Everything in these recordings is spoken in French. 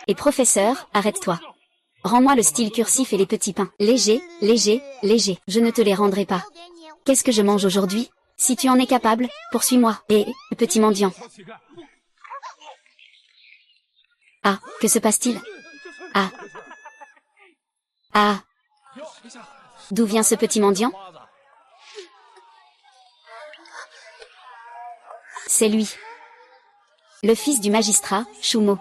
Et professeur, arrête-toi. Rends-moi le style cursif et les petits pains. Léger, léger, léger. Je ne te les rendrai pas. Qu'est-ce que je mange aujourd'hui? Si tu en es capable, poursuis-moi. Et, petit mendiant. Ah, que se passe-t-il? Ah. Ah. D'où vient ce petit mendiant? C'est lui. Le fils du magistrat, Shumo.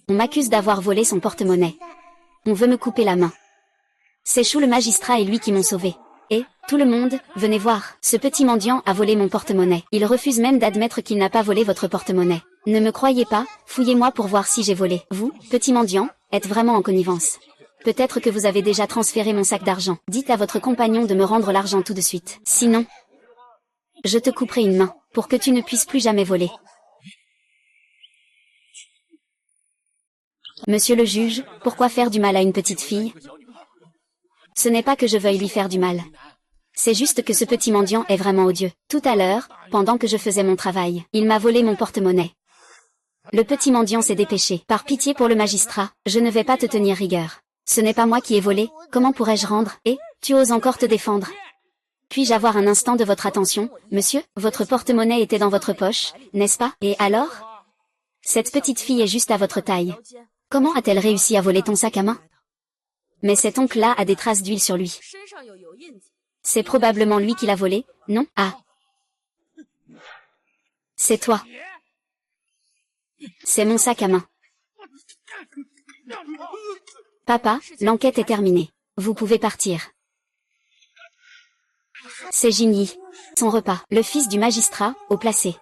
On m'accuse d'avoir volé son porte-monnaie. On veut me couper la main. C'est Shu le magistrat et lui qui m'ont sauvé. Et, tout le monde, venez voir, ce petit mendiant a volé mon porte-monnaie. Il refuse même d'admettre qu'il n'a pas volé votre porte-monnaie. Ne me croyez pas, fouillez-moi pour voir si j'ai volé. Vous, petit mendiant, êtes vraiment en connivence. Peut-être que vous avez déjà transféré mon sac d'argent. Dites à votre compagnon de me rendre l'argent tout de suite. Sinon, je te couperai une main, pour que tu ne puisses plus jamais voler. Monsieur le juge, pourquoi faire du mal à une petite fille? Ce n'est pas que je veuille lui faire du mal. C'est juste que ce petit mendiant est vraiment odieux. Tout à l'heure, pendant que je faisais mon travail, il m'a volé mon porte-monnaie. Le petit mendiant s'est dépêché. Par pitié pour le magistrat, je ne vais pas te tenir rigueur. Ce n'est pas moi qui ai volé, comment pourrais-je rendre? Et, tu oses encore te défendre? Puis-je avoir un instant de votre attention, monsieur? Votre porte-monnaie était dans votre poche, n'est-ce pas? Et alors? Cette petite fille est juste à votre taille. Comment a-t-elle réussi à voler ton sac à main? Mais cet oncle-là a des traces d'huile sur lui. C'est probablement lui qui l'a volé, non? Ah. C'est toi. C'est mon sac à main. Papa, l'enquête est terminée. Vous pouvez partir. C'est Jinyi. Son repas. Le fils du magistrat, au placé.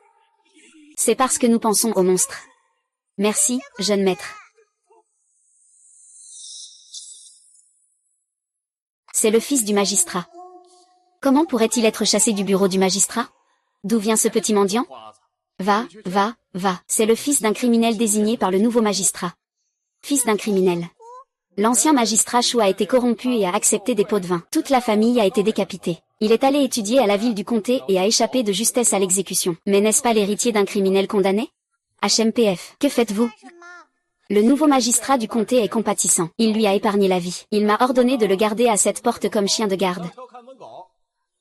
C'est parce que nous pensons au monstre. Merci, jeune maître. C'est le fils du magistrat. Comment pourrait-il être chassé du bureau du magistrat? D'où vient ce petit mendiant? Va, va, va. C'est le fils d'un criminel désigné par le nouveau magistrat. Fils d'un criminel. L'ancien magistrat Shu a été corrompu et a accepté des pots de vin. Toute la famille a été décapitée. Il est allé étudier à la ville du comté et a échappé de justesse à l'exécution. Mais n'est-ce pas l'héritier d'un criminel condamné? HMPF. Que faites-vous? Le nouveau magistrat du comté est compatissant. Il lui a épargné la vie. Il m'a ordonné de le garder à cette porte comme chien de garde.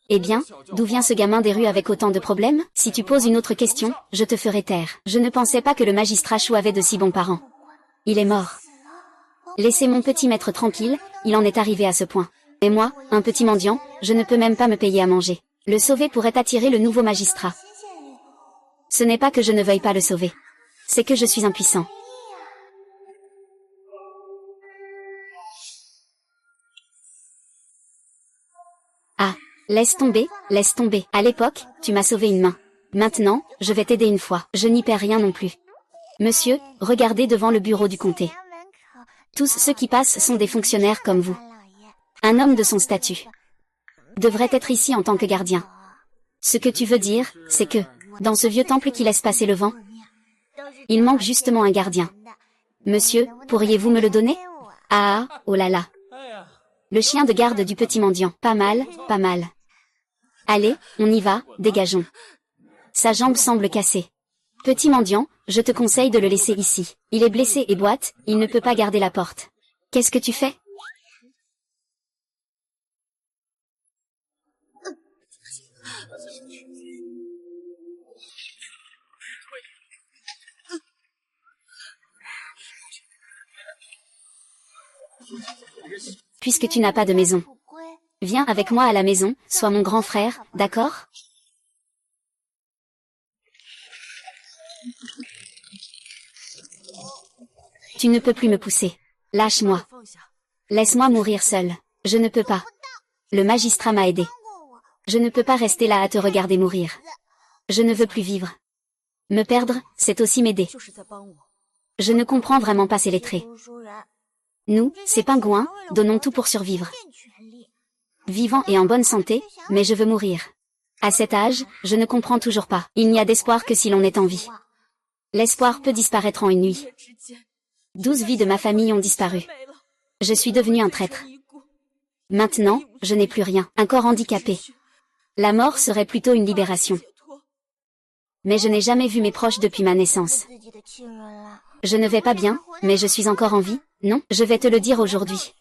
Eh bien, d'où vient ce gamin des rues avec autant de problèmes? Si tu poses une autre question, je te ferai taire. Je ne pensais pas que le magistrat Shu avait de si bons parents. Il est mort. Laissez mon petit maître tranquille, il en est arrivé à ce point. Et moi, un petit mendiant, je ne peux même pas me payer à manger. Le sauver pourrait attirer le nouveau magistrat. Ce n'est pas que je ne veuille pas le sauver. C'est que je suis impuissant. Ah, laisse tomber, laisse tomber. À l'époque, tu m'as sauvé une main. Maintenant, je vais t'aider une fois. Je n'y perds rien non plus. Monsieur, regardez devant le bureau du comté. Tous ceux qui passent sont des fonctionnaires comme vous. Un homme de son statut devrait être ici en tant que gardien. Ce que tu veux dire, c'est que, dans ce vieux temple qui laisse passer le vent, il manque justement un gardien. Monsieur, pourriez-vous me le donner? Ah, oh là là. Le chien de garde du petit mendiant. Pas mal, pas mal. Allez, on y va, dégageons. Sa jambe semble cassée. Petit mendiant, je te conseille de le laisser ici. Il est blessé et boite, il ne peut pas garder la porte. Qu'est-ce que tu fais? Puisque tu n'as pas de maison. Viens avec moi à la maison, sois mon grand frère, d'accord? Tu ne peux plus me pousser. Lâche-moi. Laisse-moi mourir seul. Je ne peux pas. Le magistrat m'a aidé. Je ne peux pas rester là à te regarder mourir. Je ne veux plus vivre. Me perdre, c'est aussi m'aider. Je ne comprends vraiment pas ces lettrés. Nous, ces pingouins, donnons tout pour survivre. Vivant et en bonne santé, mais je veux mourir. À cet âge, je ne comprends toujours pas. Il n'y a d'espoir que si l'on est en vie. L'espoir peut disparaître en une nuit. 12 vies de ma famille ont disparu. Je suis devenu un traître. Maintenant, je n'ai plus rien. Un corps handicapé. La mort serait plutôt une libération. Mais je n'ai jamais vu mes proches depuis ma naissance. Je ne vais pas bien, mais je suis encore en vie, non? Je vais te le dire aujourd'hui.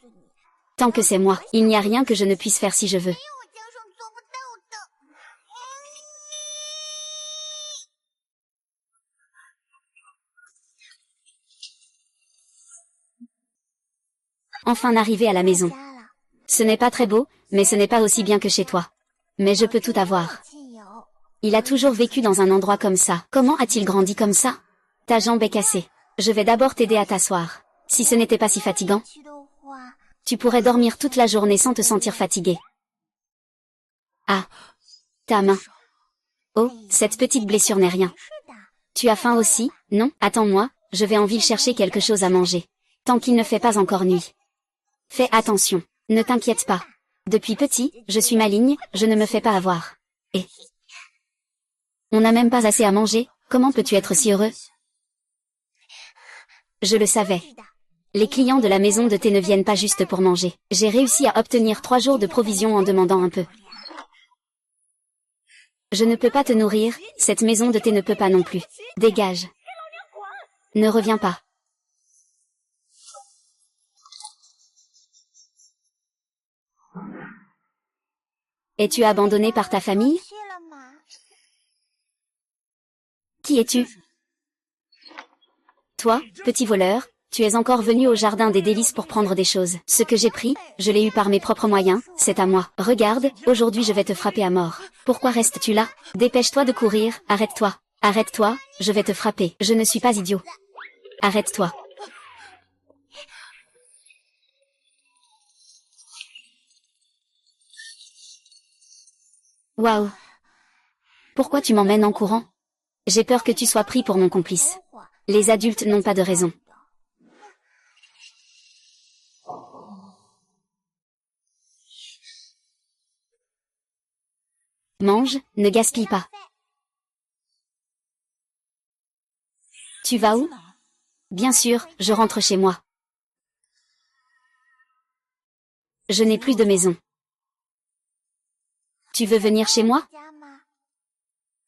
Tant que c'est moi, il n'y a rien que je ne puisse faire si je veux. Enfin arrivé à la maison. Ce n'est pas très beau, mais ce n'est pas aussi bien que chez toi. Mais je peux tout avoir. Il a toujours vécu dans un endroit comme ça. Comment a-t-il grandi comme ça? Ta jambe est cassée. Je vais d'abord t'aider à t'asseoir. Si ce n'était pas si fatigant, tu pourrais dormir toute la journée sans te sentir fatigué. Ah, ta main. Oh, cette petite blessure n'est rien. Tu as faim aussi, non? Attends-moi, je vais en ville chercher quelque chose à manger. Tant qu'il ne fait pas encore nuit. Fais attention, ne t'inquiète pas. Depuis petit, je suis maligne, je ne me fais pas avoir. Et on n'a même pas assez à manger, comment peux-tu être si heureux? Je le savais. Les clients de la maison de thé ne viennent pas juste pour manger. J'ai réussi à obtenir 3 jours de provisions en demandant un peu. Je ne peux pas te nourrir, cette maison de thé ne peut pas non plus. Dégage. Ne reviens pas. Es-tu abandonné par ta famille? Qui es-tu? Toi, petit voleur, tu es encore venu au jardin des délices pour prendre des choses. Ce que j'ai pris, je l'ai eu par mes propres moyens, c'est à moi. Regarde, aujourd'hui je vais te frapper à mort. Pourquoi restes-tu là? Dépêche-toi de courir, arrête-toi. Arrête-toi, je vais te frapper. Je ne suis pas idiot. Arrête-toi. Waouh. Pourquoi tu m'emmènes en courant? J'ai peur que tu sois pris pour mon complice. Les adultes n'ont pas de raison. Mange, ne gaspille pas. Tu vas où? Bien sûr, je rentre chez moi. Je n'ai plus de maison. Tu veux venir chez moi?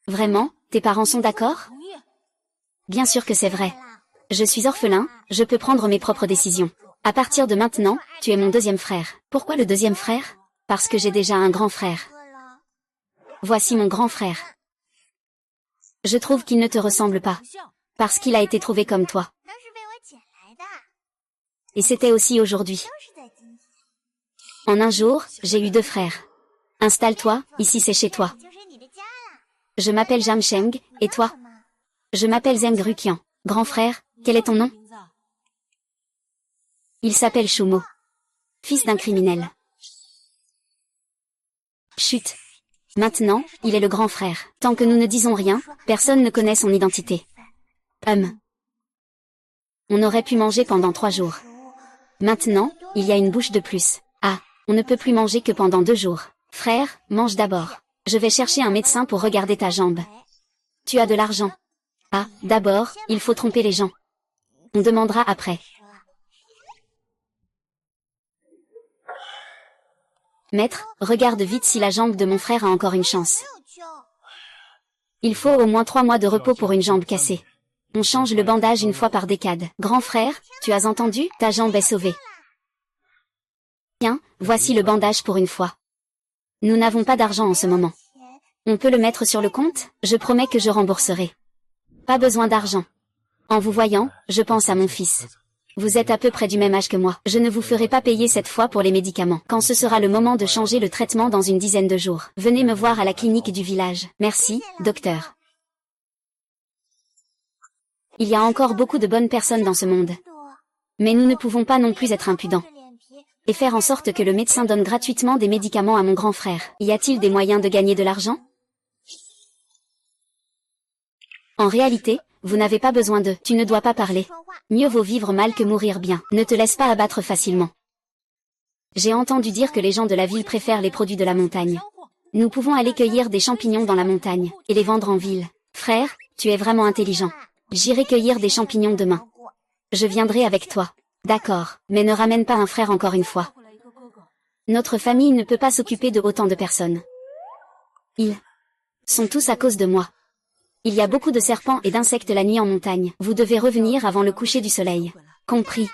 Vraiment, tes parents sont d'accord? Bien sûr que c'est vrai. Je suis orphelin, je peux prendre mes propres décisions. À partir de maintenant, tu es mon deuxième frère. Pourquoi le deuxième frère? Parce que j'ai déjà un grand frère. Voici mon grand frère. Je trouve qu'il ne te ressemble pas. Parce qu'il a été trouvé comme toi. Et c'était aussi aujourd'hui. En un jour, j'ai eu 2 frères. Installe-toi, ici c'est chez toi. Je m'appelle Jamsheng, et toi? Je m'appelle Zeng Rukian. Grand frère, quel est ton nom? Il s'appelle Shumo. Fils d'un criminel. Chut. Maintenant, il est le grand frère. Tant que nous ne disons rien, personne ne connaît son identité. On aurait pu manger pendant 3 jours. Maintenant, il y a une bouche de plus. Ah, on ne peut plus manger que pendant 2 jours. Frère, mange d'abord. Je vais chercher un médecin pour regarder ta jambe. Tu as de l'argent. Ah, d'abord, il faut tromper les gens. On demandera après. Maître, regarde vite si la jambe de mon frère a encore une chance. Il faut au moins 3 mois de repos pour une jambe cassée. On change le bandage une fois par décade. Grand frère, tu as entendu? Ta jambe est sauvée. Tiens, voici le bandage pour une fois. Nous n'avons pas d'argent en ce moment. On peut le mettre sur le compte? Je promets que je rembourserai. Pas besoin d'argent. En vous voyant, je pense à mon fils. Vous êtes à peu près du même âge que moi. Je ne vous ferai pas payer cette fois pour les médicaments. Quand ce sera le moment de changer le traitement dans une dizaine de jours, venez me voir à la clinique du village. Merci, docteur. Il y a encore beaucoup de bonnes personnes dans ce monde. Mais nous ne pouvons pas non plus être impudents. Et faire en sorte que le médecin donne gratuitement des médicaments à mon grand frère. Y a-t-il des moyens de gagner de l'argent? En réalité, vous n'avez pas besoin de. Tu ne dois pas parler. Mieux vaut vivre mal que mourir bien. Ne te laisse pas abattre facilement. J'ai entendu dire que les gens de la ville préfèrent les produits de la montagne. Nous pouvons aller cueillir des champignons dans la montagne, et les vendre en ville. Frère, tu es vraiment intelligent. J'irai cueillir des champignons demain. Je viendrai avec toi. D'accord, mais ne ramène pas un frère encore une fois. Notre famille ne peut pas s'occuper de autant de personnes. Ils sont tous à cause de moi. Il y a beaucoup de serpents et d'insectes la nuit en montagne. Vous devez revenir avant le coucher du soleil. Compris.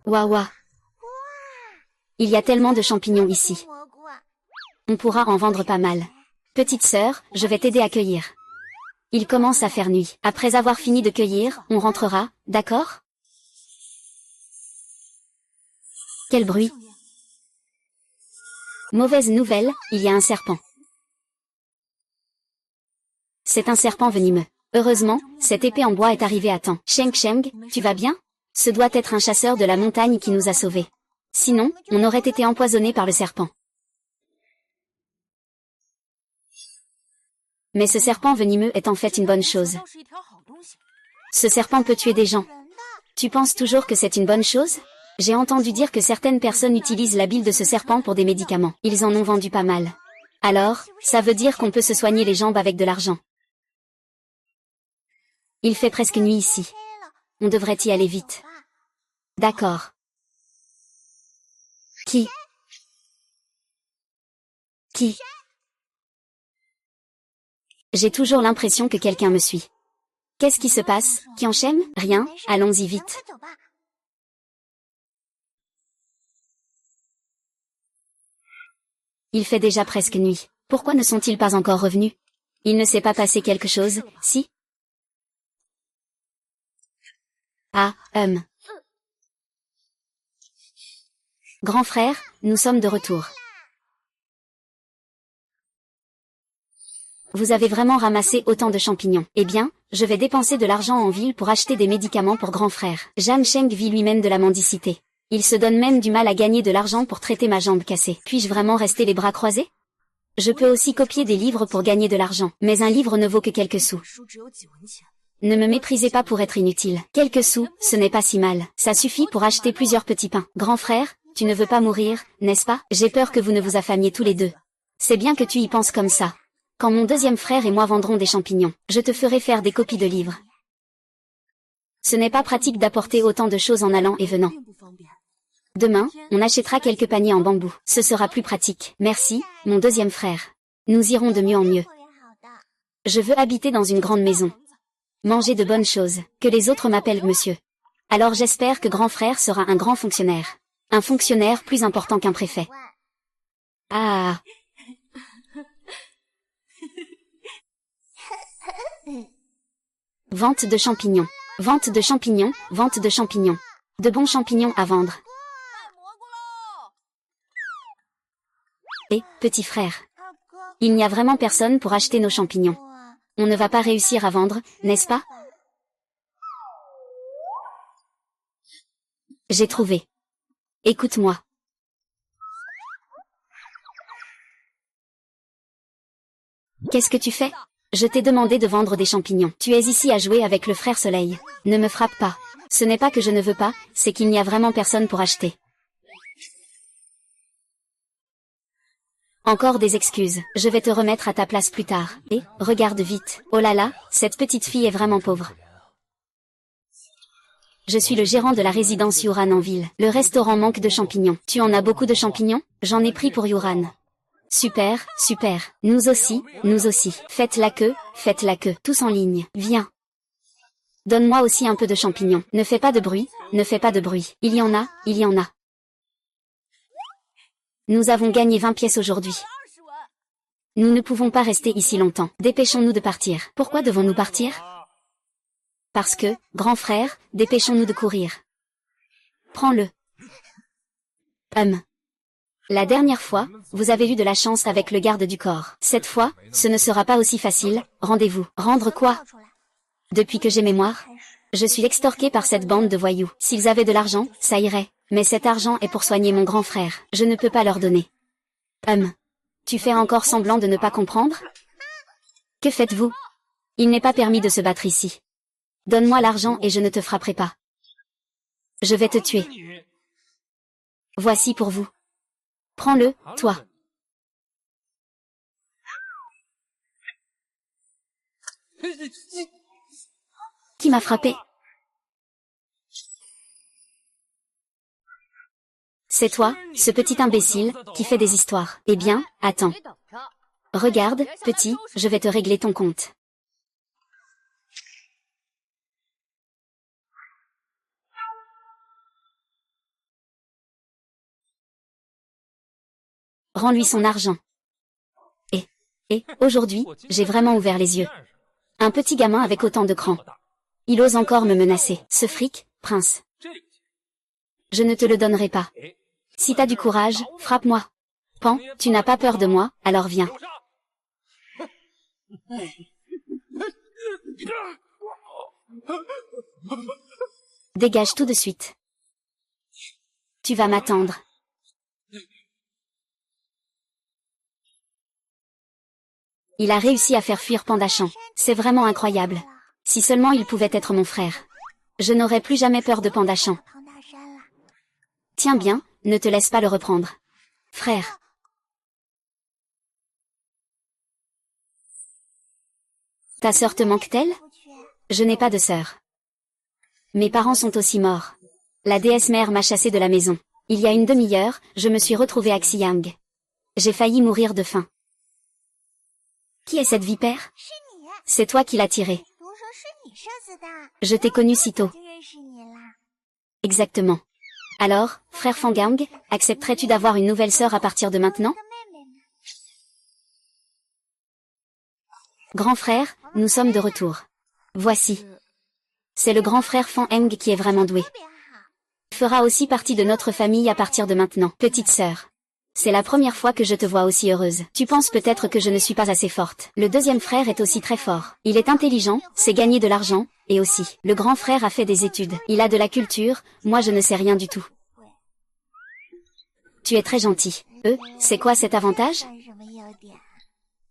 Waouh. Il y a tellement de champignons ici. On pourra en vendre pas mal. Petite sœur, je vais t'aider à cueillir. Il commence à faire nuit. Après avoir fini de cueillir, on rentrera, d'accord? Quel bruit? Mauvaise nouvelle, il y a un serpent. C'est un serpent venimeux. Heureusement, cette épée en bois est arrivée à temps. Sheng Sheng, tu vas bien? Ce doit être un chasseur de la montagne qui nous a sauvés. Sinon, on aurait été empoisonné par le serpent. Mais ce serpent venimeux est en fait une bonne chose. Ce serpent peut tuer des gens. Tu penses toujours que c'est une bonne chose? J'ai entendu dire que certaines personnes utilisent la bile de ce serpent pour des médicaments. Ils en ont vendu pas mal. Alors, ça veut dire qu'on peut se soigner les jambes avec de l'argent. Il fait presque nuit ici. On devrait y aller vite. D'accord. Qui? J'ai toujours l'impression que quelqu'un me suit. Qu'est-ce qui se passe? Qui enchaîne? Rien, allons-y vite. Il fait déjà presque nuit. Pourquoi ne sont-ils pas encore revenus? Il ne s'est pas passé quelque chose, si? Ah, Grand frère, nous sommes de retour. Vous avez vraiment ramassé autant de champignons. Eh bien, je vais dépenser de l'argent en ville pour acheter des médicaments pour grand frère. Zhang Sheng vit lui-même de la mendicité. Il se donne même du mal à gagner de l'argent pour traiter ma jambe cassée. Puis-je vraiment rester les bras croisés? Je peux aussi copier des livres pour gagner de l'argent, mais un livre ne vaut que quelques sous. Ne me méprisez pas pour être inutile. Quelques sous, ce n'est pas si mal. Ça suffit pour acheter plusieurs petits pains. Grand frère, tu ne veux pas mourir, n'est-ce pas? J'ai peur que vous ne vous affamiez tous les deux. C'est bien que tu y penses comme ça. Quand mon deuxième frère et moi vendrons des champignons, je te ferai faire des copies de livres. Ce n'est pas pratique d'apporter autant de choses en allant et venant. Demain, on achètera quelques paniers en bambou. Ce sera plus pratique. Merci, mon deuxième frère. Nous irons de mieux en mieux. Je veux habiter dans une grande maison. Manger de bonnes choses. Que les autres m'appellent monsieur. Alors j'espère que grand frère sera un grand fonctionnaire. Un fonctionnaire plus important qu'un préfet. Ah. Vente de champignons. Vente de champignons, vente de champignons. De bons champignons à vendre. Et, petit frère. Il n'y a vraiment personne pour acheter nos champignons. On ne va pas réussir à vendre, n'est-ce pas? J'ai trouvé. Écoute-moi. Qu'est-ce que tu fais? Je t'ai demandé de vendre des champignons. Tu es ici à jouer avec le frère Soleil. Ne me frappe pas. Ce n'est pas que je ne veux pas, c'est qu'il n'y a vraiment personne pour acheter. Encore des excuses. Je vais te remettre à ta place plus tard. Et, regarde vite. Oh là là, cette petite fille est vraiment pauvre. Je suis le gérant de la résidence Yuran en ville. Le restaurant manque de champignons. Tu en as beaucoup de champignons? J'en ai pris pour Yuran. Super, super. Nous aussi, nous aussi. Faites la queue, tous en ligne. Viens. Donne-moi aussi un peu de champignons. Ne fais pas de bruit, ne fais pas de bruit. Il y en a, il y en a. Nous avons gagné 20 pièces aujourd'hui. Nous ne pouvons pas rester ici longtemps. Dépêchons-nous de partir. Pourquoi devons-nous partir? Parce que, grand frère, dépêchons-nous de courir. Prends-le. La dernière fois, vous avez eu de la chance avec le garde du corps. Cette fois, ce ne sera pas aussi facile. Rendez-vous. Rendre quoi? Depuis que j'ai mémoire, je suis extorqué par cette bande de voyous. S'ils avaient de l'argent, ça irait. Mais cet argent est pour soigner mon grand frère. Je ne peux pas leur donner. Tu fais encore semblant de ne pas comprendre? Que faites-vous? Il n'est pas permis de se battre ici. Donne-moi l'argent et je ne te frapperai pas. Je vais te tuer. Voici pour vous. Prends-le, toi. Qui m'a frappé? C'est toi, ce petit imbécile, qui fait des histoires. Eh bien, attends. Regarde, petit, je vais te régler ton compte. Rends-lui son argent. Et, aujourd'hui, j'ai vraiment ouvert les yeux. Un petit gamin avec autant de cran. Il ose encore me menacer. Ce fric, prince. Je ne te le donnerai pas. Si t'as du courage, frappe-moi. Pan, tu n'as pas peur de moi, alors viens. Dégage tout de suite. Tu vas m'attendre. Il a réussi à faire fuir Pandachan. C'est vraiment incroyable. Si seulement il pouvait être mon frère. Je n'aurais plus jamais peur de Pandachan. Tiens bien, ne te laisse pas le reprendre. Frère. Ta sœur te manque-t-elle? Je n'ai pas de sœur. Mes parents sont aussi morts. La déesse mère m'a chassé de la maison. Il y a une demi-heure, je me suis retrouvée à Xiang. J'ai failli mourir de faim. Qui est cette vipère? C'est toi qui l'as tirée. Je t'ai connu si tôt. Exactement. Alors, frère Fangang, accepterais-tu d'avoir une nouvelle sœur à partir de maintenant? Grand frère, nous sommes de retour. Voici. C'est le grand frère Fan Heng qui est vraiment doué. Il fera aussi partie de notre famille à partir de maintenant. Petite sœur. C'est la première fois que je te vois aussi heureuse. Tu penses peut-être que je ne suis pas assez forte. Le deuxième frère est aussi très fort. Il est intelligent, sait gagner de l'argent, et aussi, le grand frère a fait des études. Il a de la culture, moi je ne sais rien du tout. Tu es très gentil. C'est quoi cet avantage?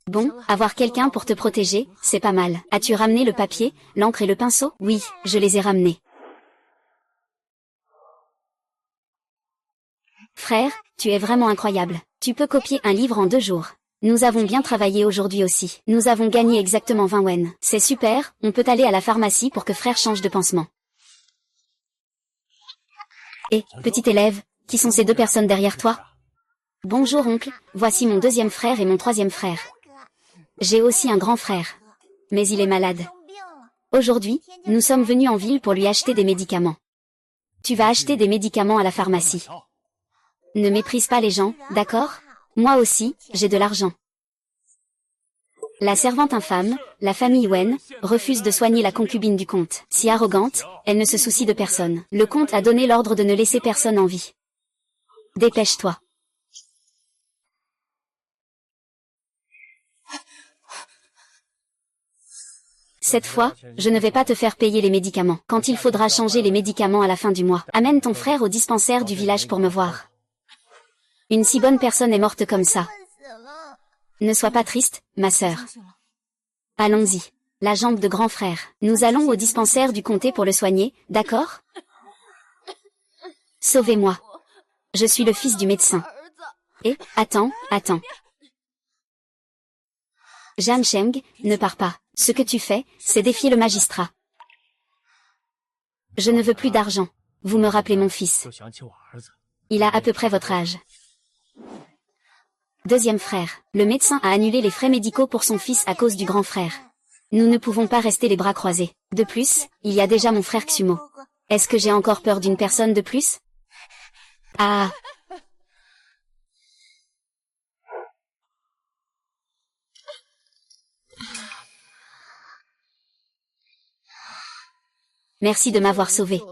Bon, avoir quelqu'un pour te protéger, c'est pas mal. As-tu ramené le papier, l'encre et le pinceau? Oui, je les ai ramenés. Frère, tu es vraiment incroyable. Tu peux copier un livre en 2 jours. Nous avons bien travaillé aujourd'hui aussi. Nous avons gagné exactement 20 wen. C'est super, on peut aller à la pharmacie pour que frère change de pansement. Et, petit élève, qui sont ces 2 personnes derrière toi? Bonjour oncle, voici mon deuxième frère et mon troisième frère. J'ai aussi un grand frère. Mais il est malade. Aujourd'hui, nous sommes venus en ville pour lui acheter des médicaments. Tu vas acheter des médicaments à la pharmacie. Ne méprise pas les gens, d'accord? Moi aussi, j'ai de l'argent. La servante infâme, la famille Wen, refuse de soigner la concubine du comte. Si arrogante, elle ne se soucie de personne. Le comte a donné l'ordre de ne laisser personne en vie. Dépêche-toi. Cette fois, je ne vais pas te faire payer les médicaments. Quand il faudra changer les médicaments à la fin du mois, amène ton frère au dispensaire du village pour me voir. Une si bonne personne est morte comme ça. Ne sois pas triste, ma sœur. Allons-y. La jambe de grand frère. Nous allons au dispensaire du comté pour le soigner, d'accord? Sauvez-moi. Je suis le fils du médecin. Et, attends. Jeanne Sheng, ne pars pas. Ce que tu fais, c'est défier le magistrat. Je ne veux plus d'argent. Vous me rappelez mon fils. Il a à peu près votre âge. Deuxième frère. Le médecin a annulé les frais médicaux pour son fils à cause du grand frère. Nous ne pouvons pas rester les bras croisés. De plus, il y a déjà mon frère Xumo. Est-ce que j'ai encore peur d'une personne de plus? Ah. Merci de m'avoir sauvé.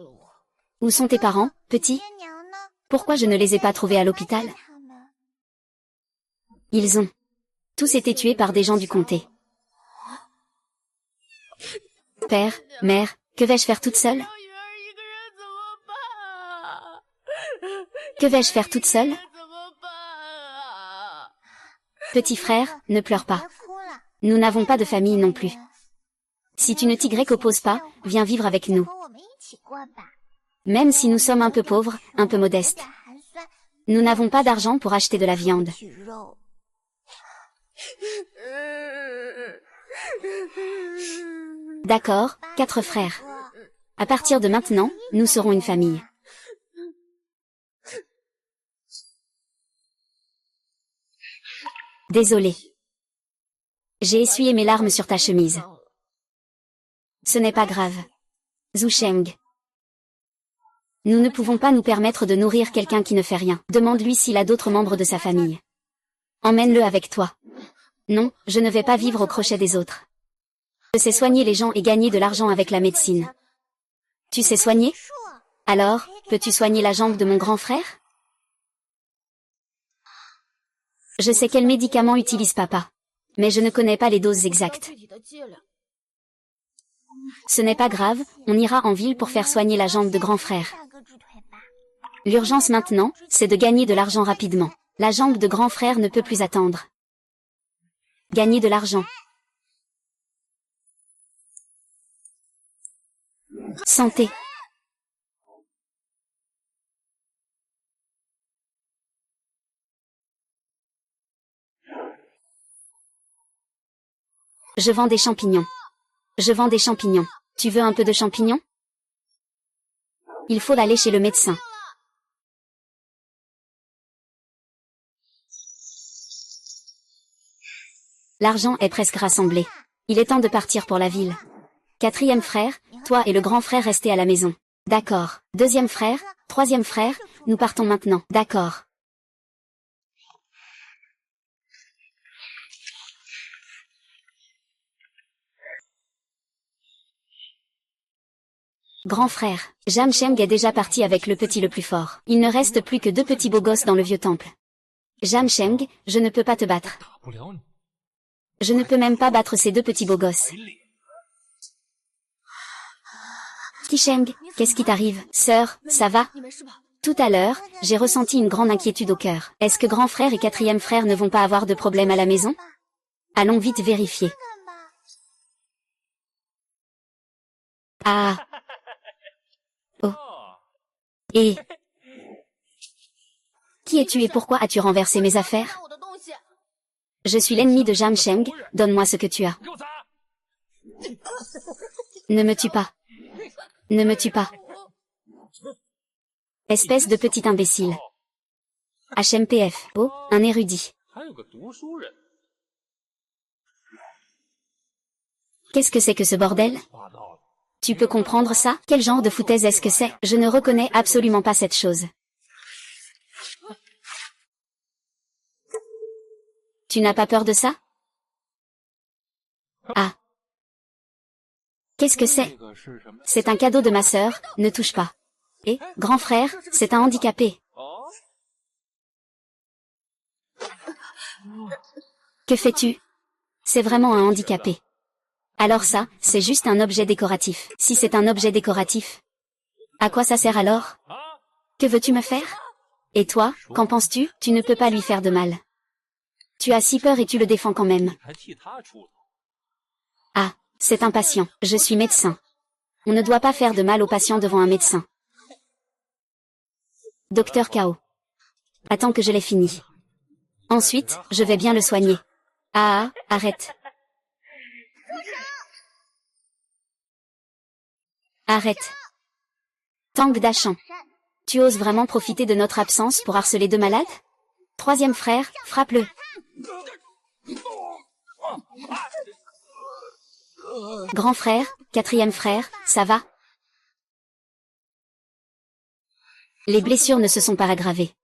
Où sont tes parents, petit? Pourquoi je ne les ai pas trouvés à l'hôpital? Ils ont tous été tués par des gens du comté. Père, mère, que vais-je faire toute seule? Que vais-je faire toute seule? Petit frère, ne pleure pas. Nous n'avons pas de famille non plus. Si tu ne t'y opposes pas, viens vivre avec nous. Même si nous sommes un peu pauvres, un peu modestes. Nous n'avons pas d'argent pour acheter de la viande. D'accord, 4 frères. À partir de maintenant, nous serons une famille. Désolé. J'ai essuyé mes larmes sur ta chemise. Ce n'est pas grave. Zhu Sheng. Nous ne pouvons pas nous permettre de nourrir quelqu'un qui ne fait rien. Demande-lui s'il a d'autres membres de sa famille. Emmène-le avec toi. Non, je ne vais pas vivre au crochet des autres. Je sais soigner les gens et gagner de l'argent avec la médecine. Tu sais soigner? Alors, peux-tu soigner la jambe de mon grand frère? Je sais quel médicament utilise papa. Mais je ne connais pas les doses exactes. Ce n'est pas grave, on ira en ville pour faire soigner la jambe de grand frère. L'urgence maintenant, c'est de gagner de l'argent rapidement. La jambe de grand frère ne peut plus attendre. Gagner de l'argent. Santé. Je vends des champignons. Je vends des champignons. Tu veux un peu de champignons? Il faut aller chez le médecin. L'argent est presque rassemblé. Il est temps de partir pour la ville. Quatrième frère, toi et le grand frère restez à la maison. D'accord. Deuxième frère, troisième frère, nous partons maintenant. D'accord. Grand frère, Zhan Sheng est déjà parti avec le petit le plus fort. Il ne reste plus que 2 petits beaux gosses dans le vieux temple. Zhan Sheng, je ne peux pas te battre. Je ne peux même pas battre ces 2 petits beaux gosses. Qisheng, qu'est-ce qui t'arrive? Sœur, ça va? Tout à l'heure, j'ai ressenti une grande inquiétude au cœur. Est-ce que grand frère et quatrième frère ne vont pas avoir de problème à la maison? Allons vite vérifier. Ah. Oh. Et... Qui es-tu et pourquoi as-tu renversé mes affaires? Je suis l'ennemi de Zhan Sheng, donne-moi ce que tu as. Ne me tue pas. Ne me tue pas. Espèce de petit imbécile. HMPF. Oh, un érudit. Qu'est-ce que c'est que ce bordel? Tu peux comprendre ça? Quel genre de foutaise est-ce que c'est? Je ne reconnais absolument pas cette chose. Tu n'as pas peur de ça? Ah. Qu'est-ce que c'est? C'est un cadeau de ma sœur, ne touche pas. Et, grand frère, c'est un handicapé. Que fais-tu? C'est vraiment un handicapé. Alors ça, c'est juste un objet décoratif. Si c'est un objet décoratif, à quoi ça sert alors? Que veux-tu me faire? Et toi, qu'en penses-tu? Tu ne peux pas lui faire de mal. Tu as si peur et tu le défends quand même. Ah, c'est un patient. Je suis médecin. On ne doit pas faire de mal aux patients devant un médecin. Docteur Kao. Attends que je l'ai fini. Ensuite, je vais bien le soigner. Ah, arrête. Arrête. Tang Dachan. Tu oses vraiment profiter de notre absence pour harceler 2 malades? Troisième frère, frappe-le. Grand frère, quatrième frère, ça va? Les blessures ne se sont pas aggravées.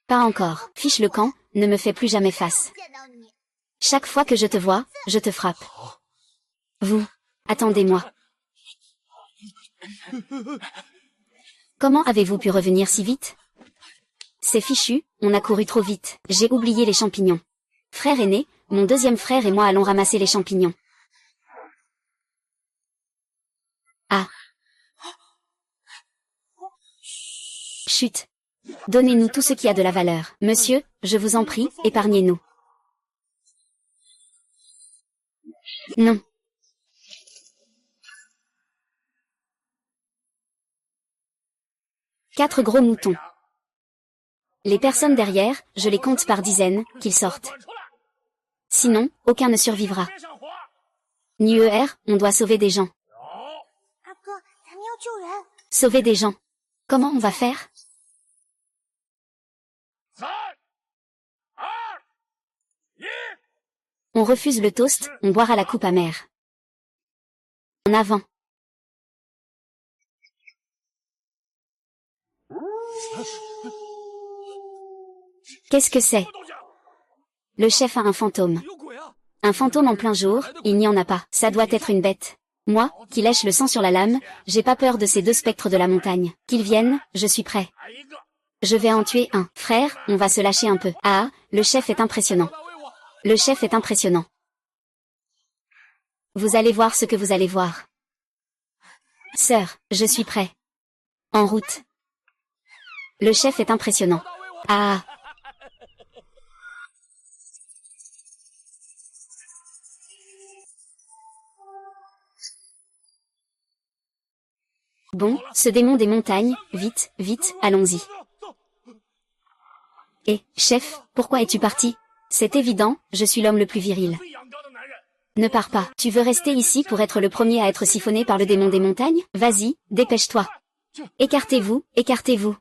Pas encore. Fiche le camp, ne me fais plus jamais face. Chaque fois que je te vois, je te frappe. Vous. Attendez-moi. Comment avez-vous pu revenir si vite? C'est fichu, on a couru trop vite. J'ai oublié les champignons. Frère aîné, mon deuxième frère et moi allons ramasser les champignons. Ah. Chut. Donnez-nous tout ce qui a de la valeur. Monsieur, je vous en prie, épargnez-nous. Non. Quatre gros moutons. Les personnes derrière, je les compte par dizaines, qu'ils sortent. Sinon, aucun ne survivra. Nier, on doit sauver des gens. Sauver des gens. Comment on va faire? On refuse le toast, on boira la coupe amère. En avant. Qu'est-ce que c'est? Le chef a un fantôme. Un fantôme en plein jour, il n'y en a pas, ça doit être une bête. Moi, qui lèche le sang sur la lame, j'ai pas peur de ces deux spectres de la montagne. Qu'ils viennent, je suis prêt. Je vais en tuer un. Frère, on va se lâcher un peu. Ah, le chef est impressionnant. Le chef est impressionnant. Vous allez voir ce que vous allez voir. Sœur, je suis prêt. En route. Le chef est impressionnant. Ah. Bon, ce démon des montagnes, vite, vite, allons-y. Chef, pourquoi es-tu parti? C'est évident, je suis l'homme le plus viril. Ne pars pas, tu veux rester ici pour être le premier à être siphonné par le démon des montagnes? Vas-y, dépêche-toi. Écartez-vous, écartez-vous.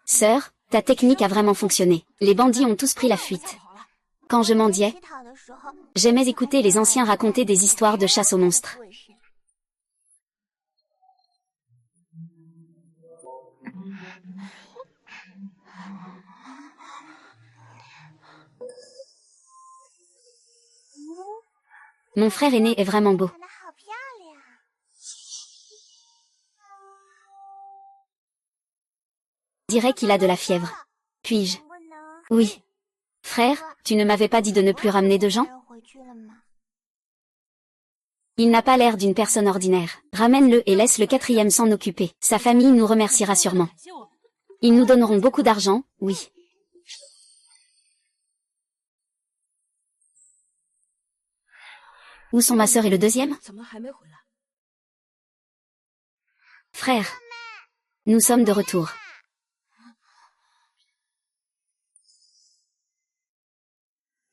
Sœur, ta technique a vraiment fonctionné. Les bandits ont tous pris la fuite. Quand je mendiais, j'aimais écouter les anciens raconter des histoires de chasse aux monstres. Mon frère aîné est vraiment beau. Dirait qu'il a de la fièvre. Puis-je? Oui. Frère, tu ne m'avais pas dit de ne plus ramener de gens? Il n'a pas l'air d'une personne ordinaire. Ramène-le et laisse le quatrième s'en occuper. Sa famille nous remerciera sûrement. Ils nous donneront beaucoup d'argent, oui. Où sont ma sœur et le deuxième? Frère, nous sommes de retour.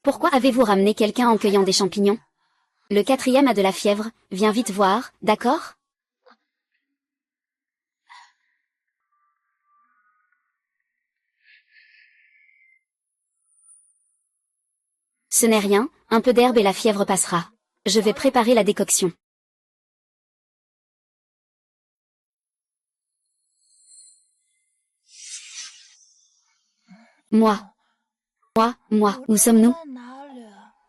Pourquoi avez-vous ramené quelqu'un en cueillant des champignons? Le quatrième a de la fièvre, viens vite voir, d'accord? Ce n'est rien, un peu d'herbe et la fièvre passera. Je vais préparer la décoction. Moi, où sommes-nous?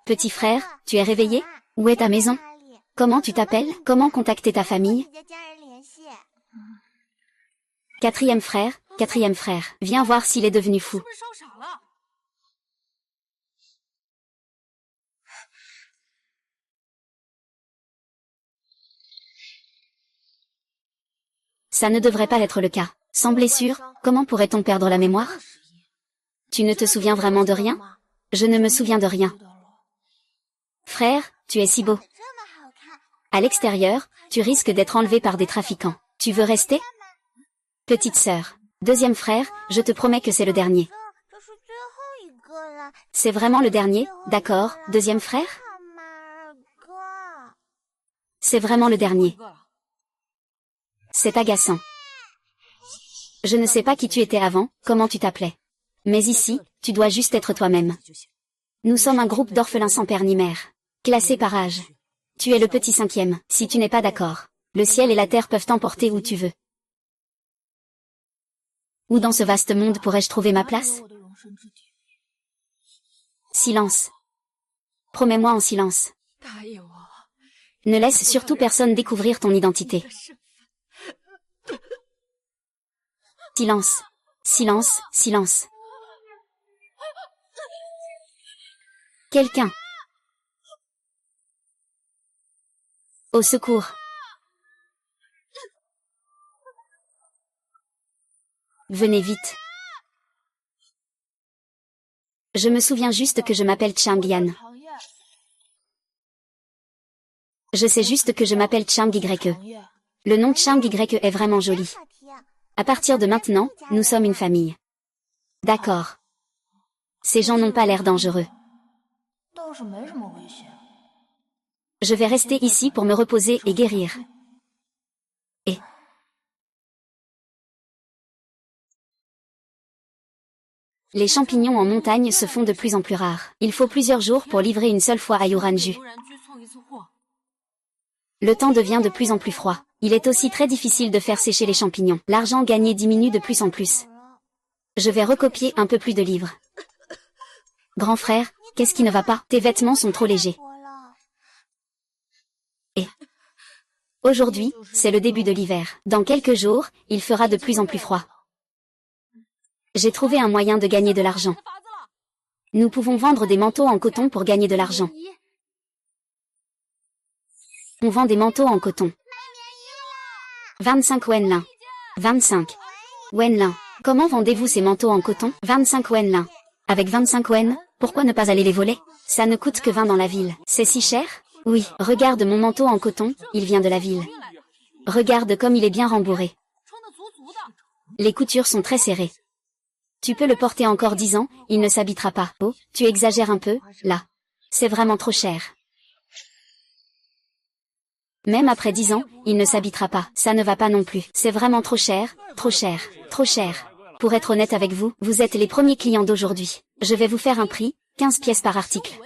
Petit frère, tu es réveillé? Où est ta maison? Comment tu t'appelles? Comment contacter ta famille? Quatrième frère, viens voir s'il est devenu fou. Ça ne devrait pas être le cas. Sans blessure, comment pourrait-on perdre la mémoire? Tu ne te souviens vraiment de rien? Je ne me souviens de rien. Frère, tu es si beau. À l'extérieur, tu risques d'être enlevé par des trafiquants. Tu veux rester? Petite sœur. Deuxième frère, je te promets que c'est le dernier. C'est vraiment le dernier, d'accord, deuxième frère? C'est vraiment le dernier. C'est agaçant. Je ne sais pas qui tu étais avant, comment tu t'appelais. Mais ici, tu dois juste être toi-même. Nous sommes un groupe d'orphelins sans père ni mère. Classés par âge. Tu es le petit cinquième, si tu n'es pas d'accord. Le ciel et la terre peuvent t'emporter où tu veux. Où dans ce vaste monde pourrais-je trouver ma place? Silence. Promets-moi en silence. Ne laisse surtout personne découvrir ton identité. Silence. Silence, silence. Quelqu'un. Au secours. Venez vite. Je me souviens juste que je m'appelle Chang Yan. Je sais juste que je m'appelle Chang Y. Le nom Chang Y est vraiment joli. À partir de maintenant, nous sommes une famille. D'accord. Ces gens n'ont pas l'air dangereux. Je vais rester ici pour me reposer et guérir. Et Les champignons en montagne se font de plus en plus rares. Il faut plusieurs jours pour livrer une seule fois à Yoranju. Le temps devient de plus en plus froid. Il est aussi très difficile de faire sécher les champignons. L'argent gagné diminue de plus en plus. Je vais recopier un peu plus de livres. Grand frère, qu'est-ce qui ne va pas? Tes vêtements sont trop légers. Et aujourd'hui, c'est le début de l'hiver. Dans quelques jours, il fera de plus en plus froid. J'ai trouvé un moyen de gagner de l'argent. Nous pouvons vendre des manteaux en coton pour gagner de l'argent. On vend des manteaux en coton. 25 wenlin. 25 wenlin. Comment vendez-vous ces manteaux en coton? 25 wenlin. Avec 25 wen, pourquoi ne pas aller les voler? Ça ne coûte que 20 dans la ville. C'est si cher? Oui, regarde mon manteau en coton, il vient de la ville. Regarde comme il est bien rembourré. Les coutures sont très serrées. Tu peux le porter encore 10 ans, il ne s'habitera pas. Oh, tu exagères un peu, là. C'est vraiment trop cher. Même après 10 ans, il ne s'habitera pas. Ça ne va pas non plus. C'est vraiment trop cher, trop cher, trop cher. Pour être honnête avec vous, vous êtes les premiers clients d'aujourd'hui. Je vais vous faire un prix, 15 pièces par article.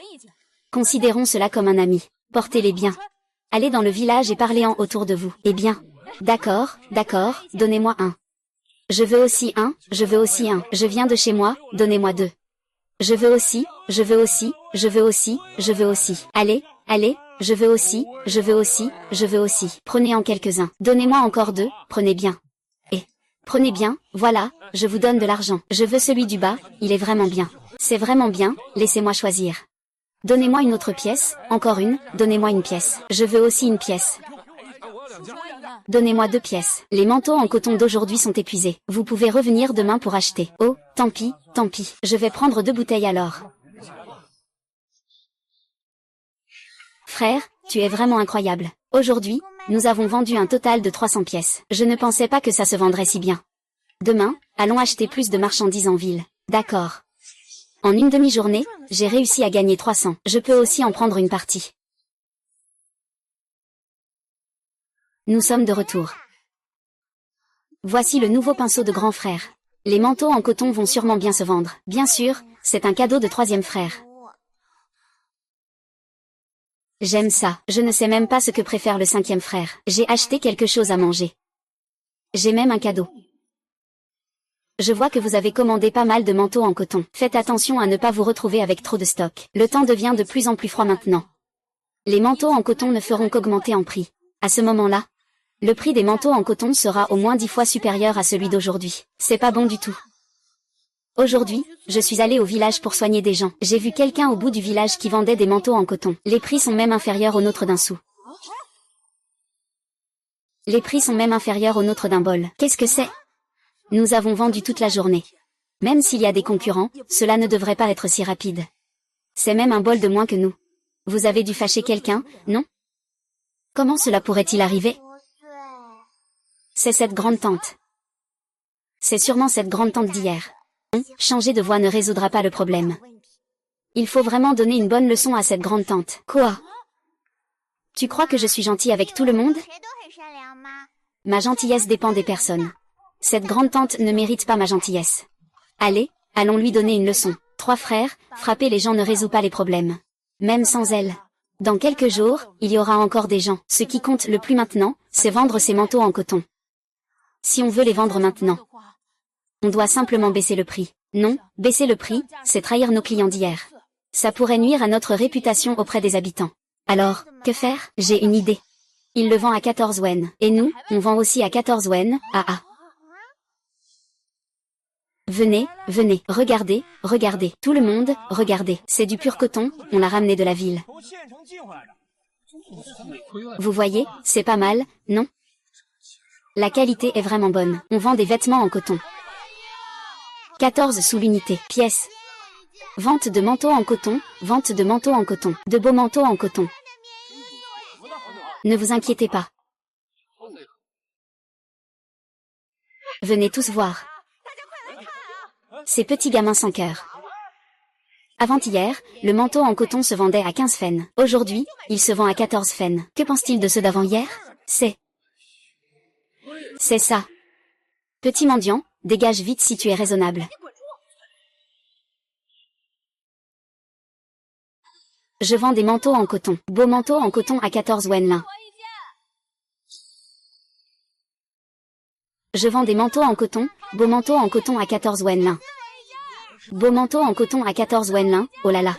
Considérons cela comme un ami. Portez-les bien. Allez dans le village et parlez-en autour de vous. Eh bien. D'accord, d'accord, donnez-moi un. Je veux aussi un, je veux aussi un. Je viens de chez moi, donnez-moi 2. Je veux aussi, je veux aussi, je veux aussi, je veux aussi. Allez, allez, je veux aussi, je veux aussi, je veux aussi. Prenez en quelques-uns. Donnez-moi encore 2, prenez bien. Et, prenez bien, voilà, je vous donne de l'argent. Je veux celui du bas, il est vraiment bien. C'est vraiment bien, laissez-moi choisir. Donnez-moi une autre pièce, encore une, donnez-moi une pièce. Je veux aussi une pièce. Donnez-moi 2 pièces. Les manteaux en coton d'aujourd'hui sont épuisés. Vous pouvez revenir demain pour acheter. Oh, tant pis, tant pis. Je vais prendre 2 bouteilles alors. Frère, tu es vraiment incroyable. Aujourd'hui, nous avons vendu un total de 300 pièces. Je ne pensais pas que ça se vendrait si bien. Demain, allons acheter plus de marchandises en ville. D'accord. En une demi-journée, j'ai réussi à gagner 300. Je peux aussi en prendre une partie. Nous sommes de retour. Voici le nouveau pinceau de grand frère. Les manteaux en coton vont sûrement bien se vendre. Bien sûr, c'est un cadeau de 3e frère. J'aime ça. Je ne sais même pas ce que préfère le 5e frère. J'ai acheté quelque chose à manger. J'ai même un cadeau. Je vois que vous avez commandé pas mal de manteaux en coton. Faites attention à ne pas vous retrouver avec trop de stock. Le temps devient de plus en plus froid maintenant. Les manteaux en coton ne feront qu'augmenter en prix. À ce moment-là, le prix des manteaux en coton sera au moins 10 fois supérieur à celui d'aujourd'hui. C'est pas bon du tout. Aujourd'hui, je suis allée au village pour soigner des gens. J'ai vu quelqu'un au bout du village qui vendait des manteaux en coton. Les prix sont même inférieurs aux nôtres d'un sou. Les prix sont même inférieurs aux nôtres d'un bol. Qu'est-ce que c'est? Nous avons vendu toute la journée. Même s'il y a des concurrents, cela ne devrait pas être si rapide. C'est même un bol de moins que nous. Vous avez dû fâcher quelqu'un, non? Comment cela pourrait-il arriver? C'est cette grande tante. C'est sûrement cette grande tante d'hier. Non, changer de voix ne résoudra pas le problème. Il faut vraiment donner une bonne leçon à cette grande tante. Quoi? Tu crois que je suis gentille avec tout le monde? Ma gentillesse dépend des personnes. Cette grande tante ne mérite pas ma gentillesse. Allez, allons lui donner une leçon. 3 frères, frapper les gens ne résout pas les problèmes. Même sans elle. Dans quelques jours, il y aura encore des gens. Ce qui compte le plus maintenant, c'est vendre ces manteaux en coton. Si on veut les vendre maintenant, on doit simplement baisser le prix. Non, baisser le prix, c'est trahir nos clients d'hier. Ça pourrait nuire à notre réputation auprès des habitants. Alors, que faire? J'ai une idée. Il le vend à 14 wen. Et nous, on vend aussi à 14 wen, Venez, venez, regardez, regardez. Tout le monde, regardez. C'est du pur coton, on l'a ramené de la ville. Vous voyez, c'est pas mal, non? La qualité est vraiment bonne. On vend des vêtements en coton. 14 sous l'unité. Pièce. Vente de manteaux en coton, vente de manteaux en coton. De beaux manteaux en coton. Ne vous inquiétez pas. Venez tous voir. Ces petits gamins sans cœur. Avant-hier, le manteau en coton se vendait à 15 fens. Aujourd'hui, il se vend à 14 fens. Que pense-t-il de ceux d'avant-hier? C'est ça. Petit mendiant, dégage vite si tu es raisonnable. Je vends des manteaux en coton. Beau manteau en coton à 14 wen l'un. Je vends des manteaux en coton. Beau manteau en coton à 14 wen l'un. Beau manteau en coton à 14 wen l'un. Oh là là.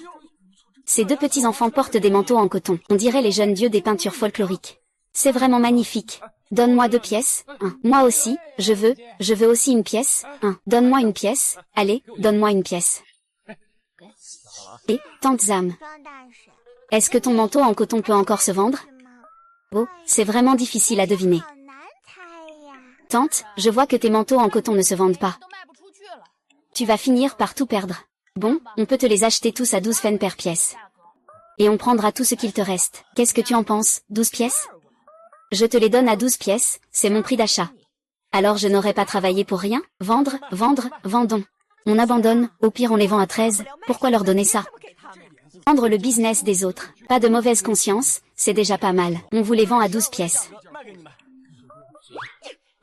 Ces deux petits enfants portent des manteaux en coton. On dirait les jeunes dieux des peintures folkloriques. C'est vraiment magnifique. Donne-moi 2 pièces. Moi aussi, je veux aussi une pièce. Donne-moi une pièce. Allez, donne-moi une pièce. Et, tante Zam, est-ce que ton manteau en coton peut encore se vendre? Oh, c'est vraiment difficile à deviner. Tante, je vois que tes manteaux en coton ne se vendent pas. Tu vas finir par tout perdre. Bon, on peut te les acheter tous à 12 fens per pièce. Et on prendra tout ce qu'il te reste. Qu'est-ce que tu en penses? 12 pièces? Je te les donne à 12 pièces, c'est mon prix d'achat. Alors je n'aurais pas travaillé pour rien? Vendre, vendons. On abandonne, au pire on les vend à 13, pourquoi leur donner ça? Vendre le business des autres, pas de mauvaise conscience, c'est déjà pas mal. On vous les vend à 12 pièces.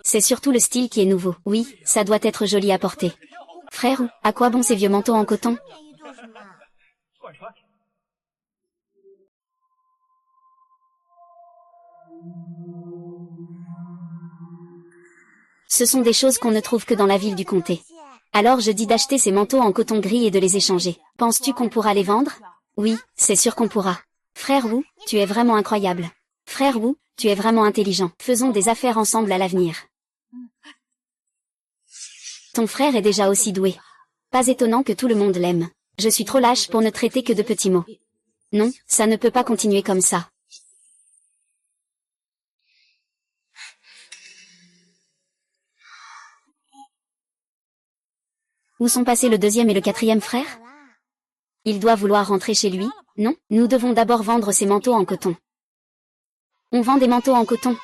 C'est surtout le style qui est nouveau. Oui, ça doit être joli à porter. Frère, à quoi bon ces vieux manteaux en coton? Ce sont des choses qu'on ne trouve que dans la ville du comté. Alors je dis d'acheter ces manteaux en coton gris et de les échanger. Penses-tu qu'on pourra les vendre? Oui, c'est sûr qu'on pourra. Frère Wu, tu es vraiment incroyable. Frère Wu, tu es vraiment intelligent. Faisons des affaires ensemble à l'avenir. Ton frère est déjà aussi doué. Pas étonnant que tout le monde l'aime. Je suis trop lâche pour ne traiter que de petits mots. Non, ça ne peut pas continuer comme ça. Où sont passés le 2e et le 4e frère? Il doit vouloir rentrer chez lui, non? Nous devons d'abord vendre ces manteaux en coton. On vend des manteaux en coton.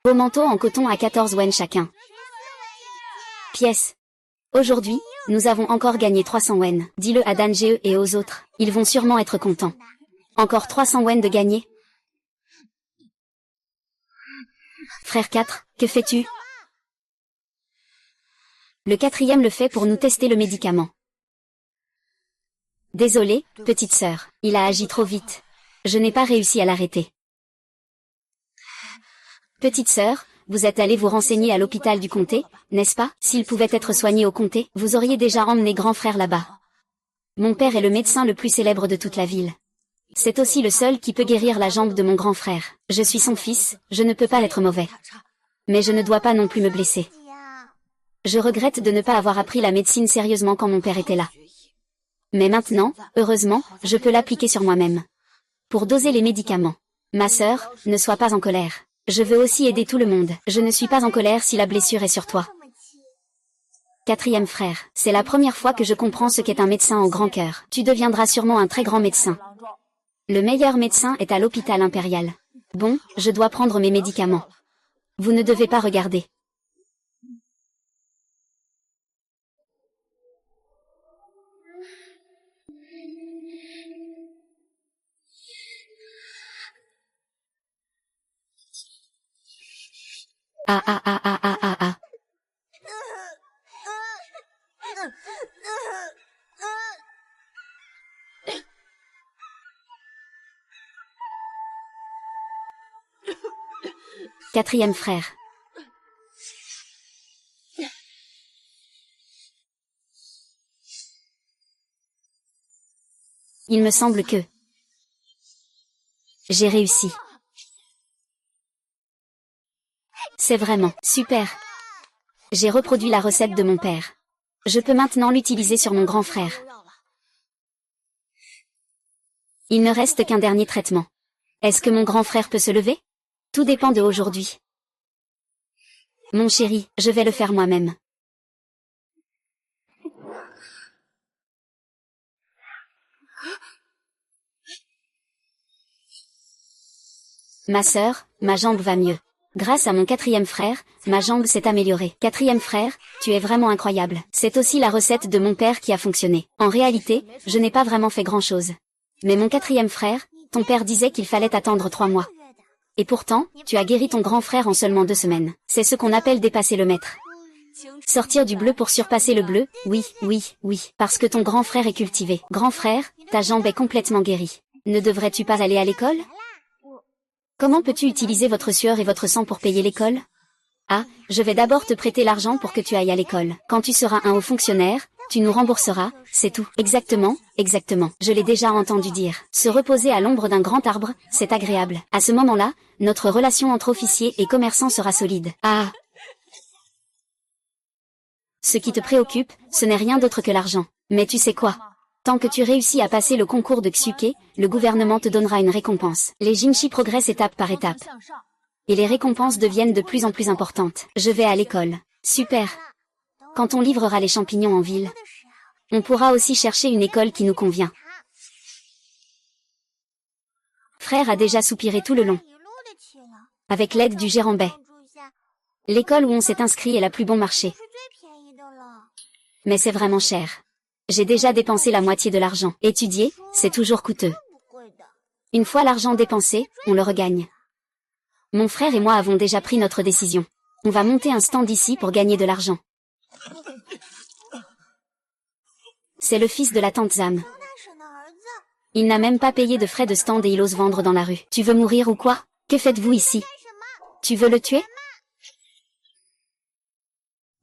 Beaux manteaux en coton à 14 wen chacun. Pièce. Aujourd'hui, nous avons encore gagné 300 wen. Dis-le à Dan Ge et aux autres, ils vont sûrement être contents. Encore 300 wen de gagné. Frère 4, que fais-tu? Le 4e le fait pour nous tester le médicament. Désolé, petite sœur, il a agi trop vite. Je n'ai pas réussi à l'arrêter. Petite sœur, vous êtes allée vous renseigner à l'hôpital du comté, n'est-ce pas? S'il pouvait être soigné au comté, vous auriez déjà emmené grand frère là-bas. Mon père est le médecin le plus célèbre de toute la ville. C'est aussi le seul qui peut guérir la jambe de mon grand frère. Je suis son fils, je ne peux pas être mauvais. Mais je ne dois pas non plus me blesser. Je regrette de ne pas avoir appris la médecine sérieusement quand mon père était là. Mais maintenant, heureusement, je peux l'appliquer sur moi-même. Pour doser les médicaments. Ma sœur, ne sois pas en colère. Je veux aussi aider tout le monde. Je ne suis pas en colère si la blessure est sur toi. 4e frère, c'est la première fois que je comprends ce qu'est un médecin au grand cœur. Tu deviendras sûrement un très grand médecin. Le meilleur médecin est à l'hôpital impérial. Bon, je dois prendre mes médicaments. Vous ne devez pas regarder. Ah ah ah ah ah ah ah. Quatrième frère. Il me semble que j'ai réussi. C'est vraiment super. J'ai reproduit la recette de mon père. Je peux maintenant l'utiliser sur mon grand frère. Il ne reste qu'un dernier traitement. Est-ce que mon grand frère peut se lever? Tout dépend de aujourd'hui. Mon chéri, je vais le faire moi-même. Ma sœur, ma jambe va mieux. Grâce à mon quatrième frère, ma jambe s'est améliorée. Quatrième frère, tu es vraiment incroyable. C'est aussi la recette de mon père qui a fonctionné. En réalité, je n'ai pas vraiment fait grand-chose. Mais mon quatrième frère, ton père disait qu'il fallait attendre 3 mois. Et pourtant, tu as guéri ton grand frère en seulement 2 semaines. C'est ce qu'on appelle dépasser le maître. Sortir du bleu pour surpasser le bleu, oui, oui, oui. Parce que ton grand frère est cultivé. Grand frère, ta jambe est complètement guérie. Ne devrais-tu pas aller à l'école? Comment peux-tu utiliser votre sueur et votre sang pour payer l'école? Ah, je vais d'abord te prêter l'argent pour que tu ailles à l'école. Quand tu seras un haut fonctionnaire, tu nous rembourseras, c'est tout. Exactement, exactement. Je l'ai déjà entendu dire. Se reposer à l'ombre d'un grand arbre, c'est agréable. À ce moment-là, notre relation entre officiers et commerçants sera solide. Ah! Ce qui te préoccupe, ce n'est rien d'autre que l'argent. Mais tu sais quoi? Tant que tu réussis à passer le concours de Xuke, le gouvernement te donnera une récompense. Les Jinchi progressent étape par étape. Et les récompenses deviennent de plus en plus importantes. Je vais à l'école. Super. Quand on livrera les champignons en ville, on pourra aussi chercher une école qui nous convient. Frère a déjà soupiré tout le long. Avec l'aide du gérant Bai. L'école où on s'est inscrit est la plus bon marché. Mais c'est vraiment cher. J'ai déjà dépensé la moitié de l'argent. Étudier, c'est toujours coûteux. Une fois l'argent dépensé, on le regagne. Mon frère et moi avons déjà pris notre décision. On va monter un stand ici pour gagner de l'argent. C'est le fils de la tante Zam. Il n'a même pas payé de frais de stand et il ose vendre dans la rue. Tu veux mourir ou quoi? Que faites-vous ici? Tu veux le tuer?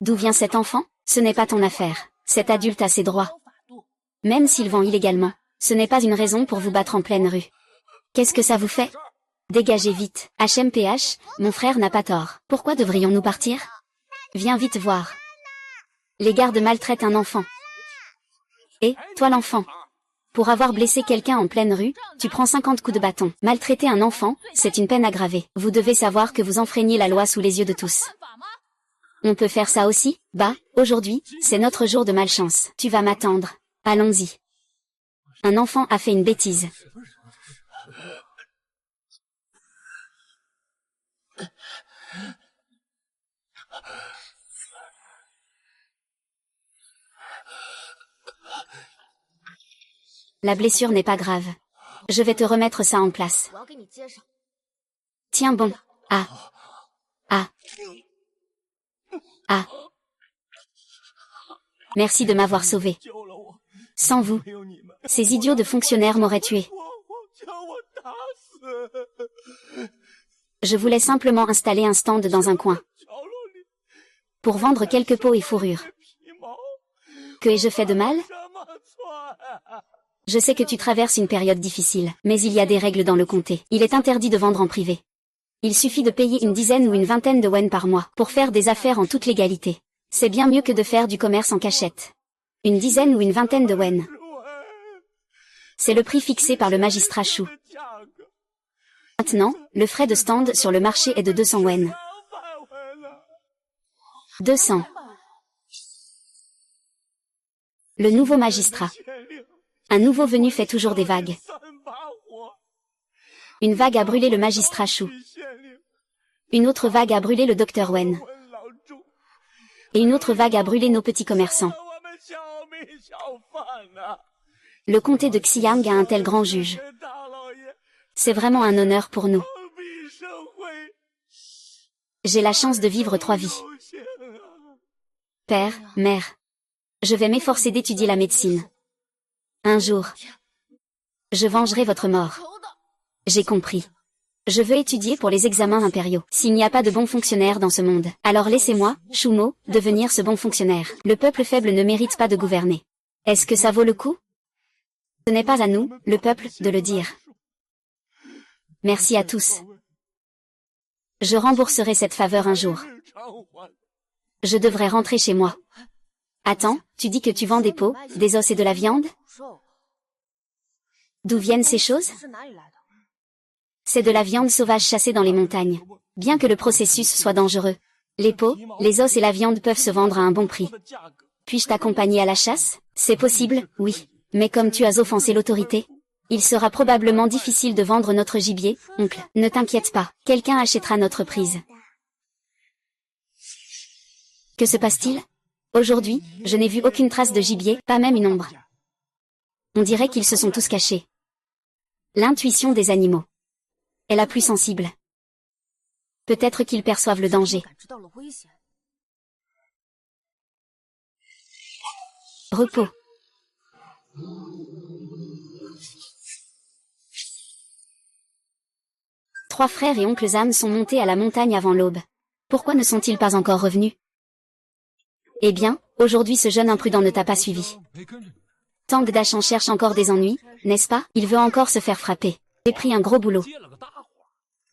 D'où vient cet enfant? Ce n'est pas ton affaire. Cet adulte a ses droits. Même s'il vend illégalement, ce n'est pas une raison pour vous battre en pleine rue. Qu'est-ce que ça vous fait? Dégagez vite. HMPH, mon frère n'a pas tort. Pourquoi devrions-nous partir? Viens vite voir. Les gardes maltraitent un enfant. Et, toi l'enfant. Pour avoir blessé quelqu'un en pleine rue, tu prends 50 coups de bâton. Maltraiter un enfant, c'est une peine aggravée. Vous devez savoir que vous enfreignez la loi sous les yeux de tous. On peut faire ça aussi? Bah, aujourd'hui, c'est notre jour de malchance. Tu vas m'attendre. Allons-y. Un enfant a fait une bêtise. La blessure n'est pas grave. Je vais te remettre ça en place. Tiens bon. Ah. Ah. Ah. Merci de m'avoir sauvé. Sans vous, ces idiots de fonctionnaires m'auraient tué. Je voulais simplement installer un stand dans un coin. Pour vendre quelques peaux et fourrures. Que ai-je fait de mal? Je sais que tu traverses une période difficile, mais il y a des règles dans le comté. Il est interdit de vendre en privé. Il suffit de payer une dizaine ou une vingtaine de wen par mois pour faire des affaires en toute légalité. C'est bien mieux que de faire du commerce en cachette. Une dizaine ou une vingtaine de wen. C'est le prix fixé par le magistrat Shu. Maintenant, le frais de stand sur le marché est de 200 wen. 200. Le nouveau magistrat. Un nouveau venu fait toujours des vagues. Une vague a brûlé le magistrat Shu. Une autre vague a brûlé le docteur Wen. Et une autre vague a brûlé nos petits commerçants. Le comté de Xiang a un tel grand juge. C'est vraiment un honneur pour nous. J'ai la chance de vivre 3 vies. Père, mère. Je vais m'efforcer d'étudier la médecine. Un jour, je vengerai votre mort. J'ai compris. Je veux étudier pour les examens impériaux. S'il n'y a pas de bons fonctionnaires dans ce monde, alors laissez-moi, Shumo, devenir ce bon fonctionnaire. Le peuple faible ne mérite pas de gouverner. Est-ce que ça vaut le coup? Ce n'est pas à nous, le peuple, de le dire. Merci à tous. Je rembourserai cette faveur un jour. Je devrais rentrer chez moi. Attends, tu dis que tu vends des peaux, des os et de la viande? D'où viennent ces choses? C'est de la viande sauvage chassée dans les montagnes. Bien que le processus soit dangereux, les peaux, les os et la viande peuvent se vendre à un bon prix. Puis-je t'accompagner à la chasse? C'est possible, oui. Mais comme tu as offensé l'autorité, il sera probablement difficile de vendre notre gibier, oncle. Ne t'inquiète pas, quelqu'un achètera notre prise. Que se passe-t-il? Aujourd'hui, je n'ai vu aucune trace de gibier, pas même une ombre. On dirait qu'ils se sont tous cachés. L'intuition des animaux est la plus sensible. Peut-être qu'ils perçoivent le danger. Repos. 3 frères et oncle Zam sont montés à la montagne avant l'aube. Pourquoi ne sont-ils pas encore revenus? Eh bien, aujourd'hui ce jeune imprudent ne t'a pas suivi. Tang Dachan cherche encore des ennuis, n'est-ce pas? Il veut encore se faire frapper. J'ai pris un gros boulot.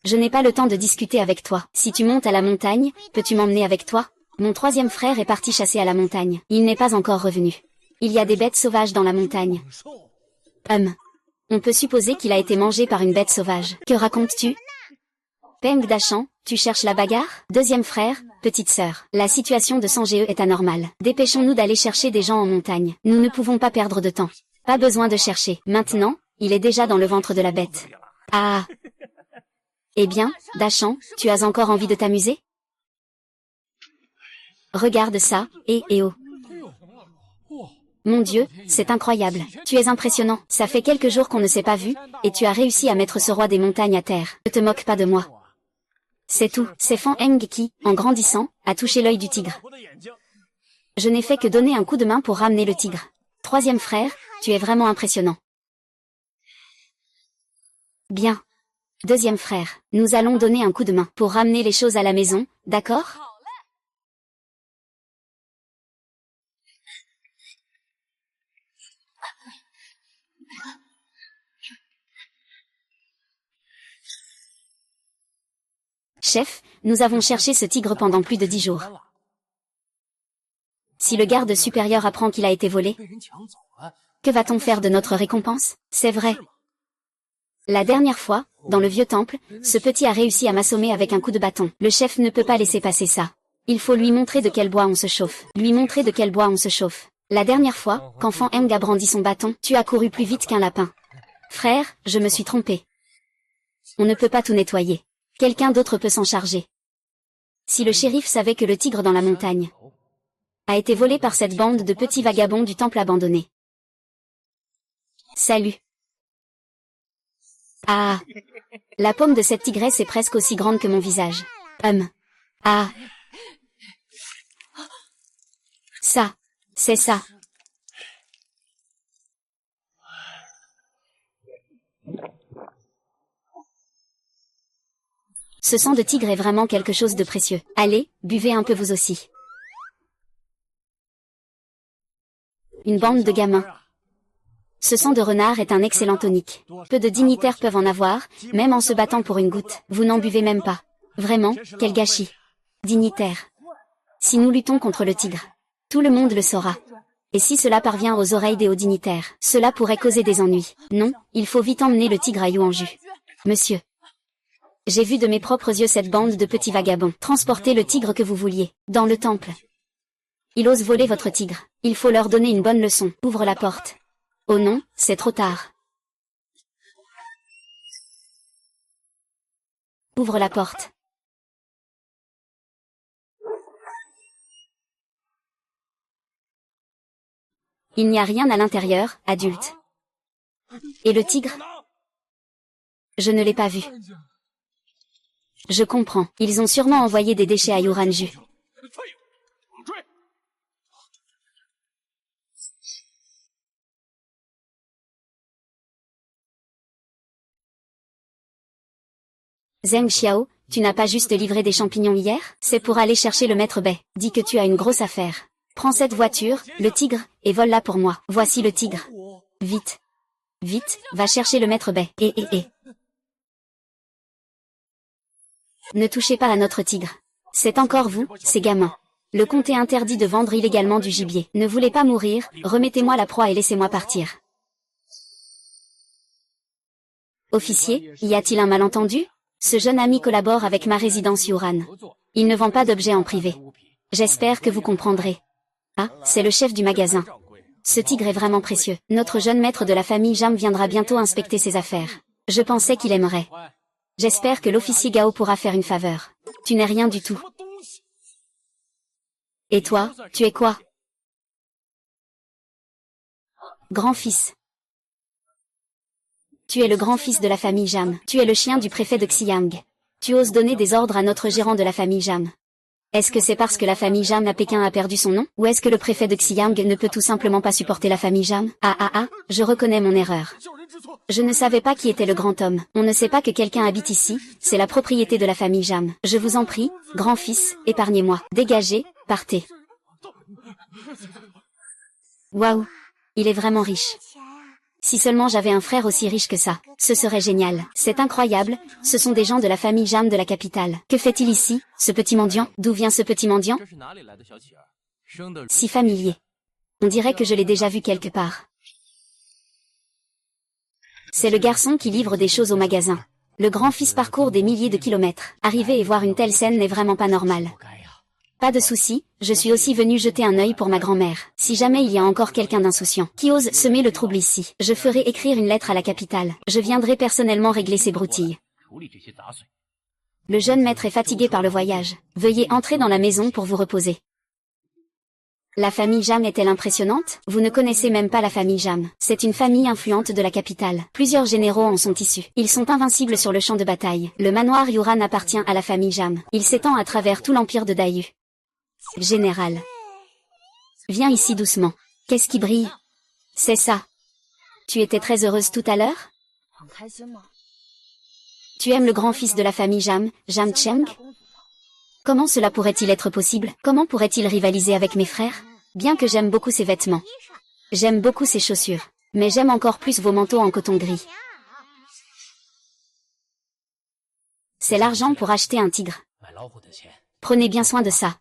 Je n'ai pas le temps de discuter avec toi. Si tu montes à la montagne, peux-tu m'emmener avec toi? Mon 3e frère est parti chasser à la montagne. Il n'est pas encore revenu. Il y a des bêtes sauvages dans la montagne. On peut supposer qu'il a été mangé par une bête sauvage. Que racontes-tu? Peng Dachan, tu cherches la bagarre? 2e frère, petite sœur. La situation de Sange est anormale. Dépêchons-nous d'aller chercher des gens en montagne. Nous ne pouvons pas perdre de temps. Pas besoin de chercher. Maintenant, il est déjà dans le ventre de la bête. Ah! Eh bien, Dachan, tu as encore envie de t'amuser? Regarde ça, et oh. Mon Dieu, c'est incroyable. Tu es impressionnant. Ça fait quelques jours qu'on ne s'est pas vu, et tu as réussi à mettre ce roi des montagnes à terre. Ne te moque pas de moi. C'est tout. C'est Fan Heng qui, en grandissant, a touché l'œil du tigre. Je n'ai fait que donner un coup de main pour ramener le tigre. 3e frère, tu es vraiment impressionnant. Bien. 2e frère, nous allons donner un coup de main pour ramener les choses à la maison, d'accord? Chef, nous avons cherché ce tigre pendant plus de 10 jours. Si le garde supérieur apprend qu'il a été volé, que va-t-on faire de notre récompense? C'est vrai. La dernière fois, dans le vieux temple, ce petit a réussi à m'assommer avec un coup de bâton. Le chef ne peut pas laisser passer ça. Il faut lui montrer de quel bois on se chauffe. La dernière fois, quand Fan Heng a brandi son bâton, tu as couru plus vite qu'un lapin. Frère, je me suis trompé. On ne peut pas tout nettoyer. Quelqu'un d'autre peut s'en charger. Si le shérif savait que le tigre dans la montagne a été volé par cette bande de petits vagabonds du temple abandonné. Salut. Ah. La paume de cette tigresse est presque aussi grande que mon visage. Ah. Ça. C'est ça. Ce sang de tigre est vraiment quelque chose de précieux. Allez, buvez un peu vous aussi. Une bande de gamins. Ce sang de renard est un excellent tonique. Peu de dignitaires peuvent en avoir, même en se battant pour une goutte. Vous n'en buvez même pas. Vraiment, quel gâchis. Dignitaires. Si nous luttons contre le tigre, tout le monde le saura. Et si cela parvient aux oreilles des hauts dignitaires, cela pourrait causer des ennuis. Non, il faut vite emmener le tigre à Yuanju. Monsieur. J'ai vu de mes propres yeux cette bande de petits vagabonds transporter le tigre que vous vouliez, dans le temple. Ils osent voler votre tigre. Il faut leur donner une bonne leçon. Ouvre la porte. Oh non, c'est trop tard. Ouvre la porte. Il n'y a rien à l'intérieur, adulte. Et le tigre? Je ne l'ai pas vu. Je comprends. Ils ont sûrement envoyé des déchets à Yuanju. Zheng Xiao, tu n'as pas juste livré des champignons hier? C'est pour aller chercher le maître Bai. Dis que tu as une grosse affaire. Prends cette voiture, le tigre, et vole-la pour moi. Voici le tigre. Vite. Vite, va chercher le maître Bai. Ne touchez pas à notre tigre. C'est encore vous, ces gamins. Le comte est interdit de vendre illégalement du gibier. Ne voulez pas mourir, remettez-moi la proie et laissez-moi partir. Officier, y a-t-il un malentendu? Ce jeune ami collabore avec ma résidence Yuran. Il ne vend pas d'objets en privé. J'espère que vous comprendrez. Ah, c'est le chef du magasin. Ce tigre est vraiment précieux. Notre jeune maître de la famille Jam viendra bientôt inspecter ses affaires. Je pensais qu'il aimerait. J'espère que l'officier Gao pourra faire une faveur. Tu n'es rien du tout. Et toi, tu es quoi? Grand-fils. Tu es le grand-fils de la famille Jam. Tu es le chien du préfet de Xiang. Tu oses donner des ordres à notre gérant de la famille Jam. Est-ce que c'est parce que la famille Jam à Pékin a perdu son nom? Ou est-ce que le préfet de Xi'an ne peut tout simplement pas supporter la famille Jam? Je reconnais mon erreur. Je ne savais pas qui était le grand homme. On ne sait pas que quelqu'un habite ici, c'est la propriété de la famille Jam. Je vous en prie, grand-fils, épargnez-moi. Dégagez, partez. Waouh! Il est vraiment riche. Si seulement j'avais un frère aussi riche que ça, ce serait génial. C'est incroyable, ce sont des gens de la famille Jam de la capitale. Que fait-il ici, ce petit mendiant? D'où vient ce petit mendiant? Si familier. On dirait que je l'ai déjà vu quelque part. C'est le garçon qui livre des choses au magasin. Le grand-fils parcourt des milliers de kilomètres. Arriver et voir une telle scène n'est vraiment pas normal. Pas de souci, je suis aussi venu jeter un œil pour ma grand-mère. Si jamais il y a encore quelqu'un d'insouciant qui ose semer le trouble ici, je ferai écrire une lettre à la capitale. Je viendrai personnellement régler ces broutilles. Le jeune maître est fatigué par le voyage. Veuillez entrer dans la maison pour vous reposer. La famille Jam est-elle impressionnante? Vous ne connaissez même pas la famille Jam. C'est une famille influente de la capitale. Plusieurs généraux en sont issus. Ils sont invincibles sur le champ de bataille. Le manoir Yuran appartient à la famille Jam. Il s'étend à travers tout l'empire de Dayu. Général. Viens ici doucement. Qu'est-ce qui brille? C'est ça. Tu étais très heureuse tout à l'heure? Tu aimes le grand-fils de la famille Jam, Jam Cheng? Comment cela pourrait-il être possible? Comment pourrait-il rivaliser avec mes frères? Bien que j'aime beaucoup ses vêtements. J'aime beaucoup ses chaussures. Mais j'aime encore plus vos manteaux en coton gris. C'est l'argent pour acheter un tigre. Prenez bien soin de ça.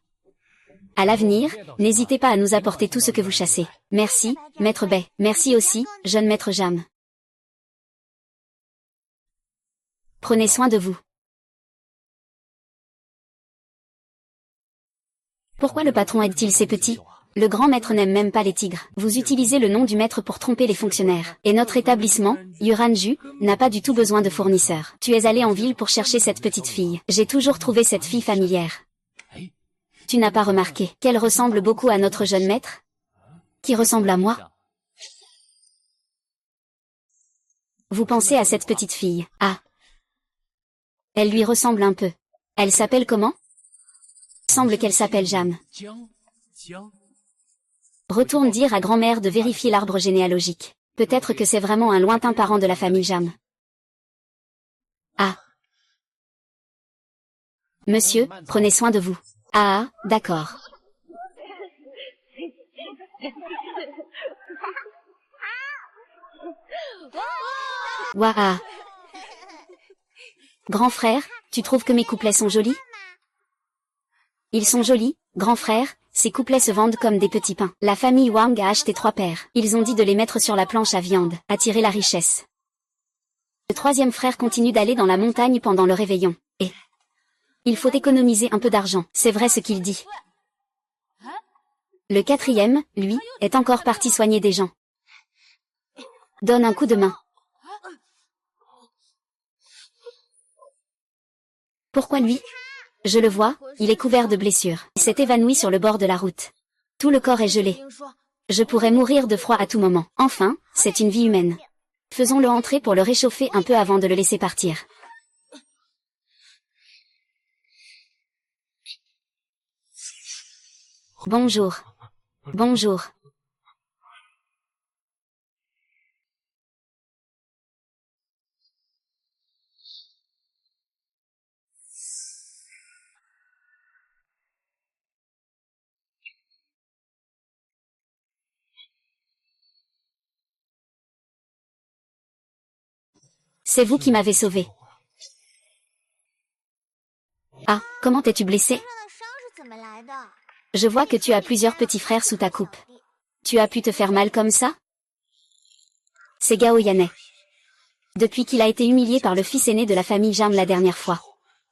À l'avenir, n'hésitez pas à nous apporter tout ce que vous chassez. Merci, maître Bai. Merci aussi, jeune maître Jam. Prenez soin de vous. Pourquoi le patron aide-t-il ces petits? Le grand maître n'aime même pas les tigres. Vous utilisez le nom du maître pour tromper les fonctionnaires. Et notre établissement, Yuranju, n'a pas du tout besoin de fournisseurs. Tu es allé en ville pour chercher cette petite fille. J'ai toujours trouvé cette fille familière. Tu n'as pas remarqué qu'elle ressemble beaucoup à notre jeune maître? Qui ressemble à moi? Vous pensez à cette petite fille? Ah. Elle lui ressemble un peu. Elle s'appelle comment? Semble qu'elle s'appelle Jam. Retourne dire à grand-mère de vérifier l'arbre généalogique. Peut-être que c'est vraiment un lointain parent de la famille Jam. Ah. Monsieur, prenez soin de vous. Ah, d'accord. Waouh. Grand frère, tu trouves que mes couplets sont jolis? Ils sont jolis, grand frère, ces couplets se vendent comme des petits pains. La famille Wang a acheté 3 paires. Ils ont dit de les mettre sur la planche à viande, attirer la richesse. Le troisième frère continue d'aller dans la montagne pendant le réveillon. Et il faut économiser un peu d'argent, c'est vrai ce qu'il dit. Le quatrième, lui, est encore parti soigner des gens. Donne un coup de main. Pourquoi lui? Je le vois, il est couvert de blessures. Il s'est évanoui sur le bord de la route. Tout le corps est gelé. Je pourrais mourir de froid à tout moment. Enfin, c'est une vie humaine. Faisons-le entrer pour le réchauffer un peu avant de le laisser partir. Bonjour. Bonjour. C'est vous qui m'avez sauvé. Ah, comment t'es-tu blessé? Je vois que tu as plusieurs petits frères sous ta coupe. Tu as pu te faire mal comme ça? C'est Gao Yanai. Depuis qu'il a été humilié par le fils aîné de la famille Jam la dernière fois.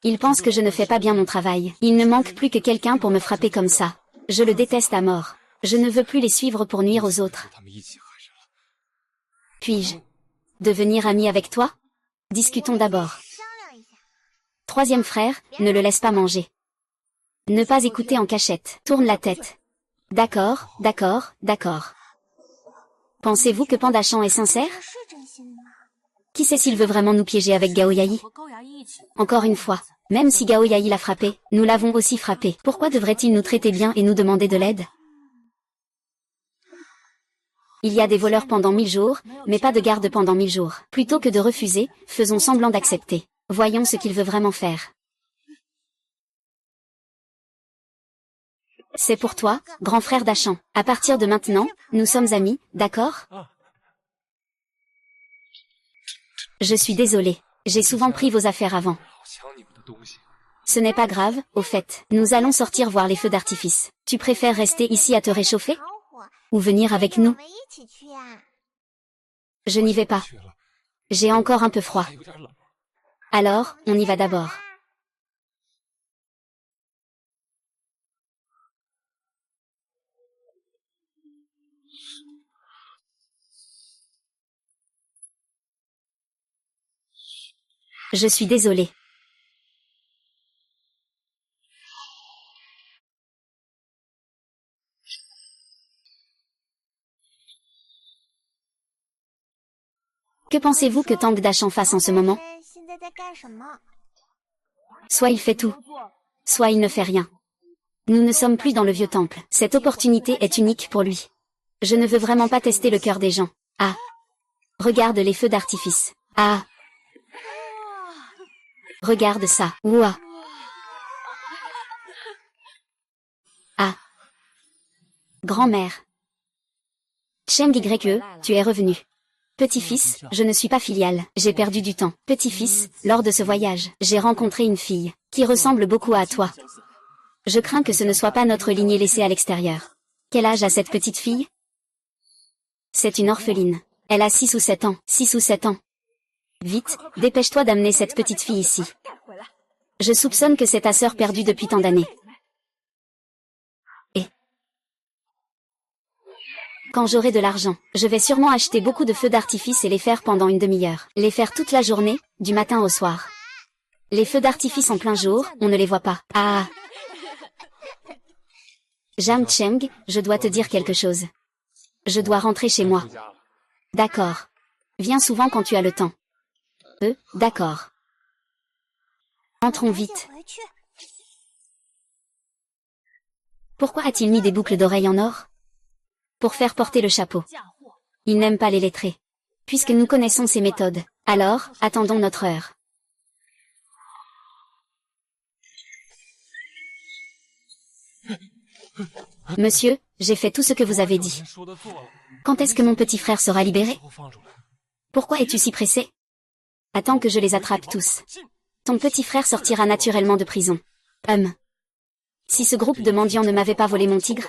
Il pense que je ne fais pas bien mon travail. Il ne manque plus que quelqu'un pour me frapper comme ça. Je le déteste à mort. Je ne veux plus les suivre pour nuire aux autres. Puis-je devenir ami avec toi? Discutons d'abord. Troisième frère, ne le laisse pas manger. Ne pas écouter en cachette. Tourne la tête. D'accord, d'accord, d'accord. Pensez-vous que Pandachan est sincère? Qui sait s'il veut vraiment nous piéger avec Gao Yai? Encore une fois, Même si Gao Yai l'a frappé, nous l'avons aussi frappé. Pourquoi devrait-il nous traiter bien et nous demander de l'aide? Il y a des voleurs pendant 1000 jours, mais pas de garde pendant 1000 jours. Plutôt que de refuser, faisons semblant d'accepter. Voyons ce qu'il veut vraiment faire. C'est pour toi, grand frère d'Achan. À partir de maintenant, nous sommes amis, d'accord? Je suis désolé. J'ai souvent pris vos affaires avant. Ce n'est pas grave, au fait. Nous allons sortir voir les feux d'artifice. Tu préfères rester ici à te réchauffer? Ou venir avec nous? Je n'y vais pas. J'ai encore un peu froid. Alors, on y va d'abord. Je suis désolé. Que pensez-vous que Tang Dachan fasse en ce moment? Soit il fait tout, soit il ne fait rien. Nous ne sommes plus dans le vieux temple. Cette opportunité est unique pour lui. Je ne veux vraiment pas tester le cœur des gens. Ah! Regarde les feux d'artifice. Ah! Regarde ça. Ouah! Ah! Grand-mère. Cheng YE, tu es revenu. Petit-fils, je ne suis pas filiale, j'ai perdu du temps. Petit-fils, lors de ce voyage, j'ai rencontré une fille, qui ressemble beaucoup à toi. Je crains que ce ne soit pas notre lignée laissée à l'extérieur. Quel âge a cette petite fille? C'est une orpheline. Elle a 6 ou 7 ans. 6 ou 7 ans. Vite, dépêche-toi d'amener cette petite fille ici. Je soupçonne que c'est ta sœur perdue depuis tant d'années. Et quand j'aurai de l'argent, je vais sûrement acheter beaucoup de feux d'artifice et les faire pendant une demi-heure. Les faire toute la journée, du matin au soir. Les feux d'artifice en plein jour, on ne les voit pas. Ah! Jam Cheng, je dois te dire quelque chose. Je dois rentrer chez moi. D'accord. Viens souvent quand tu as le temps. D'accord. Entrons vite. Pourquoi a-t-il mis des boucles d'oreilles en or? Pour faire porter le chapeau. Il n'aime pas les lettrés. Puisque nous connaissons ses méthodes, alors, attendons notre heure. Monsieur, j'ai fait tout ce que vous avez dit. Quand est-ce que mon petit frère sera libéré? Pourquoi es-tu si pressé? Attends que je les attrape tous. Ton petit frère sortira naturellement de prison. Si ce groupe de mendiants ne m'avait pas volé mon tigre,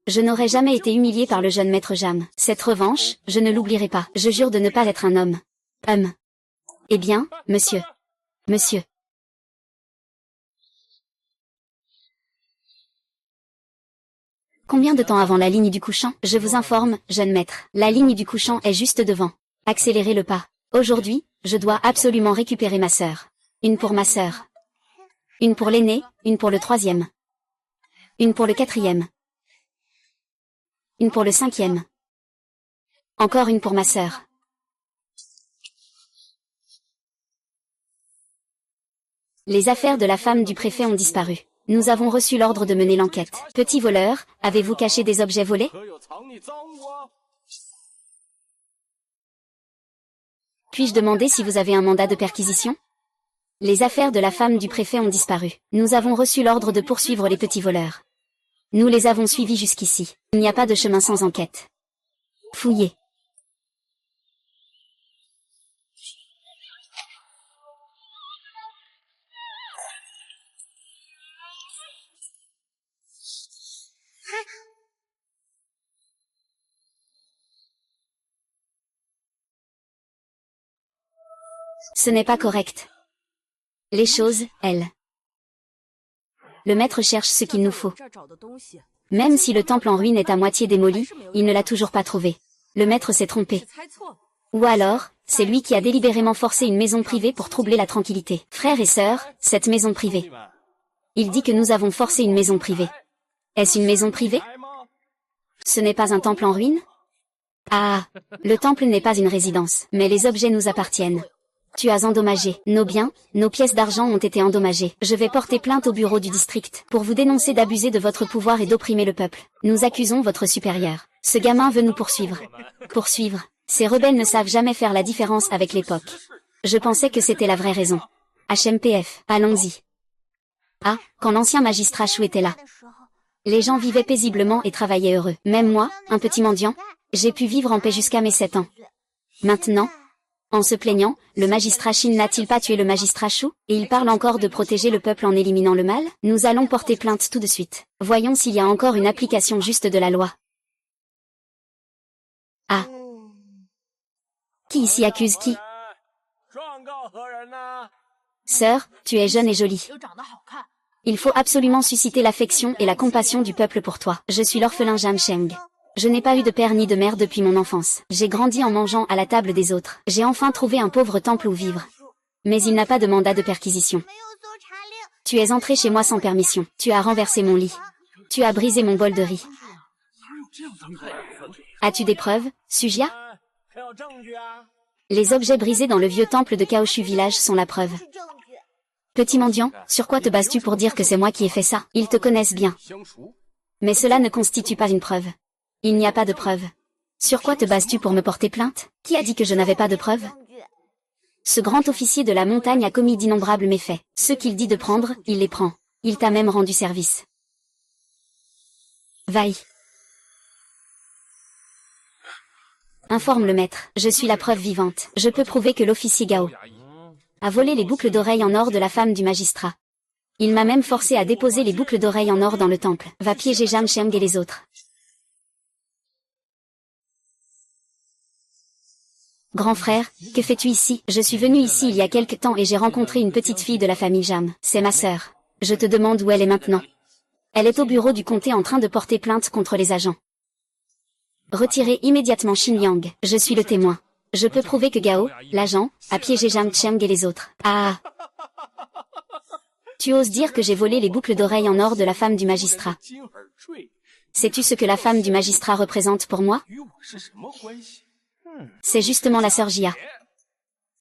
je n'aurais jamais été humilié par le jeune maître Jam. Cette revanche, je ne l'oublierai pas. Je jure de ne pas être un homme. Eh bien, monsieur. Monsieur. Combien de temps avant la ligne du couchant? Je vous informe, jeune maître. La ligne du couchant est juste devant. Accélérez le pas. Aujourd'hui, je dois absolument récupérer ma sœur. Une pour ma sœur. Une pour l'aîné, une pour le 3e. Une pour le 4e. Une pour le 5e. Encore une pour ma sœur. Les affaires de la femme du préfet ont disparu. Nous avons reçu l'ordre de mener l'enquête. Petit voleur, avez-vous caché des objets volés? Puis-je demander si vous avez un mandat de perquisition? Les affaires de la femme du préfet ont disparu. Nous avons reçu l'ordre de poursuivre les petits voleurs. Nous les avons suivis jusqu'ici. Il n'y a pas de chemin sans enquête. Fouillez. Ce n'est pas correct. Les choses, elles. Le maître cherche ce qu'il nous faut. Même si le temple en ruine est à moitié démoli, il ne l'a toujours pas trouvé. Le maître s'est trompé. Ou alors, c'est lui qui a délibérément forcé une maison privée pour troubler la tranquillité. Frères et sœurs, cette maison privée. Il dit que nous avons forcé une maison privée. Est-ce une maison privée? Ce n'est pas un temple en ruine? Ah, le temple n'est pas une résidence, mais les objets nous appartiennent. Tu as endommagé nos biens, nos pièces d'argent ont été endommagées. Je vais porter plainte au bureau du district pour vous dénoncer d'abuser de votre pouvoir et d'opprimer le peuple. Nous accusons votre supérieur. Ce gamin veut nous poursuivre. Poursuivre. Ces rebelles ne savent jamais faire la différence avec l'époque. Je pensais que c'était la vraie raison. HMPF, allons-y. Ah, quand l'ancien magistrat Chou était là. Les gens vivaient paisiblement et travaillaient heureux. Même moi, un petit mendiant, j'ai pu vivre en paix jusqu'à mes 7 ans. Maintenant, en se plaignant, le magistrat Shin n'a-t-il pas tué le magistrat Chou? Et il parle encore de protéger le peuple en éliminant le mal? Nous allons porter plainte tout de suite. Voyons s'il y a encore une application juste de la loi. Ah. Qui ici accuse qui? Sœur, tu es jeune et jolie. Il faut absolument susciter l'affection et la compassion du peuple pour toi. Je suis l'orphelin Jam Sheng. Je n'ai pas eu de père ni de mère depuis mon enfance. J'ai grandi en mangeant à la table des autres. J'ai enfin trouvé un pauvre temple où vivre. Mais il n'a pas de mandat de perquisition. Tu es entré chez moi sans permission. Tu as renversé mon lit. Tu as brisé mon bol de riz. As-tu des preuves, Sujia? Les objets brisés dans le vieux temple de Kaoshu Village sont la preuve. Petit mendiant, sur quoi te bases-tu pour dire que c'est moi qui ai fait ça? Ils te connaissent bien. Mais cela ne constitue pas une preuve. Il n'y a pas de preuve. Sur quoi te bases-tu pour me porter plainte? Qui a dit que je n'avais pas de preuve? Ce grand officier de la montagne a commis d'innombrables méfaits. Ceux qu'il dit de prendre, il les prend. Il t'a même rendu service. Vaille. Informe le maître. Je suis la preuve vivante. Je peux prouver que l'officier Gao a volé les boucles d'oreilles en or de la femme du magistrat. Il m'a même forcé à déposer les boucles d'oreilles en or dans le temple. Va piéger Jam Sheng et les autres. Grand frère, que fais-tu ici? Je suis venu ici il y a quelque temps et j'ai rencontré une petite fille de la famille Jam. C'est ma sœur. Je te demande où elle est maintenant. Elle est au bureau du comté en train de porter plainte contre les agents. Retirez immédiatement Xin Yang. Je suis le témoin. Je peux prouver que Gao, l'agent, a piégé Jam Sheng et les autres. Ah! Tu oses dire que j'ai volé les boucles d'oreilles en or de la femme du magistrat. Sais-tu ce que la femme du magistrat représente pour moi? C'est justement la sœur Jia.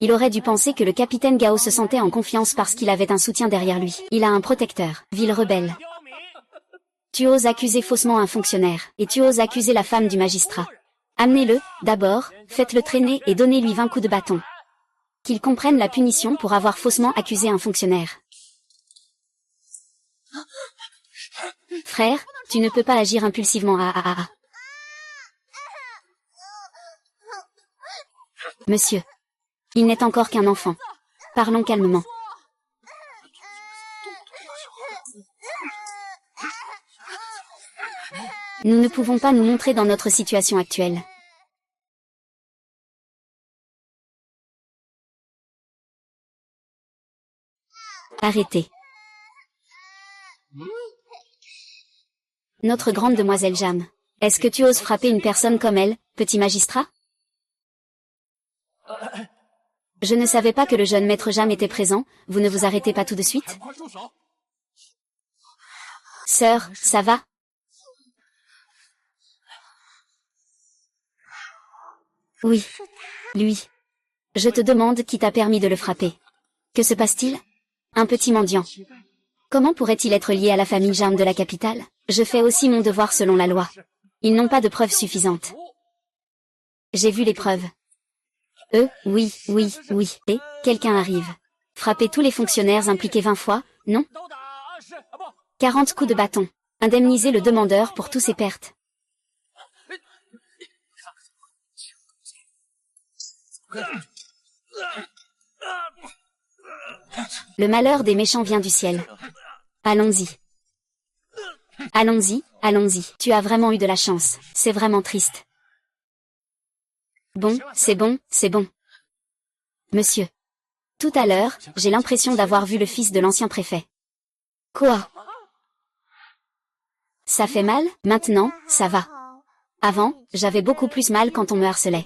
Il aurait dû penser que le capitaine Gao se sentait en confiance parce qu'il avait un soutien derrière lui. Il a un protecteur, ville rebelle. Tu oses accuser faussement un fonctionnaire, et tu oses accuser la femme du magistrat. Amenez-le, d'abord, faites-le traîner et donnez-lui 20 coups de bâton. Qu'il comprenne la punition pour avoir faussement accusé un fonctionnaire. Frère, tu ne peux pas agir impulsivement. Monsieur. Il n'est encore qu'un enfant. Parlons calmement. Nous ne pouvons pas nous montrer dans notre situation actuelle. Arrêtez. Notre grande demoiselle Jam. Est-ce que tu oses frapper une personne comme elle, petit magistrat? Je ne savais pas que le jeune maître Jam était présent, vous ne vous arrêtez pas tout de suite? Sœur, ça va? Oui. Lui. Je te demande qui t'a permis de le frapper. Que se passe-t-il? Un petit mendiant. Comment pourrait-il être lié à la famille Jam de la capitale? Je fais aussi mon devoir selon la loi. Ils n'ont pas de preuves suffisantes. J'ai vu les preuves. Oui. Et, quelqu'un arrive. Frapper tous les fonctionnaires impliqués 20 fois, non? 40 coups de bâton. Indemniser le demandeur pour tous ses pertes. Le malheur des méchants vient du ciel. Allons-y. Allons-y. Tu as vraiment eu de la chance. C'est vraiment triste. Bon, c'est bon. Monsieur. Tout à l'heure, j'ai l'impression d'avoir vu le fils de l'ancien préfet. Quoi? Ça fait mal? Maintenant, ça va. Avant, j'avais beaucoup plus mal quand on me harcelait.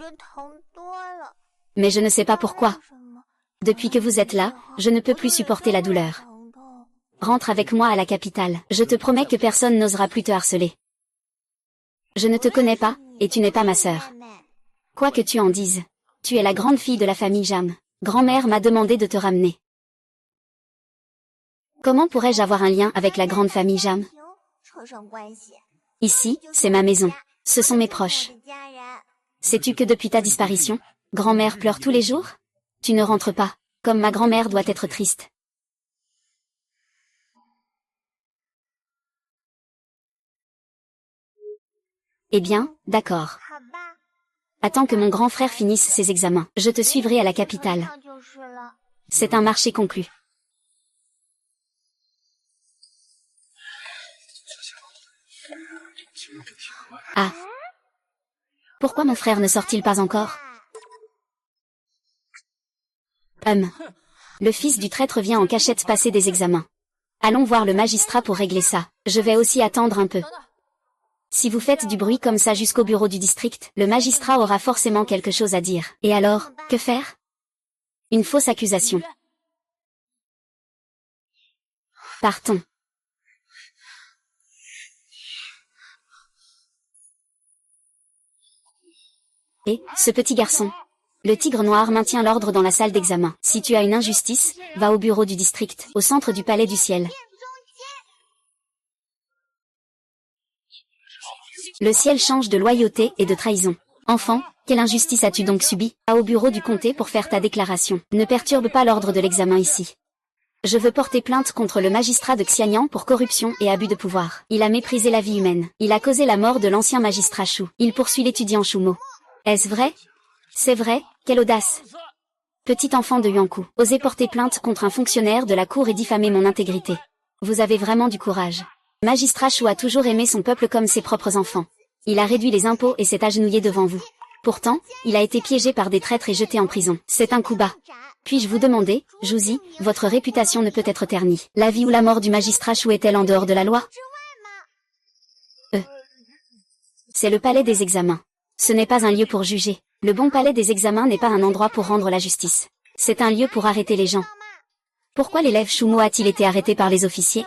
Mais je ne sais pas pourquoi. Depuis que vous êtes là, je ne peux plus supporter la douleur. Rentre avec moi à la capitale. Je te promets que personne n'osera plus te harceler. Je ne te connais pas, et tu n'es pas ma sœur. Quoi que tu en dises. Tu es la grande fille de la famille Jam. Grand-mère m'a demandé de te ramener. Comment pourrais-je avoir un lien avec la grande famille Jam? Ici, c'est ma maison. Ce sont mes proches. Sais-tu que depuis ta disparition, grand-mère pleure tous les jours? Tu ne rentres pas, comme ma grand-mère doit être triste. Eh bien, d'accord. Attends que mon grand frère finisse ses examens. Je te suivrai à la capitale. C'est un marché conclu. Ah. Pourquoi mon frère ne sort-il pas encore? Le fils du traître vient en cachette passer des examens. Allons voir le magistrat pour régler ça. Je vais aussi attendre un peu. Si vous faites du bruit comme ça jusqu'au bureau du district, le magistrat aura forcément quelque chose à dire. Et alors, que faire? Une fausse accusation. Partons. Et, ce petit garçon. Le tigre noir maintient l'ordre dans la salle d'examen. Si tu as une injustice, va au bureau du district, au centre du palais du ciel. Le ciel change de loyauté et de trahison. Enfant, quelle injustice as-tu donc subie? Va au bureau du comté pour faire ta déclaration. Ne perturbe pas l'ordre de l'examen ici. Je veux porter plainte contre le magistrat de Xianyang pour corruption et abus de pouvoir. Il a méprisé la vie humaine. Il a causé la mort de l'ancien magistrat Shu. Il poursuit l'étudiant Shumo. Est-ce vrai? C'est vrai, quelle audace! Petit enfant de Yankou, osez porter plainte contre un fonctionnaire de la cour et diffamer mon intégrité. Vous avez vraiment du courage. Magistrat Shu a toujours aimé son peuple comme ses propres enfants. Il a réduit les impôts et s'est agenouillé devant vous. Pourtant, il a été piégé par des traîtres et jeté en prison. C'est un coup bas. Puis-je vous demander, Jouzi, votre réputation ne peut être ternie. La vie ou la mort du magistrat Shu est-elle en dehors de la loi? C'est le palais des examens. Ce n'est pas un lieu pour juger. Le bon palais des examens n'est pas un endroit pour rendre la justice. C'est un lieu pour arrêter les gens. Pourquoi l'élève Shumo a-t-il été arrêté par les officiers?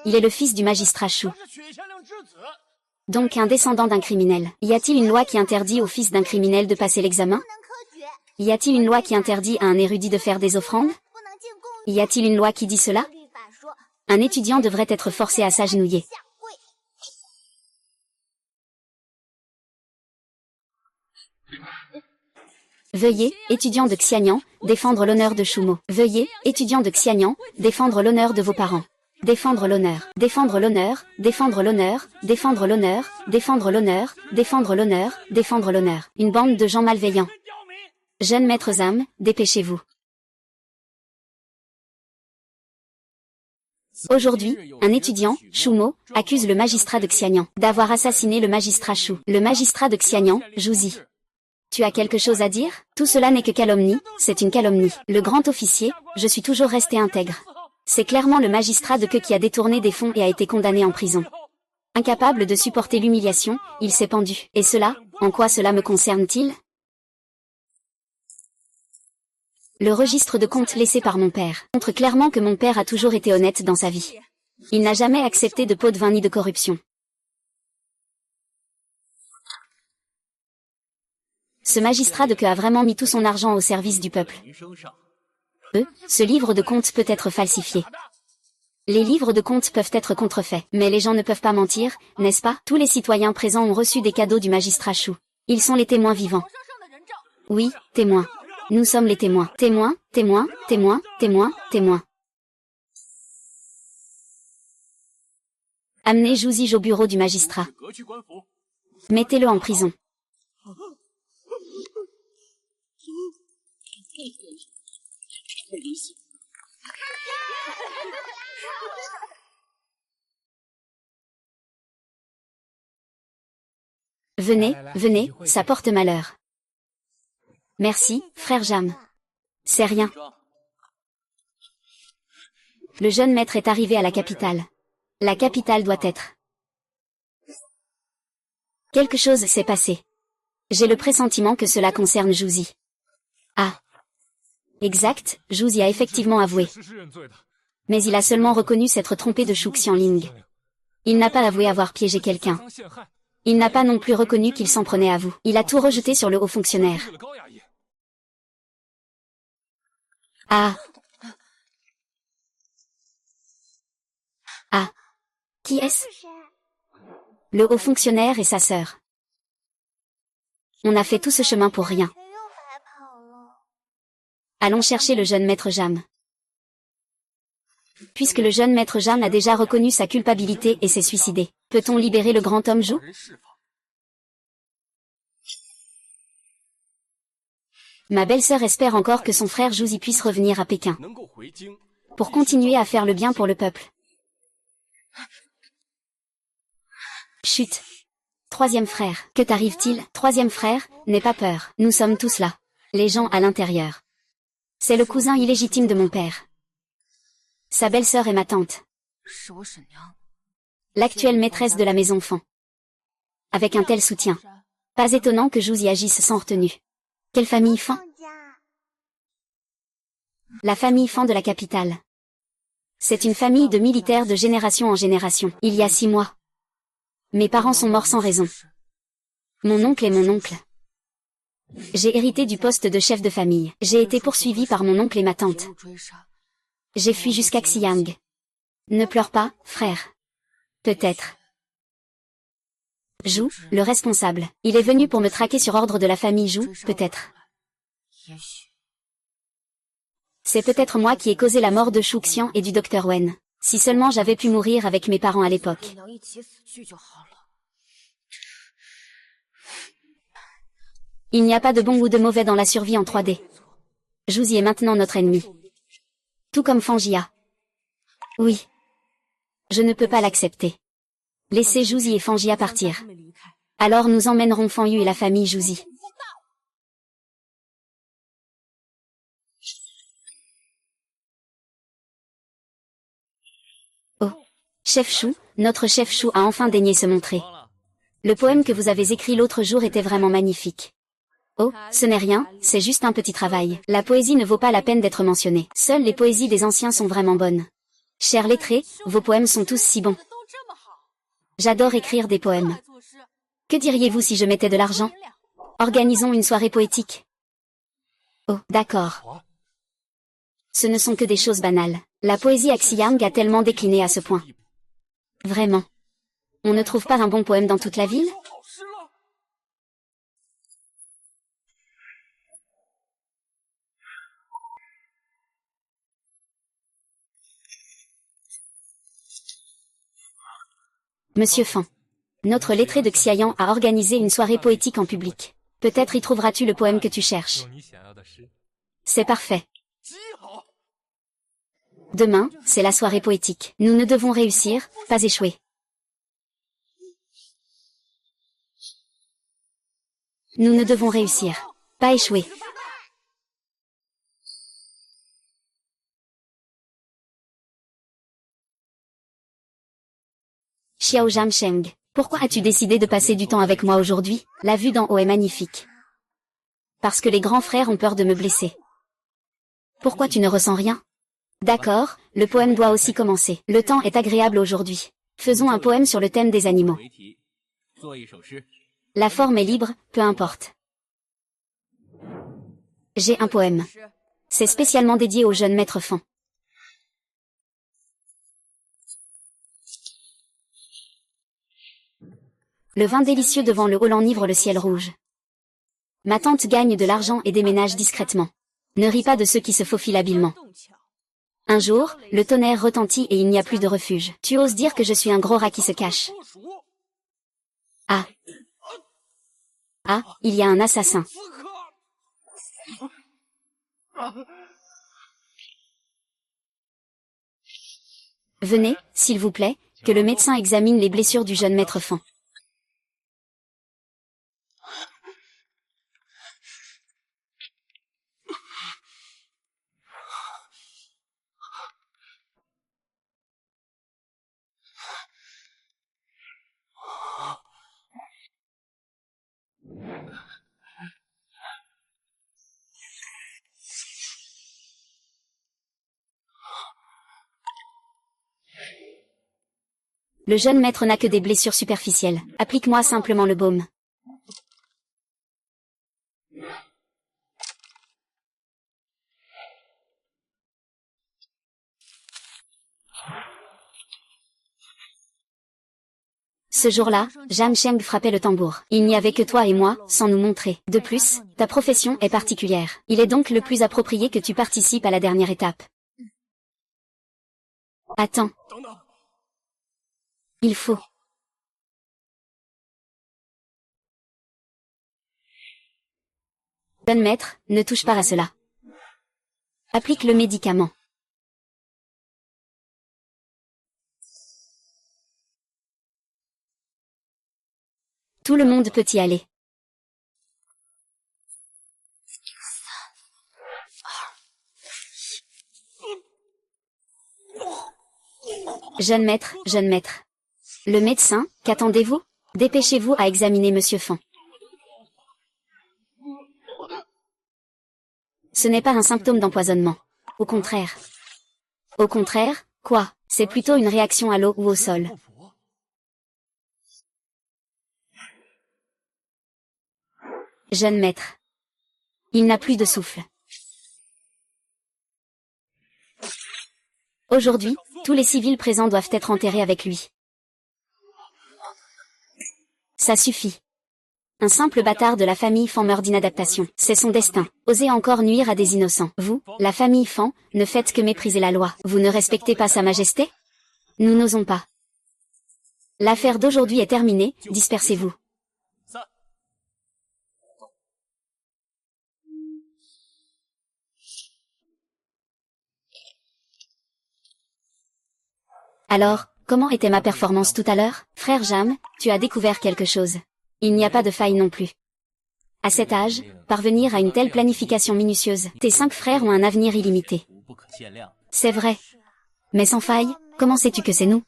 Il est le fils du magistrat Shu. Donc un descendant d'un criminel. Y a-t-il une loi qui interdit au fils d'un criminel de passer l'examen? Y a-t-il une loi qui interdit à un érudit de faire des offrandes? Y a-t-il une loi qui dit cela? Un étudiant devrait être forcé à s'agenouiller. Veuillez, étudiant de Xianyang, défendre l'honneur de Shumo. Veuillez, étudiant de Xianyang, défendre l'honneur de vos parents. Défendre l'honneur, défendre l'honneur, défendre l'honneur, défendre l'honneur, défendre l'honneur, défendre l'honneur, défendre l'honneur. Une bande de gens malveillants. Jeunes maîtres âmes, dépêchez-vous. Aujourd'hui, un étudiant, Shumo, accuse le magistrat de Xianyang d'avoir assassiné le magistrat Shu. Le magistrat de Xianyang, Jouzi. Tu as quelque chose à dire? Tout cela n'est que calomnie, c'est une calomnie. Le grand officier, je suis toujours resté intègre. C'est clairement le magistrat de qui a détourné des fonds et a été condamné en prison. Incapable de supporter l'humiliation, il s'est pendu. Et cela, en quoi cela me concerne-t-il? Le registre de comptes laissé par mon père montre clairement que mon père a toujours été honnête dans sa vie. Il n'a jamais accepté de pot de vin ni de corruption. Ce magistrat de a vraiment mis tout son argent au service du peuple. Ce livre de comptes peut être falsifié. Les livres de comptes peuvent être contrefaits, mais les gens ne peuvent pas mentir, n'est-ce pas? Tous les citoyens présents ont reçu des cadeaux du magistrat Shu. Ils sont les témoins vivants. Oui, témoins. Nous sommes les témoins. Témoins, témoins, témoins, témoins, témoins. Amenez Jouzi au bureau du magistrat. Mettez-le en prison. Venez, venez, ça porte malheur. Merci, frère Jam. C'est rien. Le jeune maître est arrivé à la capitale. La capitale doit être. Quelque chose s'est passé. J'ai le pressentiment que cela concerne Jouzi. Ah. Exact, Jouzi a effectivement avoué. Mais il a seulement reconnu s'être trompé de Shu Xianling. Il n'a pas avoué avoir piégé quelqu'un. Il n'a pas non plus reconnu qu'il s'en prenait à vous. Il a tout rejeté sur le haut fonctionnaire. Ah. Ah. Qui est-ce? Le haut fonctionnaire et sa sœur. On a fait tout ce chemin pour rien. Allons chercher le jeune maître Jam. Puisque le jeune maître Jam a déjà reconnu sa culpabilité et s'est suicidé, peut-on libérer le grand homme Zhu? Ma belle-sœur espère encore que son frère Zhu puisse revenir à Pékin. Pour continuer à faire le bien pour le peuple. Chut. Troisième frère. Que t'arrive-t-il? Troisième frère, n'aie pas peur. Nous sommes tous là. Les gens à l'intérieur. C'est le cousin illégitime de mon père. Sa belle-sœur est ma tante. L'actuelle maîtresse de la maison Fan. Avec un tel soutien. Pas étonnant que Zhu y agisse sans retenue. Quelle famille Fan? La famille Fan de la capitale. C'est une famille de militaires de génération en génération. Il y a 6 mois. Mes parents sont morts sans raison. Mon oncle est mon oncle. J'ai hérité du poste de chef de famille. J'ai été poursuivi par mon oncle et ma tante. J'ai fui jusqu'à Xiang. Ne pleure pas, frère. Peut-être. Zhu, le responsable. Il est venu pour me traquer sur ordre de la famille Zhu, peut-être. C'est peut-être moi qui ai causé la mort de Shu Xian et du docteur Wen. Si seulement j'avais pu mourir avec mes parents à l'époque. Il n'y a pas de bon ou de mauvais dans la survie en 3D. Zhu est maintenant notre ennemi. Tout comme Fangia. Oui. Je ne peux pas l'accepter. Laissez Zhu et Fangia partir. Alors nous emmènerons Fan Yu et la famille Zhu. Oh. Chef Shu, notre chef Shu a enfin daigné se montrer. Le poème que vous avez écrit l'autre jour était vraiment magnifique. Oh, ce n'est rien, c'est juste un petit travail. La poésie ne vaut pas la peine d'être mentionnée. Seules les poésies des anciens sont vraiment bonnes. Chers lettrés, vos poèmes sont tous si bons. J'adore écrire des poèmes. Que diriez-vous si je mettais de l'argent? Organisons une soirée poétique. Oh, d'accord. Ce ne sont que des choses banales. La poésie à Xiang a tellement décliné à ce point. Vraiment. On ne trouve pas un bon poème dans toute la ville? Monsieur Fan. Notre lettré de Xiayan a organisé une soirée poétique en public. Peut-être y trouveras-tu le poème que tu cherches. C'est parfait. Demain, c'est la soirée poétique. Nous ne devons réussir, pas échouer. Nous ne devons réussir, pas échouer. Xiao Sheng, pourquoi as-tu décidé de passer du temps avec moi aujourd'hui? La vue d'en haut est magnifique. Parce que les grands frères ont peur de me blesser. Pourquoi tu ne ressens rien? D'accord, le poème doit aussi commencer. Le temps est agréable aujourd'hui. Faisons un poème sur le thème des animaux. La forme est libre, peu importe. J'ai un poème. C'est spécialement dédié au jeune maître Fan. Le vin délicieux devant le hall enivre le ciel rouge. Ma tante gagne de l'argent et déménage discrètement. Ne ris pas de ceux qui se faufilent habilement. Un jour, le tonnerre retentit et il n'y a plus de refuge. Tu oses dire que je suis un gros rat qui se cache. Ah. Ah, il y a un assassin. Venez, s'il vous plaît, que le médecin examine les blessures du jeune maître Fan. Le jeune maître n'a que des blessures superficielles. Applique-moi simplement le baume. Ce jour-là, Jam Cheng frappait le tambour. Il n'y avait que toi et moi, sans nous montrer. De plus, ta profession est particulière. Il est donc le plus approprié que tu participes à la dernière étape. Attends. Il faut. Jeune maître, ne touche pas à cela. Applique le médicament. Tout le monde peut y aller. Jeune maître, jeune maître. Le médecin, qu'attendez-vous? Dépêchez-vous à examiner Monsieur Fan. Ce n'est pas un symptôme d'empoisonnement. Au contraire. Au contraire, quoi? C'est plutôt une réaction à l'eau ou au sol. Jeune maître. Il n'a plus de souffle. Aujourd'hui, tous les civils présents doivent être enterrés avec lui. Ça suffit. Un simple bâtard de la famille Fan meurt d'inadaptation. C'est son destin. Osez encore nuire à des innocents. Vous, la famille Fan, ne faites que mépriser la loi. Vous ne respectez pas Sa Majesté? Nous n'osons pas. L'affaire d'aujourd'hui est terminée, dispersez-vous. Alors, comment était ma performance tout à l'heure? Frère Jam, tu as découvert quelque chose. Il n'y a pas de faille non plus. À cet âge, parvenir à une telle planification minutieuse, tes 5 frères ont un avenir illimité. C'est vrai. Mais sans faille, comment sais-tu que c'est nous?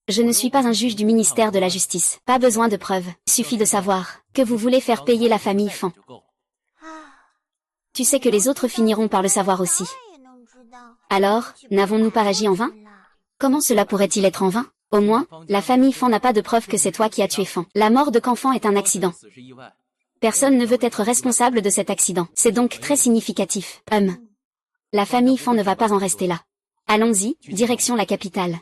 Je ne suis pas un juge du ministère de la Justice. Pas besoin de preuves. Suffit de savoir que vous voulez faire payer la famille Fan. Tu sais que les autres finiront par le savoir aussi. Alors, n'avons-nous pas agi en vain? Comment cela pourrait-il être en vain? Au moins, la famille Fan n'a pas de preuve que c'est toi qui as tué Fan. La mort de Fan est un accident. Personne ne veut être responsable de cet accident. C'est donc très significatif. La famille Fan ne va pas en rester là. Allons-y, direction la capitale.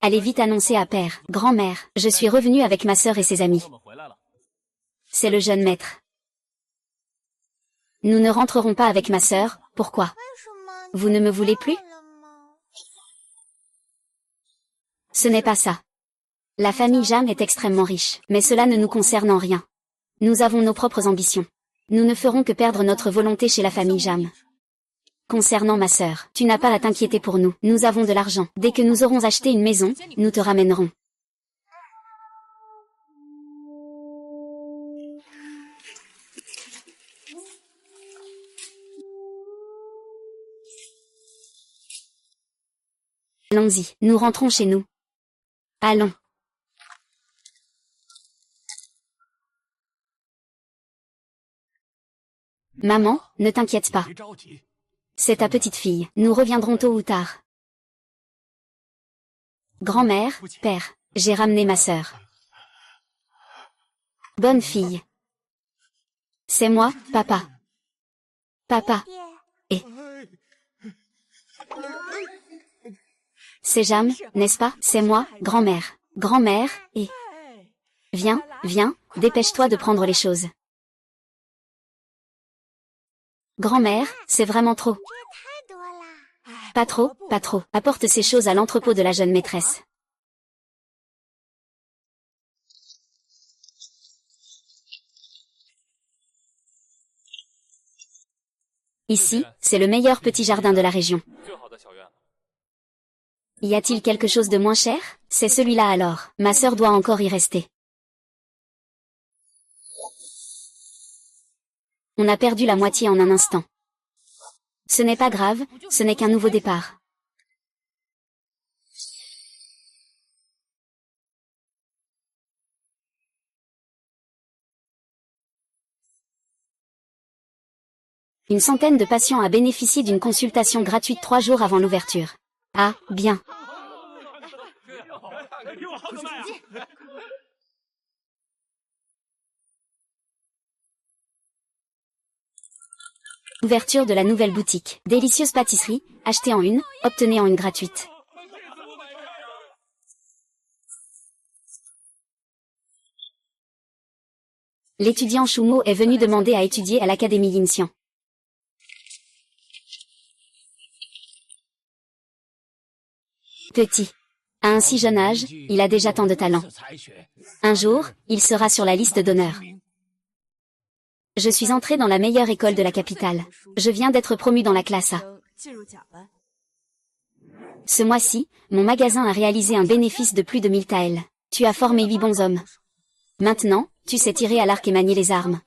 Allez vite annoncer à père, grand-mère, je suis revenu avec ma sœur et ses amis. C'est le jeune maître. Nous ne rentrerons pas avec ma sœur, pourquoi? Vous ne me voulez plus? Ce n'est pas ça. La famille Jam est extrêmement riche, mais cela ne nous concerne en rien. Nous avons nos propres ambitions. Nous ne ferons que perdre notre volonté chez la famille Jam. Concernant ma sœur, tu n'as pas à t'inquiéter pour nous. Nous avons de l'argent. Dès que nous aurons acheté une maison, nous te ramènerons. Allons-y, nous rentrons chez nous. Allons. Maman, ne t'inquiète pas. C'est ta petite fille. Nous reviendrons tôt ou tard. Grand-mère, père, j'ai ramené ma sœur. Bonne fille. C'est moi, papa. Papa. Et... C'est Jam, n'est-ce pas? C'est moi, grand-mère. Grand-mère, et... Viens, viens, dépêche-toi de prendre les choses. Grand-mère, c'est vraiment trop. Pas trop, pas trop. Apporte ces choses à l'entrepôt de la jeune maîtresse. Ici, c'est le meilleur petit jardin de la région. Y a-t-il quelque chose de moins cher? C'est celui-là alors. Ma sœur doit encore y rester. On a perdu la moitié en un instant. Ce n'est pas grave, ce n'est qu'un nouveau départ. Une centaine de patients a bénéficié d'une consultation gratuite 3 jours avant l'ouverture. Ah, bien. Ouverture de la nouvelle boutique. Délicieuse pâtisserie, achetez en une, obtenez en une gratuite. L'étudiant Shumo est venu demander à étudier à l'Académie Yinxian. Petit. À un si jeune âge, il a déjà tant de talent. Un jour, il sera sur la liste d'honneur. Je suis entré dans la meilleure école de la capitale. Je viens d'être promu dans la classe A. Ce mois-ci, mon magasin a réalisé un bénéfice de plus de 1000 taels. Tu as formé 8 bons hommes. Maintenant, tu sais tirer à l'arc et manier les armes.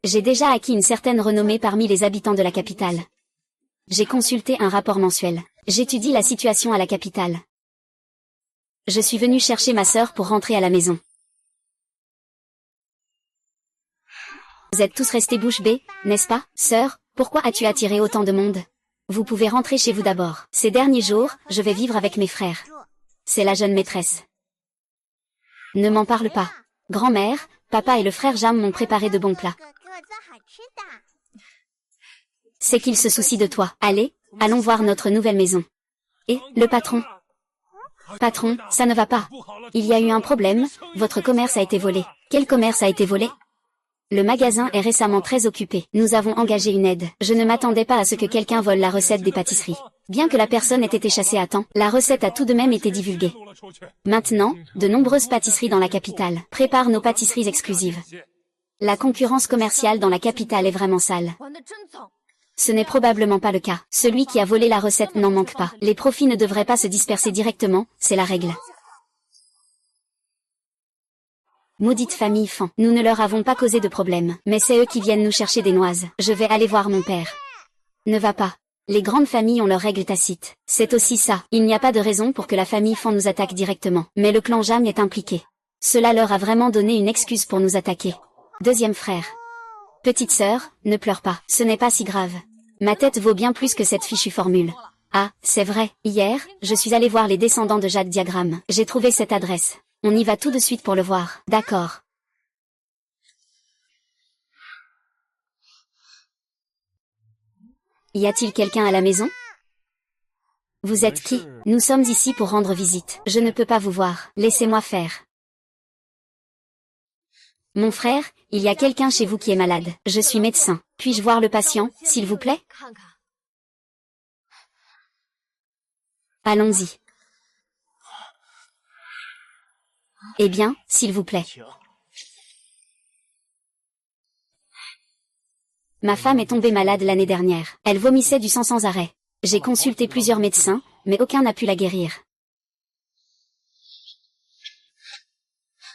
J'ai déjà acquis une certaine renommée parmi les habitants de la capitale. J'ai consulté un rapport mensuel. J'étudie la situation à la capitale. Je suis venu chercher ma sœur pour rentrer à la maison. Vous êtes tous restés bouche bée, n'est-ce pas, sœur? Pourquoi as-tu attiré autant de monde? Vous pouvez rentrer chez vous d'abord. Ces derniers jours, je vais vivre avec mes frères. C'est la jeune maîtresse. Ne m'en parle pas. Grand-mère, papa et le frère Jam m'ont préparé de bons plats. C'est qu'ils se soucient de toi. Allez, allons voir notre nouvelle maison. Et, le patron? Patron, ça ne va pas. Il y a eu un problème, votre commerce a été volé. Quel commerce a été volé? Le magasin est récemment très occupé. Nous avons engagé une aide. Je ne m'attendais pas à ce que quelqu'un vole la recette des pâtisseries. Bien que la personne ait été chassée à temps, la recette a tout de même été divulguée. Maintenant, de nombreuses pâtisseries dans la capitale préparent nos pâtisseries exclusives. La concurrence commerciale dans la capitale est vraiment sale. Ce n'est probablement pas le cas. Celui qui a volé la recette n'en manque pas. Les profits ne devraient pas se disperser directement, c'est la règle. Maudite famille Fan. Nous ne leur avons pas causé de problème, mais c'est eux qui viennent nous chercher des noises. Je vais aller voir mon père. Ne va pas. Les grandes familles ont leurs règles tacites. C'est aussi ça. Il n'y a pas de raison pour que la famille Fan nous attaque directement. Mais le clan Jam est impliqué. Cela leur a vraiment donné une excuse pour nous attaquer. Deuxième frère. Petite sœur, ne pleure pas. Ce n'est pas si grave. Ma tête vaut bien plus que cette fichue formule. Ah, c'est vrai. Hier, je suis allé voir les descendants de Jade Diagramme. J'ai trouvé cette adresse. On y va tout de suite pour le voir. D'accord. Y a-t-il quelqu'un à la maison? Vous êtes qui? Nous sommes ici pour rendre visite. Je ne peux pas vous voir. Laissez-moi faire. Mon frère, il y a quelqu'un chez vous qui est malade. Je suis médecin. Puis-je voir le patient, s'il vous plaît? Allons-y. Eh bien, s'il vous plaît. Ma femme est tombée malade l'année dernière. Elle vomissait du sang sans arrêt. J'ai consulté plusieurs médecins, mais aucun n'a pu la guérir.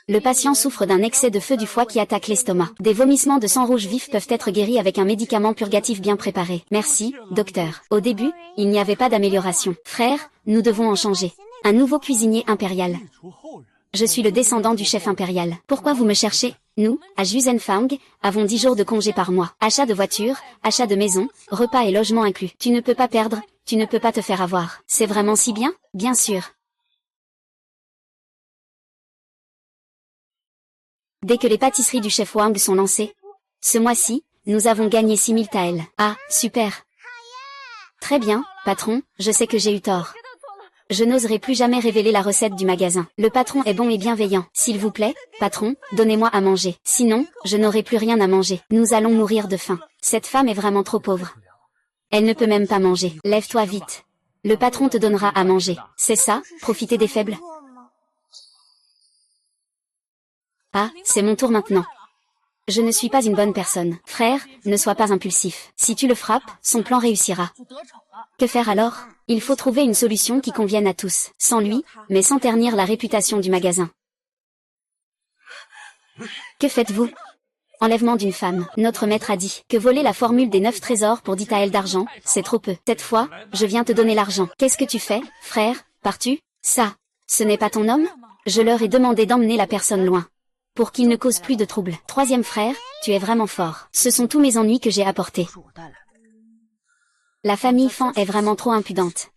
Le patient souffre d'un excès de feu du foie qui attaque l'estomac. Des vomissements de sang rouge vif peuvent être guéris avec un médicament purgatif bien préparé. Merci, docteur. Au début, il n'y avait pas d'amélioration. Frère, nous devons en changer. Un nouveau cuisinier impérial. Je suis le descendant du chef impérial. Pourquoi vous me cherchez? Nous, à Juzenfang, avons 10 jours de congé par mois. Achat de voiture, achat de maison, repas et logement inclus. Tu ne peux pas perdre, tu ne peux pas te faire avoir. C'est vraiment si bien? Bien sûr. Dès que les pâtisseries du chef Wang sont lancées, ce mois-ci, nous avons gagné 6000 taels. Ah, super. Très bien, patron, je sais que j'ai eu tort. Je n'oserai plus jamais révéler la recette du magasin. Le patron est bon et bienveillant. S'il vous plaît, patron, donnez-moi à manger. Sinon, je n'aurai plus rien à manger. Nous allons mourir de faim. Cette femme est vraiment trop pauvre. Elle ne peut même pas manger. Lève-toi vite. Le patron te donnera à manger. C'est ça, profiter des faibles. Ah, c'est mon tour maintenant. Je ne suis pas une bonne personne. Frère, ne sois pas impulsif. Si tu le frappes, son plan réussira. Que faire alors? Il faut trouver une solution qui convienne à tous, sans lui, mais sans ternir la réputation du magasin. Que faites-vous? Enlèvement d'une femme. Notre maître a dit que voler la formule des 9 trésors pour 10 taels d'argent, c'est trop peu. Cette fois, je viens te donner l'argent. Qu'est-ce que tu fais, frère? Pars-tu? Ça, ce n'est pas ton homme? Je leur ai demandé d'emmener la personne loin. Pour qu'il ne cause plus de troubles. Troisième frère, tu es vraiment fort. Ce sont tous mes ennuis que j'ai apportés. La famille Fan est vraiment trop impudente.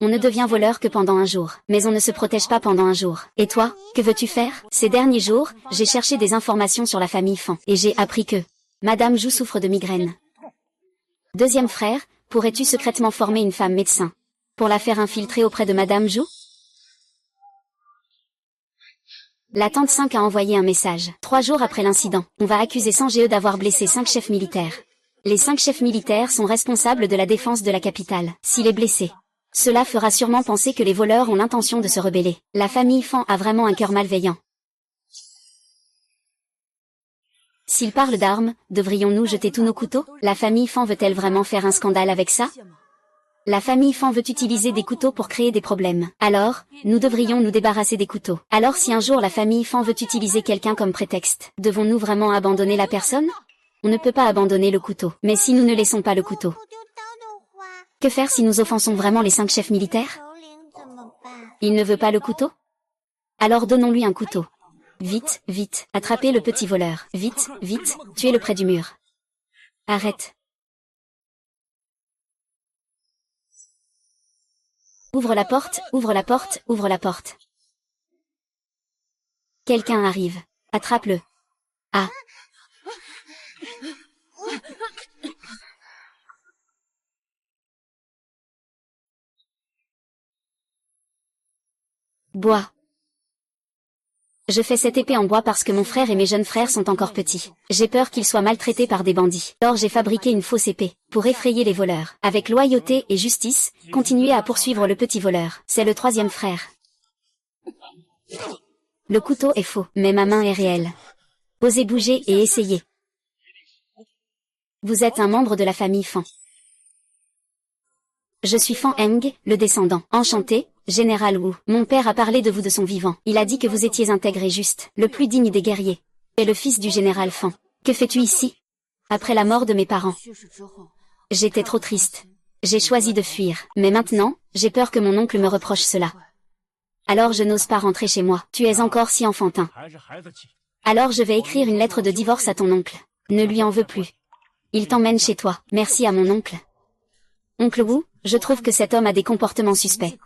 On ne devient voleur que pendant un jour, mais on ne se protège pas pendant un jour. Et toi, que veux-tu faire? Ces derniers jours, j'ai cherché des informations sur la famille Fan, et j'ai appris que Madame Jou souffre de migraine. Deuxième frère, pourrais-tu secrètement former une femme médecin pour la faire infiltrer auprès de Madame Zhou? La tante 5 a envoyé un message. 3 jours après l'incident, on va accuser Sanjeo d'avoir blessé 5 chefs militaires. Les 5 chefs militaires sont responsables de la défense de la capitale. S'il est blessé, cela fera sûrement penser que les voleurs ont l'intention de se rebeller. La famille Fan a vraiment un cœur malveillant. S'ils parlent d'armes, devrions-nous jeter tous nos couteaux? La famille Fan veut-elle vraiment faire un scandale avec ça? La famille Fan veut utiliser des couteaux pour créer des problèmes. Alors, nous devrions nous débarrasser des couteaux. Alors si un jour la famille Fan veut utiliser quelqu'un comme prétexte, devons-nous vraiment abandonner la personne? On ne peut pas abandonner le couteau. Mais si nous ne laissons pas le couteau, que faire si nous offensons vraiment les 5 chefs militaires? Il ne veut pas le couteau? Alors donnons-lui un couteau. Vite, vite, attrapez le petit voleur. Vite, vite, tuez-le près du mur. Arrête. Ouvre la porte, ouvre la porte, ouvre la porte. Quelqu'un arrive. Attrape-le. Ah. Bois. Je fais cette épée en bois parce que mon frère et mes jeunes frères sont encore petits. J'ai peur qu'ils soient maltraités par des bandits. Alors j'ai fabriqué une fausse épée, pour effrayer les voleurs. Avec loyauté et justice, continuez à poursuivre le petit voleur. C'est le 3e frère. Le couteau est faux, mais ma main est réelle. Osez bouger et essayez. Vous êtes un membre de la famille Fan. Je suis Fan Heng, le descendant. Enchanté, Général Wu. Mon père a parlé de vous de son vivant. Il a dit que vous étiez intègre et juste, le plus digne des guerriers. Et le fils du général Fan. Que fais-tu ici? Après la mort de mes parents. J'étais trop triste. J'ai choisi de fuir. Mais maintenant, j'ai peur que mon oncle me reproche cela. Alors je n'ose pas rentrer chez moi. Tu es encore si enfantin. Alors je vais écrire une lettre de divorce à ton oncle. Ne lui en veux plus. Il t'emmène chez toi. Merci à mon oncle. Oncle Wu, je trouve que cet homme a des comportements suspects.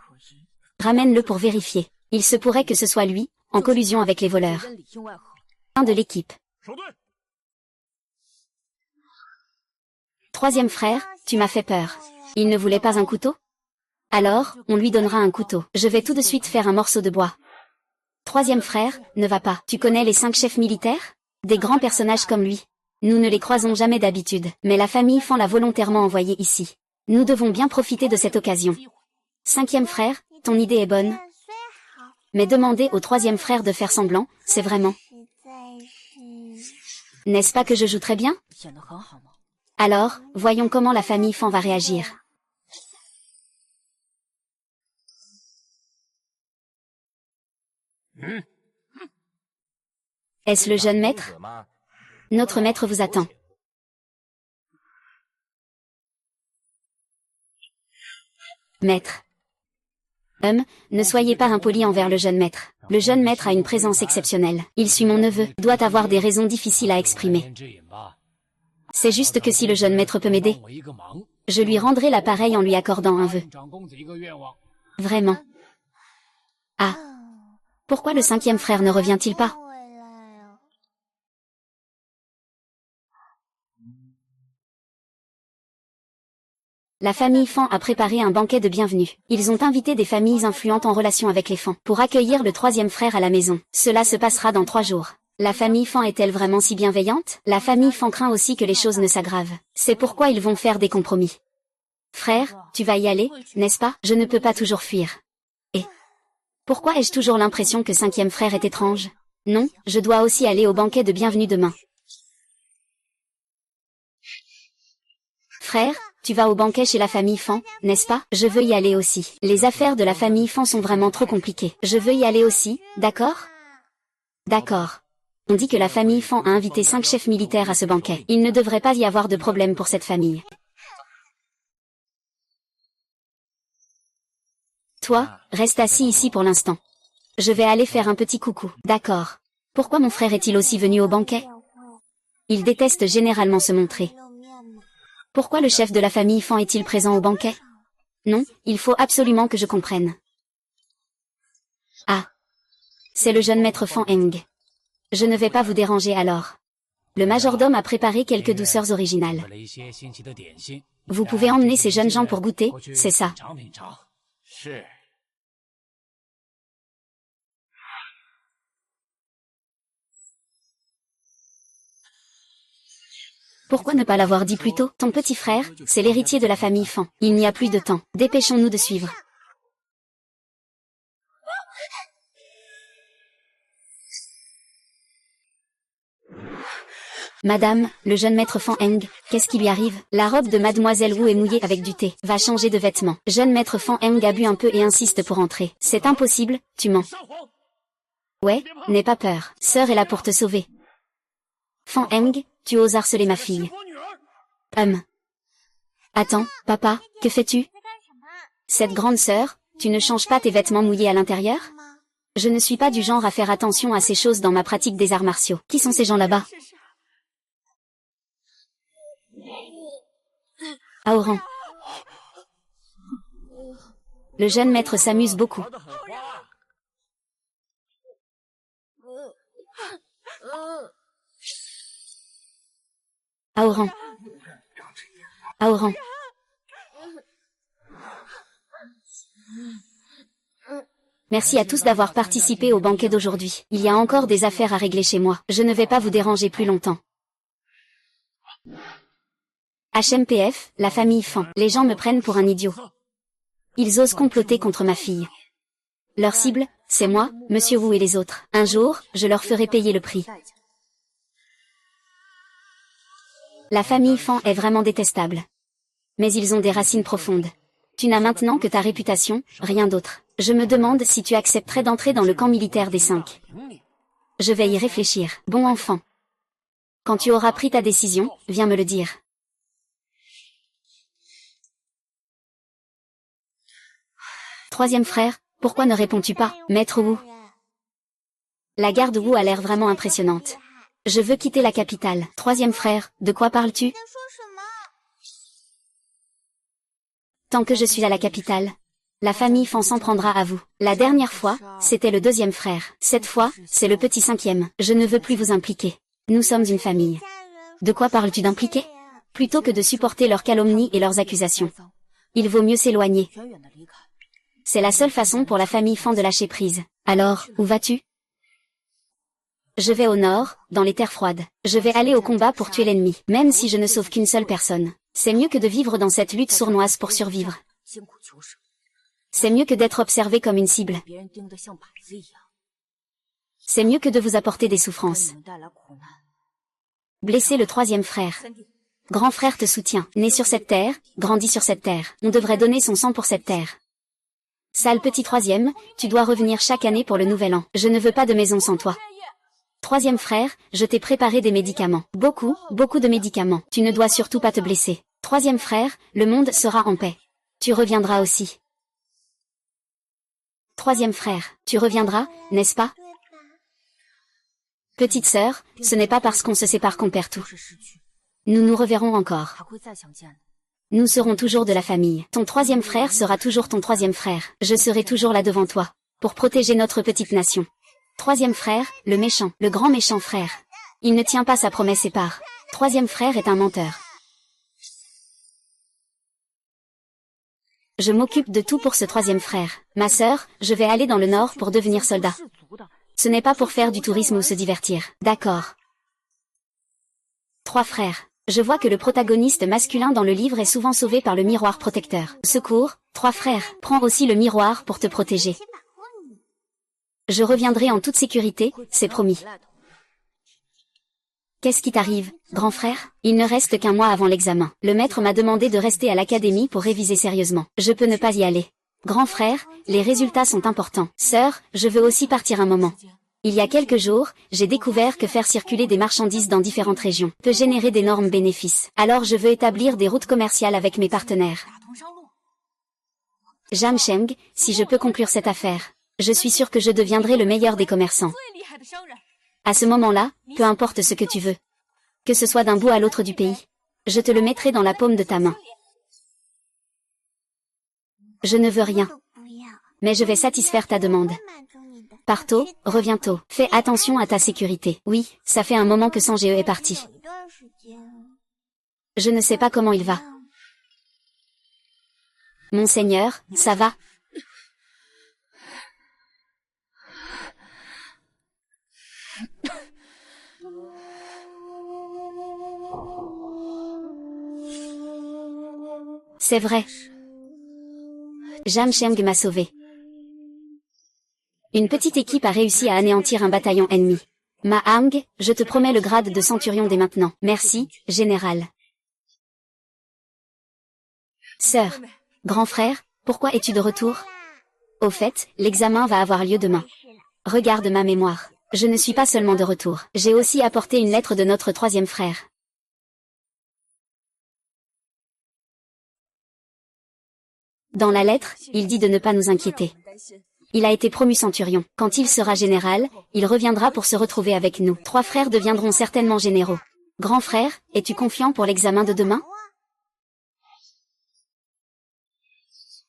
Ramène-le pour vérifier. Il se pourrait que ce soit lui, en collusion avec les voleurs. Un de l'équipe. 3e frère, tu m'as fait peur. Il ne voulait pas un couteau? Alors, on lui donnera un couteau. Je vais tout de suite faire un morceau de bois. 3e frère, ne va pas. Tu connais les 5 chefs militaires? Des grands personnages comme lui. Nous ne les croisons jamais d'habitude, mais la famille Fan l'a volontairement envoyé ici. Nous devons bien profiter de cette occasion. 5e frère, ton idée est bonne. Mais demander au 3e frère de faire semblant, c'est vraiment... N'est-ce pas que je joue très bien? Alors, voyons comment la famille Fan va réagir. Est-ce le jeune maître? Notre maître vous attend. Maître. Ne soyez pas impoli envers le jeune maître. Le jeune maître a une présence exceptionnelle. Il suit mon neveu, doit avoir des raisons difficiles à exprimer. C'est juste que si le jeune maître peut m'aider, je lui rendrai l'appareil en lui accordant un vœu. Vraiment. Ah. Pourquoi le 5e frère ne revient-il pas? La famille Fan a préparé un banquet de bienvenue. Ils ont invité des familles influentes en relation avec les Fan pour accueillir le 3e frère à la maison. Cela se passera dans 3 jours. La famille Fan est-elle vraiment si bienveillante? La famille Fan craint aussi que les choses ne s'aggravent. C'est pourquoi ils vont faire des compromis. Frère, tu vas y aller, n'est-ce pas? Je ne peux pas toujours fuir. Et pourquoi ai-je toujours l'impression que 5e frère est étrange? Non, je dois aussi aller au banquet de bienvenue demain. Frère, tu vas au banquet chez la famille Fan, n'est-ce pas? Je veux y aller aussi. Les affaires de la famille Fan sont vraiment trop compliquées. Je veux y aller aussi, d'accord? D'accord. On dit que la famille Fan a invité 5 chefs militaires à ce banquet. Il ne devrait pas y avoir de problème pour cette famille. Toi, reste assis ici pour l'instant. Je vais aller faire un petit coucou. D'accord. Pourquoi mon frère est-il aussi venu au banquet? Il déteste généralement se montrer. Pourquoi le chef de la famille Fan est-il présent au banquet? Non, il faut absolument que je comprenne. Ah. C'est le jeune maître Fan Heng. Je ne vais pas vous déranger alors. Le majordome a préparé quelques douceurs originales. Vous pouvez emmener ces jeunes gens pour goûter, c'est ça. Pourquoi ne pas l'avoir dit plus tôt? Ton petit frère, c'est l'héritier de la famille Fan. Il n'y a plus de temps. Dépêchons-nous de suivre. Madame, le jeune maître Fan Heng, qu'est-ce qui lui arrive? La robe de mademoiselle Wu est mouillée avec du thé. Va changer de vêtements. Jeune maître Fan Heng a bu un peu et insiste pour entrer. C'est impossible, tu mens. Ouais, n'aie pas peur. Sœur est là pour te sauver. Fan Heng, tu oses harceler ma fille. Attends, papa, que fais-tu? Cette grande sœur, tu ne changes pas tes vêtements mouillés à l'intérieur? Je ne suis pas du genre à faire attention à ces choses dans ma pratique des arts martiaux. Qui sont ces gens là-bas? Aoran. Le jeune maître s'amuse beaucoup. Aoran. Aoran. Merci à tous d'avoir participé au banquet d'aujourd'hui. Il y a encore des affaires à régler chez moi. Je ne vais pas vous déranger plus longtemps. HMPF, la famille Fan. Les gens me prennent pour un idiot. Ils osent comploter contre ma fille. Leur cible, c'est moi, Monsieur Wu et les autres. Un jour, je leur ferai payer le prix. La famille Fan est vraiment détestable. Mais ils ont des racines profondes. Tu n'as maintenant que ta réputation, rien d'autre. Je me demande si tu accepterais d'entrer dans le camp militaire des 5. Je vais y réfléchir. Bon enfant. Quand tu auras pris ta décision, viens me le dire. Troisième frère, pourquoi ne réponds-tu pas, maître Wu? La garde Wu a l'air vraiment impressionnante. Je veux quitter la capitale. Troisième frère, de quoi parles-tu? Tant que je suis à la capitale, la famille Fan s'en prendra à vous. La dernière fois, c'était le deuxième frère. Cette fois, c'est le petit cinquième. Je ne veux plus vous impliquer. Nous sommes une famille. De quoi parles-tu d'impliquer? Plutôt que de supporter leurs calomnies et leurs accusations. Il vaut mieux s'éloigner. C'est la seule façon pour la famille Fan de lâcher prise. Alors, où vas-tu? Je vais au nord, dans les terres froides. Je vais aller au combat pour tuer l'ennemi, même si je ne sauve qu'une seule personne. C'est mieux que de vivre dans cette lutte sournoise pour survivre. C'est mieux que d'être observé comme une cible. C'est mieux que de vous apporter des souffrances. Blesser le troisième frère. Grand frère te soutient. Né sur cette terre, grandi sur cette terre. On devrait donner son sang pour cette terre. Sale petit troisième, tu dois revenir chaque année pour le nouvel an. Je ne veux pas de maison sans toi. Troisième frère, je t'ai préparé des médicaments. Beaucoup de médicaments. Tu ne dois surtout pas te blesser. Troisième frère, le monde sera en paix. Tu reviendras aussi. Troisième frère, tu reviendras, n'est-ce pas? Petite sœur, ce n'est pas parce qu'on se sépare qu'on perd tout. Nous nous reverrons encore. Nous serons toujours de la famille. Ton troisième frère sera toujours ton troisième frère. Je serai toujours là devant toi, pour protéger notre petite nation. Troisième frère, le méchant, le grand méchant frère. Il ne tient pas sa promesse et part. Troisième frère est un menteur. Je m'occupe de tout pour ce troisième frère. Ma sœur, je vais aller dans le nord pour devenir soldat. Ce n'est pas pour faire du tourisme ou se divertir. D'accord. Trois frères. Je vois que le protagoniste masculin dans le livre est souvent sauvé par le miroir protecteur. Secours, trois frères. Prends aussi le miroir pour te protéger. Je reviendrai en toute sécurité, c'est promis. Qu'est-ce qui t'arrive, grand frère? Il ne reste qu'un mois avant l'examen. Le maître m'a demandé de rester à l'académie pour réviser sérieusement. Je peux ne pas y aller. Grand frère, les résultats sont importants. Sœur, je veux aussi partir un moment. Il y a quelques jours, j'ai découvert que faire circuler des marchandises dans différentes régions peut générer d'énormes bénéfices. Alors je veux établir des routes commerciales avec mes partenaires. Jam Sheng, si je peux conclure cette affaire, je suis sûr que je deviendrai le meilleur des commerçants. À ce moment-là, peu importe ce que tu veux. Que ce soit d'un bout à l'autre du pays. Je te le mettrai dans la paume de ta main. Je ne veux rien. Mais je vais satisfaire ta demande. Pars tôt, reviens tôt. Fais attention à ta sécurité. Oui, ça fait un moment que Sanjeo est parti. Je ne sais pas comment il va. Monseigneur, ça va? C'est vrai. Jam Cheng m'a sauvé. Une petite équipe a réussi à anéantir un bataillon ennemi. Ma Hang, je te promets le grade de centurion dès maintenant. Merci, général. Sœur. Grand frère, pourquoi es-tu de retour? Au fait, l'examen va avoir lieu demain. Regarde ma mémoire. Je ne suis pas seulement de retour. J'ai aussi apporté une lettre de notre troisième frère. Dans la lettre, il dit de ne pas nous inquiéter. Il a été promu centurion. Quand il sera général, il reviendra pour se retrouver avec nous. 3 frères deviendront certainement généraux. Grand frère, es-tu confiant pour l'examen de demain?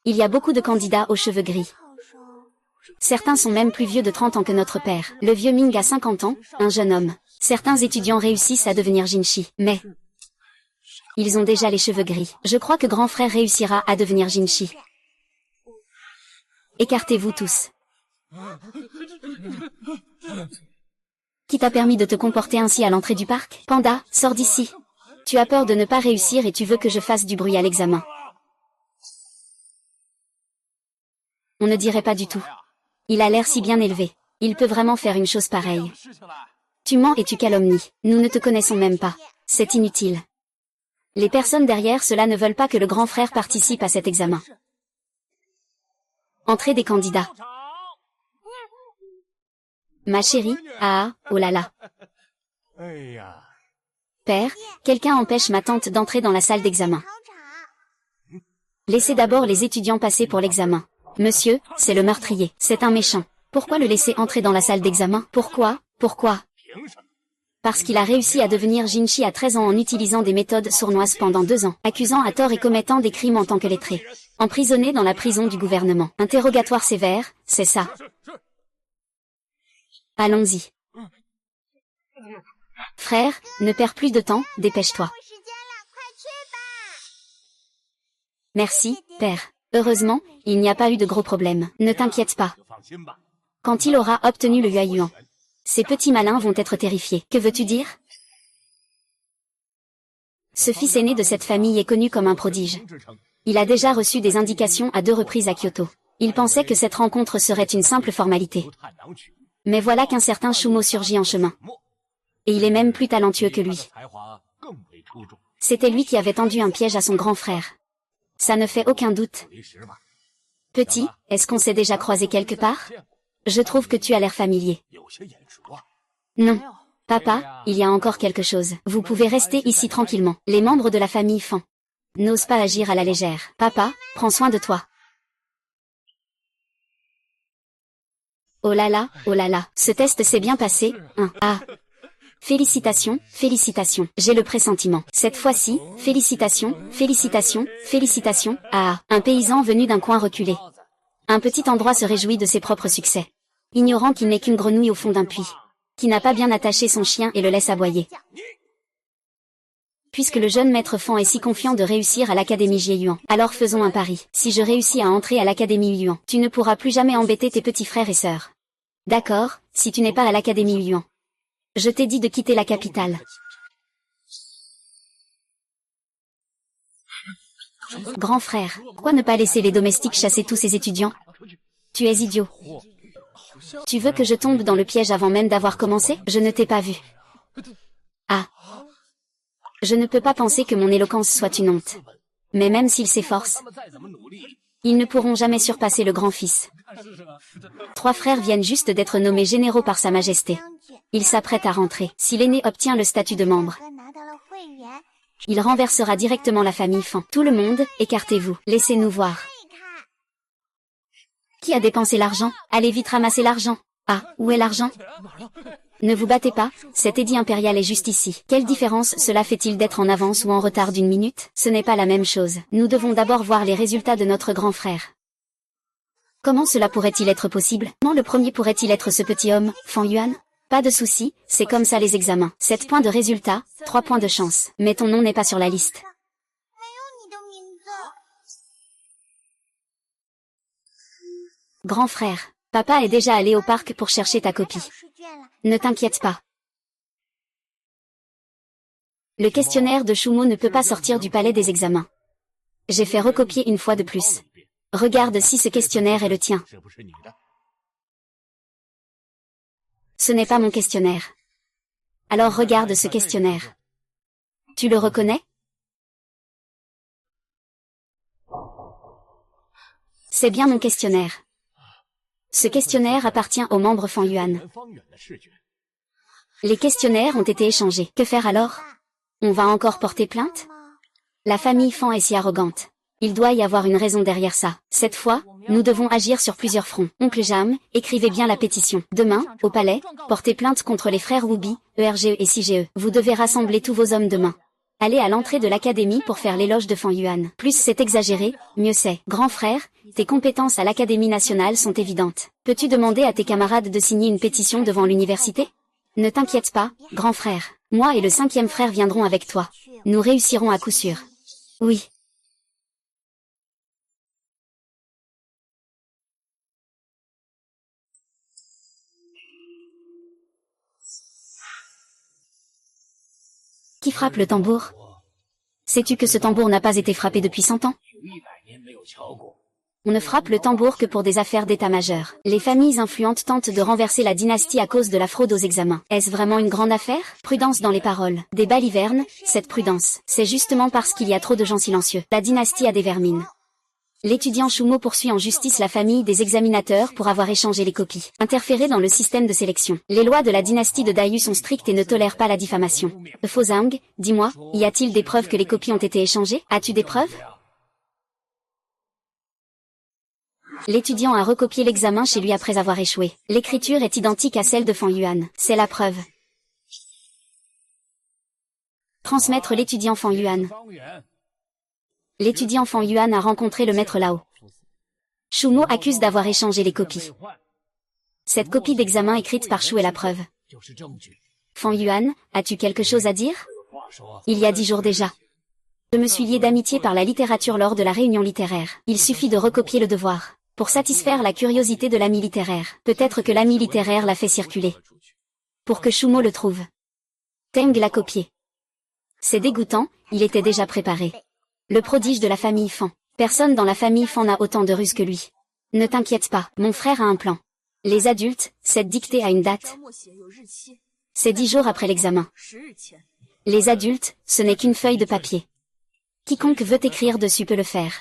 Il y a beaucoup de candidats aux cheveux gris. Certains sont même plus vieux de 30 ans que notre père. Le vieux Ming a 50 ans, un jeune homme. Certains étudiants réussissent à devenir Jinshi, mais ils ont déjà les cheveux gris. Je crois que grand frère réussira à devenir Jinshi. Écartez-vous tous. Qui t'a permis de te comporter ainsi à l'entrée du parc? Panda, sors d'ici. Tu as peur de ne pas réussir et tu veux que je fasse du bruit à l'examen. On ne dirait pas du tout. Il a l'air si bien élevé. Il peut vraiment faire une chose pareille. Tu mens et tu calomnies. Nous ne te connaissons même pas. C'est inutile. Les personnes derrière cela ne veulent pas que le grand frère participe à cet examen. Entrée des candidats. Ma chérie, oh là là. Père, quelqu'un empêche ma tante d'entrer dans la salle d'examen. Laissez d'abord les étudiants passer pour l'examen. Monsieur, c'est le meurtrier. C'est un méchant. Pourquoi le laisser entrer dans la salle d'examen? Pourquoi? Parce qu'il a réussi à devenir Jinshi à 13 ans en utilisant des méthodes sournoises pendant 2 ans, accusant à tort et commettant des crimes en tant que lettré. Emprisonné dans la prison du gouvernement. Interrogatoire sévère, c'est ça. Allons-y. Frère, ne perds plus de temps, dépêche-toi. Merci, père. Heureusement, il n'y a pas eu de gros problèmes. Ne t'inquiète pas. Quand il aura obtenu le Yuan, ces petits malins vont être terrifiés. Que veux-tu dire? Ce fils aîné de cette famille est connu comme un prodige. Il a déjà reçu des indications à 2 reprises à Kyoto. Il pensait que cette rencontre serait une simple formalité. Mais voilà qu'un certain Shumo surgit en chemin. Et il est même plus talentueux que lui. C'était lui qui avait tendu un piège à son grand frère. Ça ne fait aucun doute. Petit, est-ce qu'on s'est déjà croisé quelque part? Je trouve que tu as l'air familier. Non. Papa, il y a encore quelque chose. Vous pouvez rester ici tranquillement. Les membres de la famille Fan n'osent pas agir à la légère. Papa, prends soin de toi. Oh là là, ce test s'est bien passé, hein. Félicitations, félicitations. J'ai le pressentiment. Cette fois-ci, félicitations, félicitations, félicitations. Un paysan venu d'un coin reculé. Un petit endroit se réjouit de ses propres succès. Ignorant qu'il n'est qu'une grenouille au fond d'un puits. Qui n'a pas bien attaché son chien et le laisse aboyer. Puisque le jeune maître Fan est si confiant de réussir à l'académie Jieyuan, alors faisons un pari. Si je réussis à entrer à l'académie Yuan, tu ne pourras plus jamais embêter tes petits frères et sœurs. D'accord, si tu n'es pas à l'académie Yuan. Je t'ai dit de quitter la capitale. Grand frère, pourquoi ne pas laisser les domestiques chasser tous ces étudiants? Tu es idiot. Tu veux que je tombe dans le piège avant même d'avoir commencé? Je ne t'ai pas vu. Je ne peux pas penser que mon éloquence soit une honte. Mais même s'ils s'efforcent, ils ne pourront jamais surpasser le grand-fils. 3 frères viennent juste d'être nommés généraux par Sa Majesté. Ils s'apprêtent à rentrer. Si l'aîné obtient le statut de membre, il renversera directement la famille Fan. Tout le monde, écartez-vous. Laissez-nous voir. Qui a dépensé l'argent? Allez vite ramasser l'argent. Où est l'argent? Ne vous battez pas, cet édit impérial est juste ici. Quelle différence cela fait-il d'être en avance ou en retard d'1 minute? Ce n'est pas la même chose. Nous devons d'abord voir les résultats de notre grand frère. Comment cela pourrait-il être possible? Comment le premier pourrait-il être ce petit homme, Fan Yuan? Pas de souci, c'est comme ça les examens. 7 points de résultat, 3 points de chance. Mais ton nom n'est pas sur la liste. Grand frère, papa est déjà allé au parc pour chercher ta copie. Ne t'inquiète pas. Le questionnaire de Shumo ne peut pas sortir du palais des examens. J'ai fait recopier une fois de plus. Regarde si ce questionnaire est le tien. Ce n'est pas mon questionnaire. Alors regarde ce questionnaire. Tu le reconnais? C'est bien mon questionnaire. Ce questionnaire appartient aux membres Fan Yuan. Les questionnaires ont été échangés. Que faire alors? On va encore porter plainte? La famille Fan est si arrogante. Il doit y avoir une raison derrière ça. Cette fois, nous devons agir sur plusieurs fronts. Oncle Jam, écrivez bien la pétition. Demain, au palais, portez plainte contre les frères Wubi, ERGE et CGE. Vous devez rassembler tous vos hommes demain. Allez à l'entrée de l'académie pour faire l'éloge de Fan Yuan. Plus c'est exagéré, mieux c'est. Grand frère, tes compétences à l'Académie nationale sont évidentes. Peux-tu demander à tes camarades de signer une pétition devant l'université? Ne t'inquiète pas, grand frère. Moi et le 5e frère viendrons avec toi. Nous réussirons à coup sûr. Oui. Qui frappe le tambour? Sais-tu que ce tambour n'a pas été frappé depuis 100 ans? On ne frappe le tambour que pour des affaires d'état-majeur. Les familles influentes tentent de renverser la dynastie à cause de la fraude aux examens. Est-ce vraiment une grande affaire? Prudence dans les paroles. Des balivernes, cette prudence. C'est justement parce qu'il y a trop de gens silencieux. La dynastie a des vermines. L'étudiant Shumo poursuit en justice la famille des examinateurs pour avoir échangé les copies. Interféré dans le système de sélection. Les lois de la dynastie de Dayu sont strictes et ne tolèrent pas la diffamation. Fozang, dis-moi, y a-t-il des preuves que les copies ont été échangées? As-tu des preuves? L'étudiant a recopié l'examen chez lui après avoir échoué. L'écriture est identique à celle de Fan Yuan. C'est la preuve. Transmettre l'étudiant Fan Yuan. L'étudiant Fan Yuan a rencontré le maître Lao. Shumo accuse d'avoir échangé les copies. Cette copie d'examen écrite par Shu est la preuve. Fan Yuan, as-tu quelque chose à dire? Il y a 10 jours déjà. Je me suis lié d'amitié par la littérature lors de la réunion littéraire. Il suffit de recopier le devoir. Pour satisfaire la curiosité de l'ami littéraire. Peut-être que l'ami littéraire l'a fait circuler. Pour que Shumo le trouve. Teng l'a copié. C'est dégoûtant, il était déjà préparé. Le prodige de la famille Fan. Personne dans la famille Fan n'a autant de ruse que lui. Ne t'inquiète pas, mon frère a un plan. Les adultes, cette dictée a une date. C'est 10 jours après l'examen. Les adultes, ce n'est qu'une feuille de papier. Quiconque veut écrire dessus peut le faire.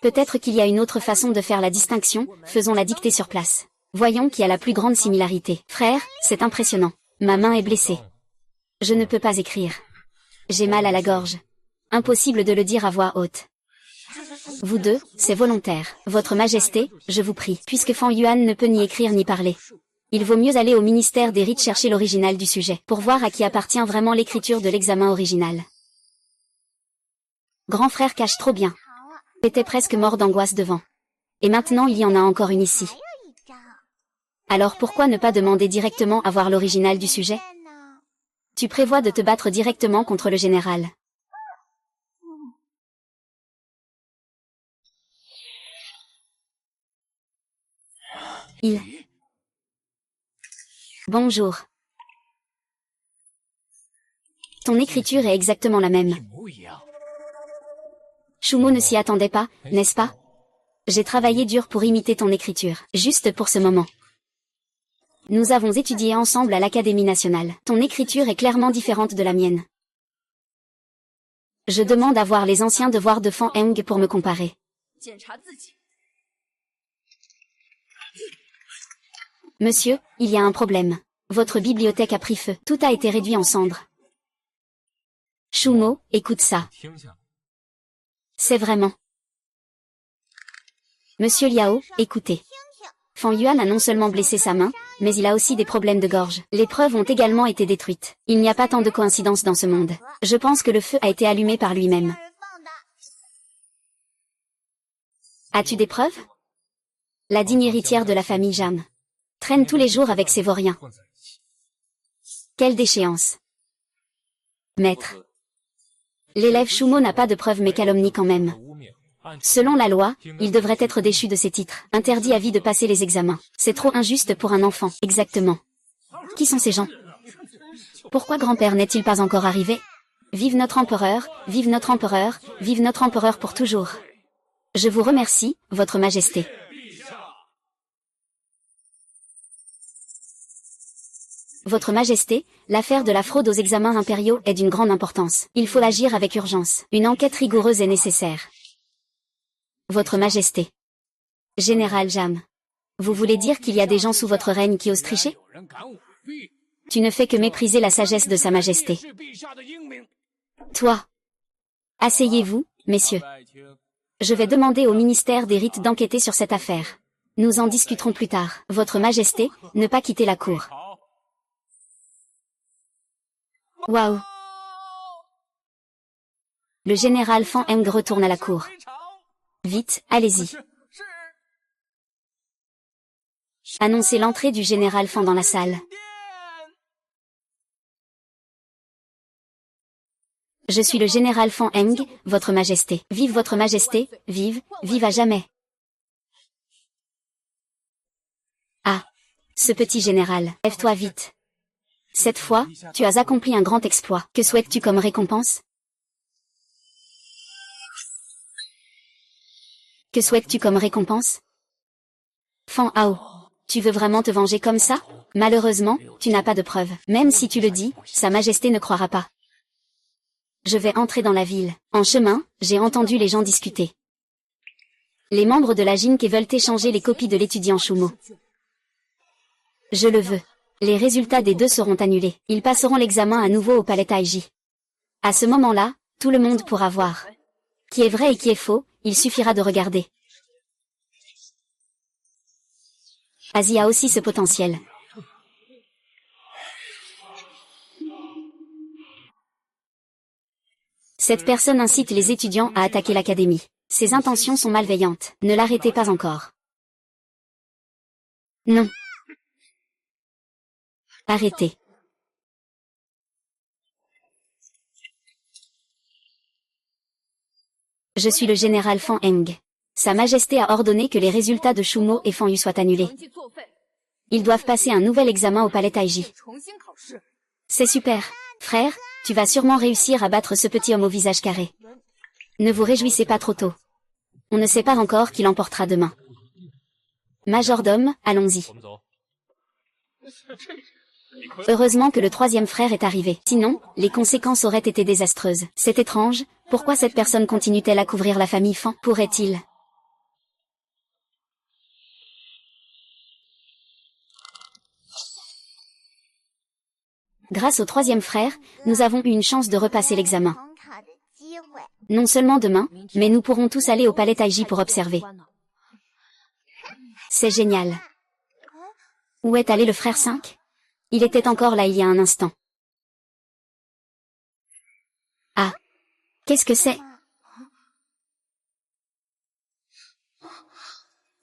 Peut-être qu'il y a une autre façon de faire la distinction, faisons la dictée sur place. Voyons qui a la plus grande similarité. Frère, c'est impressionnant. Ma main est blessée. Je ne peux pas écrire. J'ai mal à la gorge. Impossible de le dire à voix haute. Vous deux, c'est volontaire. Votre Majesté, je vous prie, puisque Fan Yuan ne peut ni écrire ni parler. Il vaut mieux aller au ministère des rites chercher l'original du sujet, pour voir à qui appartient vraiment l'écriture de l'examen original. Grand frère cache trop bien. J'étais presque mort d'angoisse devant. Et maintenant il y en a encore une ici. Alors pourquoi ne pas demander directement à voir l'original du sujet? Tu prévois de te battre directement contre le général. Bonjour. Ton écriture est exactement la même. Shumo ne s'y attendait pas, n'est-ce pas? J'ai travaillé dur pour imiter ton écriture, juste pour ce moment. Nous avons étudié ensemble à l'Académie nationale. Ton écriture est clairement différente de la mienne. Je demande à voir les anciens devoirs de Fan Heng pour me comparer. Monsieur, il y a un problème. Votre bibliothèque a pris feu. Tout a été réduit en cendres. Shumo, écoute ça. C'est vraiment. Monsieur Liao, écoutez. Fan Yuan a non seulement blessé sa main, mais il a aussi des problèmes de gorge. Les preuves ont également été détruites. Il n'y a pas tant de coïncidences dans ce monde. Je pense que le feu a été allumé par lui-même. As-tu des preuves? La digne héritière de la famille Jam traîne tous les jours avec ses vauriens. Quelle déchéance. Maître. L'élève Shumo n'a pas de preuves mais calomnie quand même. Selon la loi, il devrait être déchu de ses titres, interdit à vie de passer les examens. C'est trop injuste pour un enfant. Exactement. Qui sont ces gens? Pourquoi grand-père n'est-il pas encore arrivé? Vive notre empereur, vive notre empereur, vive notre empereur pour toujours. Je vous remercie, votre majesté. Votre majesté, l'affaire de la fraude aux examens impériaux est d'une grande importance. Il faut agir avec urgence. Une enquête rigoureuse est nécessaire. Votre majesté. Général Jam. Vous voulez dire qu'il y a des gens sous votre règne qui osent tricher? Tu ne fais que mépriser la sagesse de sa majesté. Toi. Asseyez-vous, messieurs. Je vais demander au ministère des Rites d'enquêter sur cette affaire. Nous en discuterons plus tard. Votre majesté, ne pas quitter la cour. Waouh. Le général Fan Heng retourne à la cour. Vite, allez-y. Annoncez l'entrée du général Fan dans la salle. Je suis le général Fan Heng, votre majesté. Vive votre majesté, vive, vive à jamais. Ah. Ce petit général, lève-toi vite. Cette fois, tu as accompli un grand exploit. Que souhaites-tu comme récompense? Que souhaites-tu comme récompense? Fan Hao. Tu veux vraiment te venger comme ça? Malheureusement, tu n'as pas de preuves. Même si tu le dis, Sa Majesté ne croira pas. Je vais entrer dans la ville. En chemin, j'ai entendu les gens discuter. Les membres de la Jinke veulent échanger les copies de l'étudiant Shumo. Je le veux. Les résultats des deux seront annulés. Ils passeront l'examen à nouveau au palais Taiji. À ce moment-là, tout le monde pourra voir. Qui est vrai et qui est faux, il suffira de regarder. Asie a aussi ce potentiel. Cette personne incite les étudiants à attaquer l'académie. Ses intentions sont malveillantes. Ne l'arrêtez pas encore. Non. Arrêtez. Je suis le général Fan Heng. Sa Majesté a ordonné que les résultats de Shumo et Fan Yu soient annulés. Ils doivent passer un nouvel examen au palais Taiji. C'est super. Frère, tu vas sûrement réussir à battre ce petit homme au visage carré. Ne vous réjouissez pas trop tôt. On ne sait pas encore qui l'emportera demain. Majordome, allons-y. Heureusement que le troisième frère est arrivé. Sinon, les conséquences auraient été désastreuses. C'est étrange, pourquoi cette personne continue-t-elle à couvrir la famille Fan? Pourrait-il? Grâce au troisième frère, nous avons eu une chance de repasser l'examen. Non seulement demain, mais nous pourrons tous aller au palais Taiji pour observer. C'est génial. Où est allé le frère 5? Il était encore là il y a un instant. Ah. Qu'est-ce que c'est?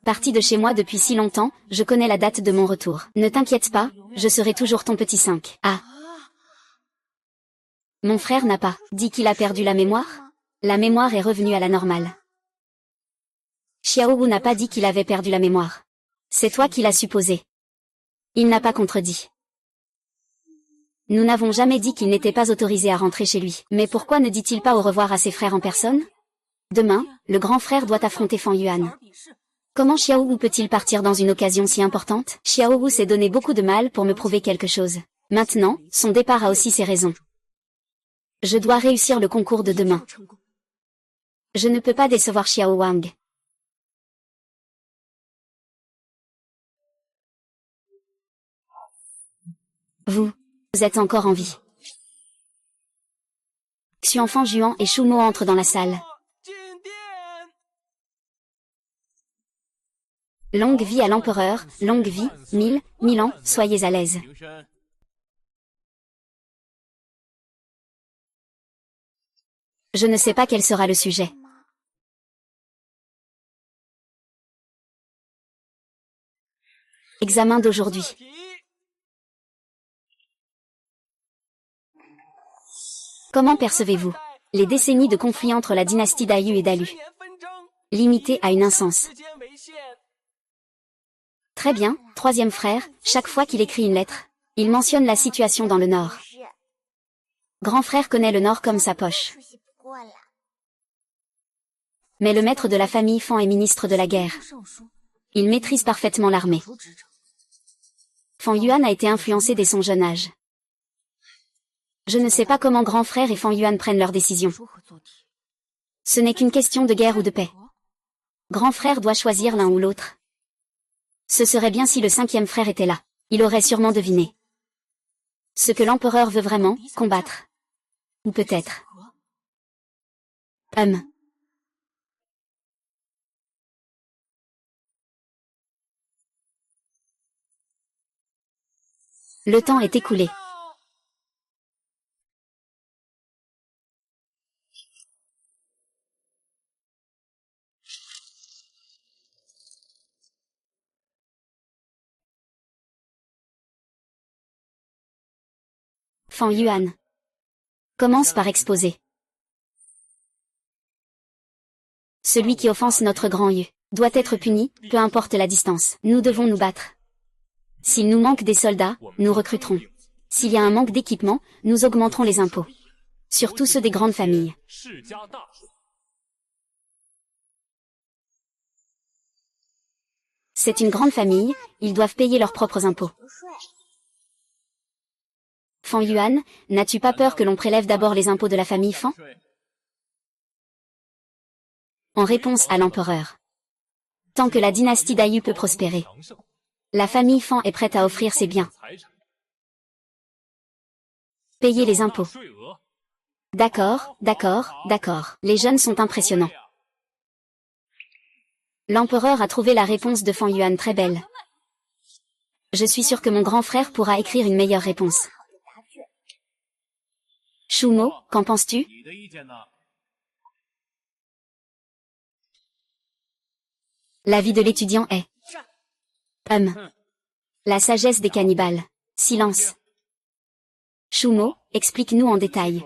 Parti de chez moi depuis si longtemps, je connais la date de mon retour. Ne t'inquiète pas, je serai toujours ton petit 5. Ah. Mon frère n'a pas dit qu'il a perdu la mémoire? La mémoire est revenue à la normale. Xiaowu n'a pas dit qu'il avait perdu la mémoire. C'est toi qui l'as supposé. Il n'a pas contredit. Nous n'avons jamais dit qu'il n'était pas autorisé à rentrer chez lui. Mais pourquoi ne dit-il pas au revoir à ses frères en personne? Demain, le grand frère doit affronter Fan Yuan. Comment Xiaowu peut-il partir dans une occasion si importante? Xiaowu s'est donné beaucoup de mal pour me prouver quelque chose. Maintenant, son départ a aussi ses raisons. Je dois réussir le concours de demain. Je ne peux pas décevoir Xiao Wang. Vous êtes encore en vie. Xuanfan Juan et Shumo entrent dans la salle. Longue vie à l'empereur, longue vie, 1000 ans, soyez à l'aise. Je ne sais pas quel sera le sujet. Examen d'aujourd'hui. Comment percevez-vous les décennies de conflit entre la dynastie d'Ayu et d'Alu, limitées à une instance? Très bien, troisième frère, chaque fois qu'il écrit une lettre, il mentionne la situation dans le Nord. Grand frère connaît le Nord comme sa poche. Mais le maître de la famille Fan est ministre de la guerre. Il maîtrise parfaitement l'armée. Fan Yuan a été influencé dès son jeune âge. Je ne sais pas comment grand frère et Fan Yuan prennent leurs décisions. Ce n'est qu'une question de guerre ou de paix. Grand frère doit choisir l'un ou l'autre. Ce serait bien si le cinquième frère était là. Il aurait sûrement deviné ce que l'empereur veut vraiment, combattre. Ou peut-être. Le temps est écoulé. Fan Yuan commence par exposer. Celui qui offense notre grand Yu doit être puni, peu importe la distance. Nous devons nous battre. S'il nous manque des soldats, nous recruterons. S'il y a un manque d'équipement, nous augmenterons les impôts. Surtout ceux des grandes familles. C'est une grande famille, ils doivent payer leurs propres impôts. Fan Yuan, n'as-tu pas peur que l'on prélève d'abord les impôts de la famille Fan? En réponse à l'empereur. Tant que la dynastie d'Ayu peut prospérer, la famille Fan est prête à offrir ses biens. Payer les impôts. D'accord, d'accord, d'accord. Les jeunes sont impressionnants. L'empereur a trouvé la réponse de Fan Yuan très belle. Je suis sûr que mon grand frère pourra écrire une meilleure réponse. Shumo, qu'en penses-tu? L'avis de l'étudiant est... La sagesse des cannibales. Silence. Shumo, explique-nous en détail.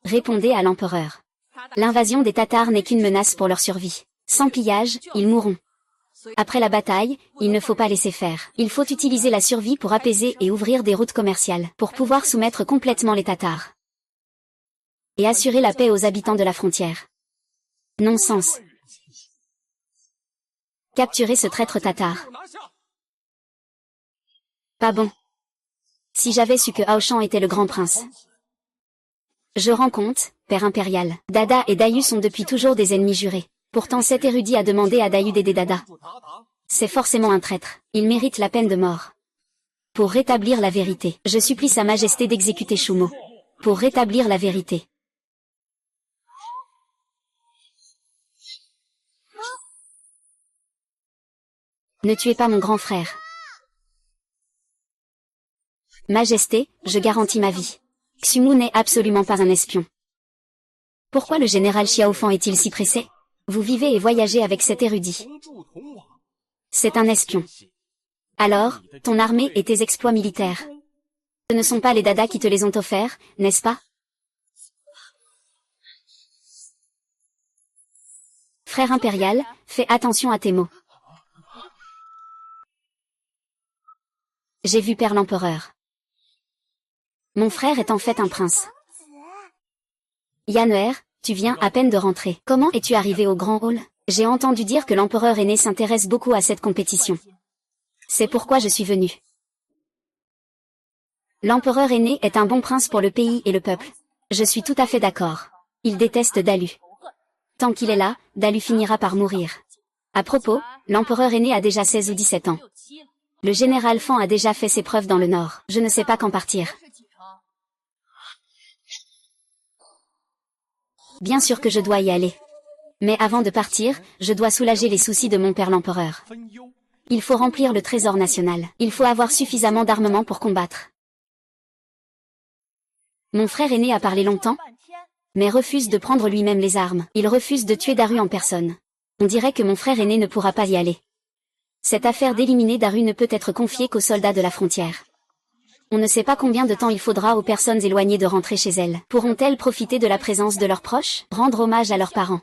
Répondez à l'empereur. L'invasion des Tatars n'est qu'une menace pour leur survie. Sans pillage, ils mourront. Après la bataille, il ne faut pas laisser faire. Il faut utiliser la survie pour apaiser et ouvrir des routes commerciales, pour pouvoir soumettre complètement les Tatars. Et assurer la paix aux habitants de la frontière. Non-sens. Capturer ce traître tatar. Pas bon. Si j'avais su que Aoshan était le grand prince. Je rends compte, père impérial. Dada et Dayu sont depuis toujours des ennemis jurés. Pourtant cet érudit a demandé à Dayu d'aider Dada. C'est forcément un traître. Il mérite la peine de mort. Pour rétablir la vérité, je supplie Sa Majesté d'exécuter Shumo. Pour rétablir la vérité. Ne tuez pas mon grand frère. Majesté, je garantis ma vie. Xumu n'est absolument pas un espion. Pourquoi le général Xiaofan est-il si pressé? Vous vivez et voyagez avec cet érudit. C'est un espion. Alors, ton armée et tes exploits militaires. Ce ne sont pas les Dada qui te les ont offerts, n'est-ce pas? Frère impérial, fais attention à tes mots. J'ai vu père l'empereur. Mon frère est en fait un prince. Yaner, tu viens à peine de rentrer. Comment es-tu arrivé au grand hall? J'ai entendu dire que l'empereur aîné s'intéresse beaucoup à cette compétition. C'est pourquoi je suis venu. L'empereur aîné est un bon prince pour le pays et le peuple. Je suis tout à fait d'accord. Il déteste Dalu. Tant qu'il est là, Dalu finira par mourir. À propos, l'empereur aîné a déjà 16 ou 17 ans. Le général Fan a déjà fait ses preuves dans le Nord. Je ne sais pas quand partir. Bien sûr que je dois y aller. Mais avant de partir, je dois soulager les soucis de mon père l'empereur. Il faut remplir le trésor national. Il faut avoir suffisamment d'armement pour combattre. Mon frère aîné a parlé longtemps, mais refuse de prendre lui-même les armes. Il refuse de tuer Daru en personne. On dirait que mon frère aîné ne pourra pas y aller. Cette affaire d'éliminer Daru ne peut être confiée qu'aux soldats de la frontière. On ne sait pas combien de temps il faudra aux personnes éloignées de rentrer chez elles. Pourront-elles profiter de la présence de leurs proches, rendre hommage à leurs parents?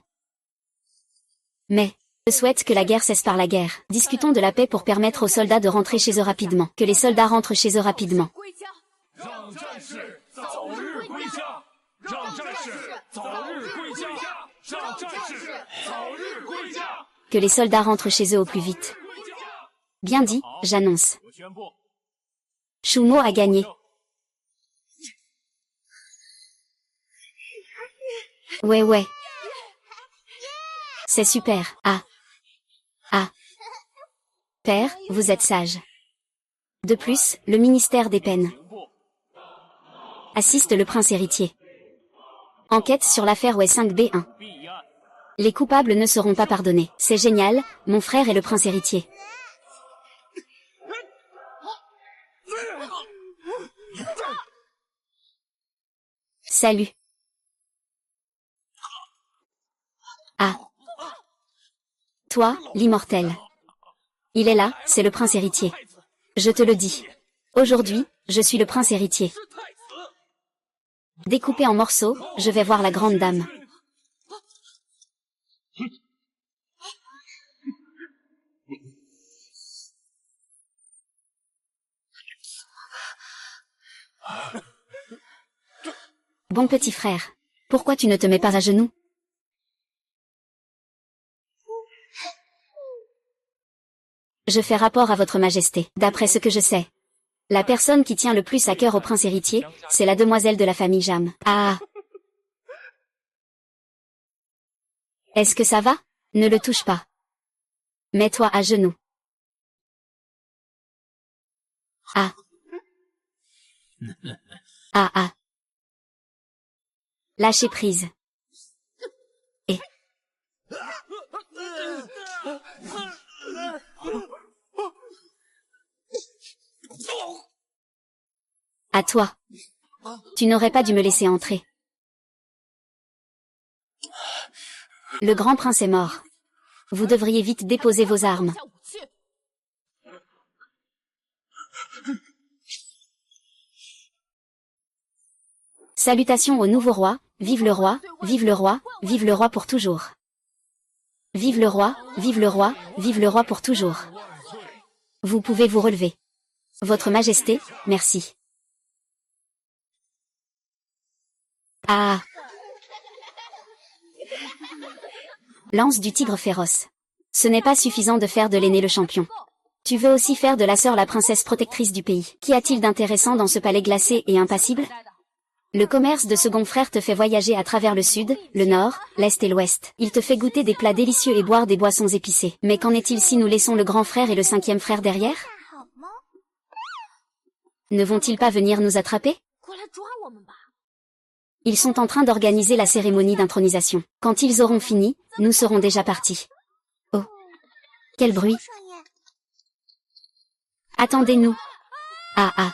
Mais, je souhaite que la guerre cesse par la guerre. Discutons de la paix pour permettre aux soldats de rentrer chez eux rapidement. Que les soldats rentrent chez eux rapidement. Que les soldats rentrent chez eux au plus vite. Bien dit, j'annonce. Shumo a gagné. Ouais. C'est super. Ah. Père, vous êtes sage. De plus, le ministère des peines assiste le prince héritier. Enquête sur l'affaire OS5B1. Les coupables ne seront pas pardonnés. C'est génial, mon frère est le prince héritier. Salut. Ah. Toi, l'immortel. Il est là, c'est le prince héritier. Je te le dis. Aujourd'hui, je suis le prince héritier. Découpé en morceaux, je vais voir la grande dame. Bon petit frère, pourquoi tu ne te mets pas à genoux? Je fais rapport à votre majesté. D'après ce que je sais, la personne qui tient le plus à cœur au prince héritier, c'est la demoiselle de la famille Jam. Ah. Est-ce que ça va? Ne le touche pas. Mets-toi à genoux. Ah. Ah. Lâchez prise. Et... À toi. Tu n'aurais pas dû me laisser entrer. Le grand prince est mort. Vous devriez vite déposer vos armes. Salutations au nouveau roi, vive le roi, vive le roi, vive le roi pour toujours. Vive le roi, vive le roi, vive le roi pour toujours. Vous pouvez vous relever. Votre majesté, merci. Ah. Lance du tigre féroce. Ce n'est pas suffisant de faire de l'aîné le champion. Tu veux aussi faire de la sœur la princesse protectrice du pays. Qu'y a-t-il d'intéressant dans ce palais glacé et impassible? Le commerce de second frère te fait voyager à travers le sud, le nord, l'est et l'ouest. Il te fait goûter des plats délicieux et boire des boissons épicées. Mais qu'en est-il si nous laissons le grand frère et le cinquième frère derrière? Ne vont-ils pas venir nous attraper? Ils sont en train d'organiser la cérémonie d'intronisation. Quand ils auront fini, nous serons déjà partis. Oh! Quel bruit! Attendez-nous! Ah.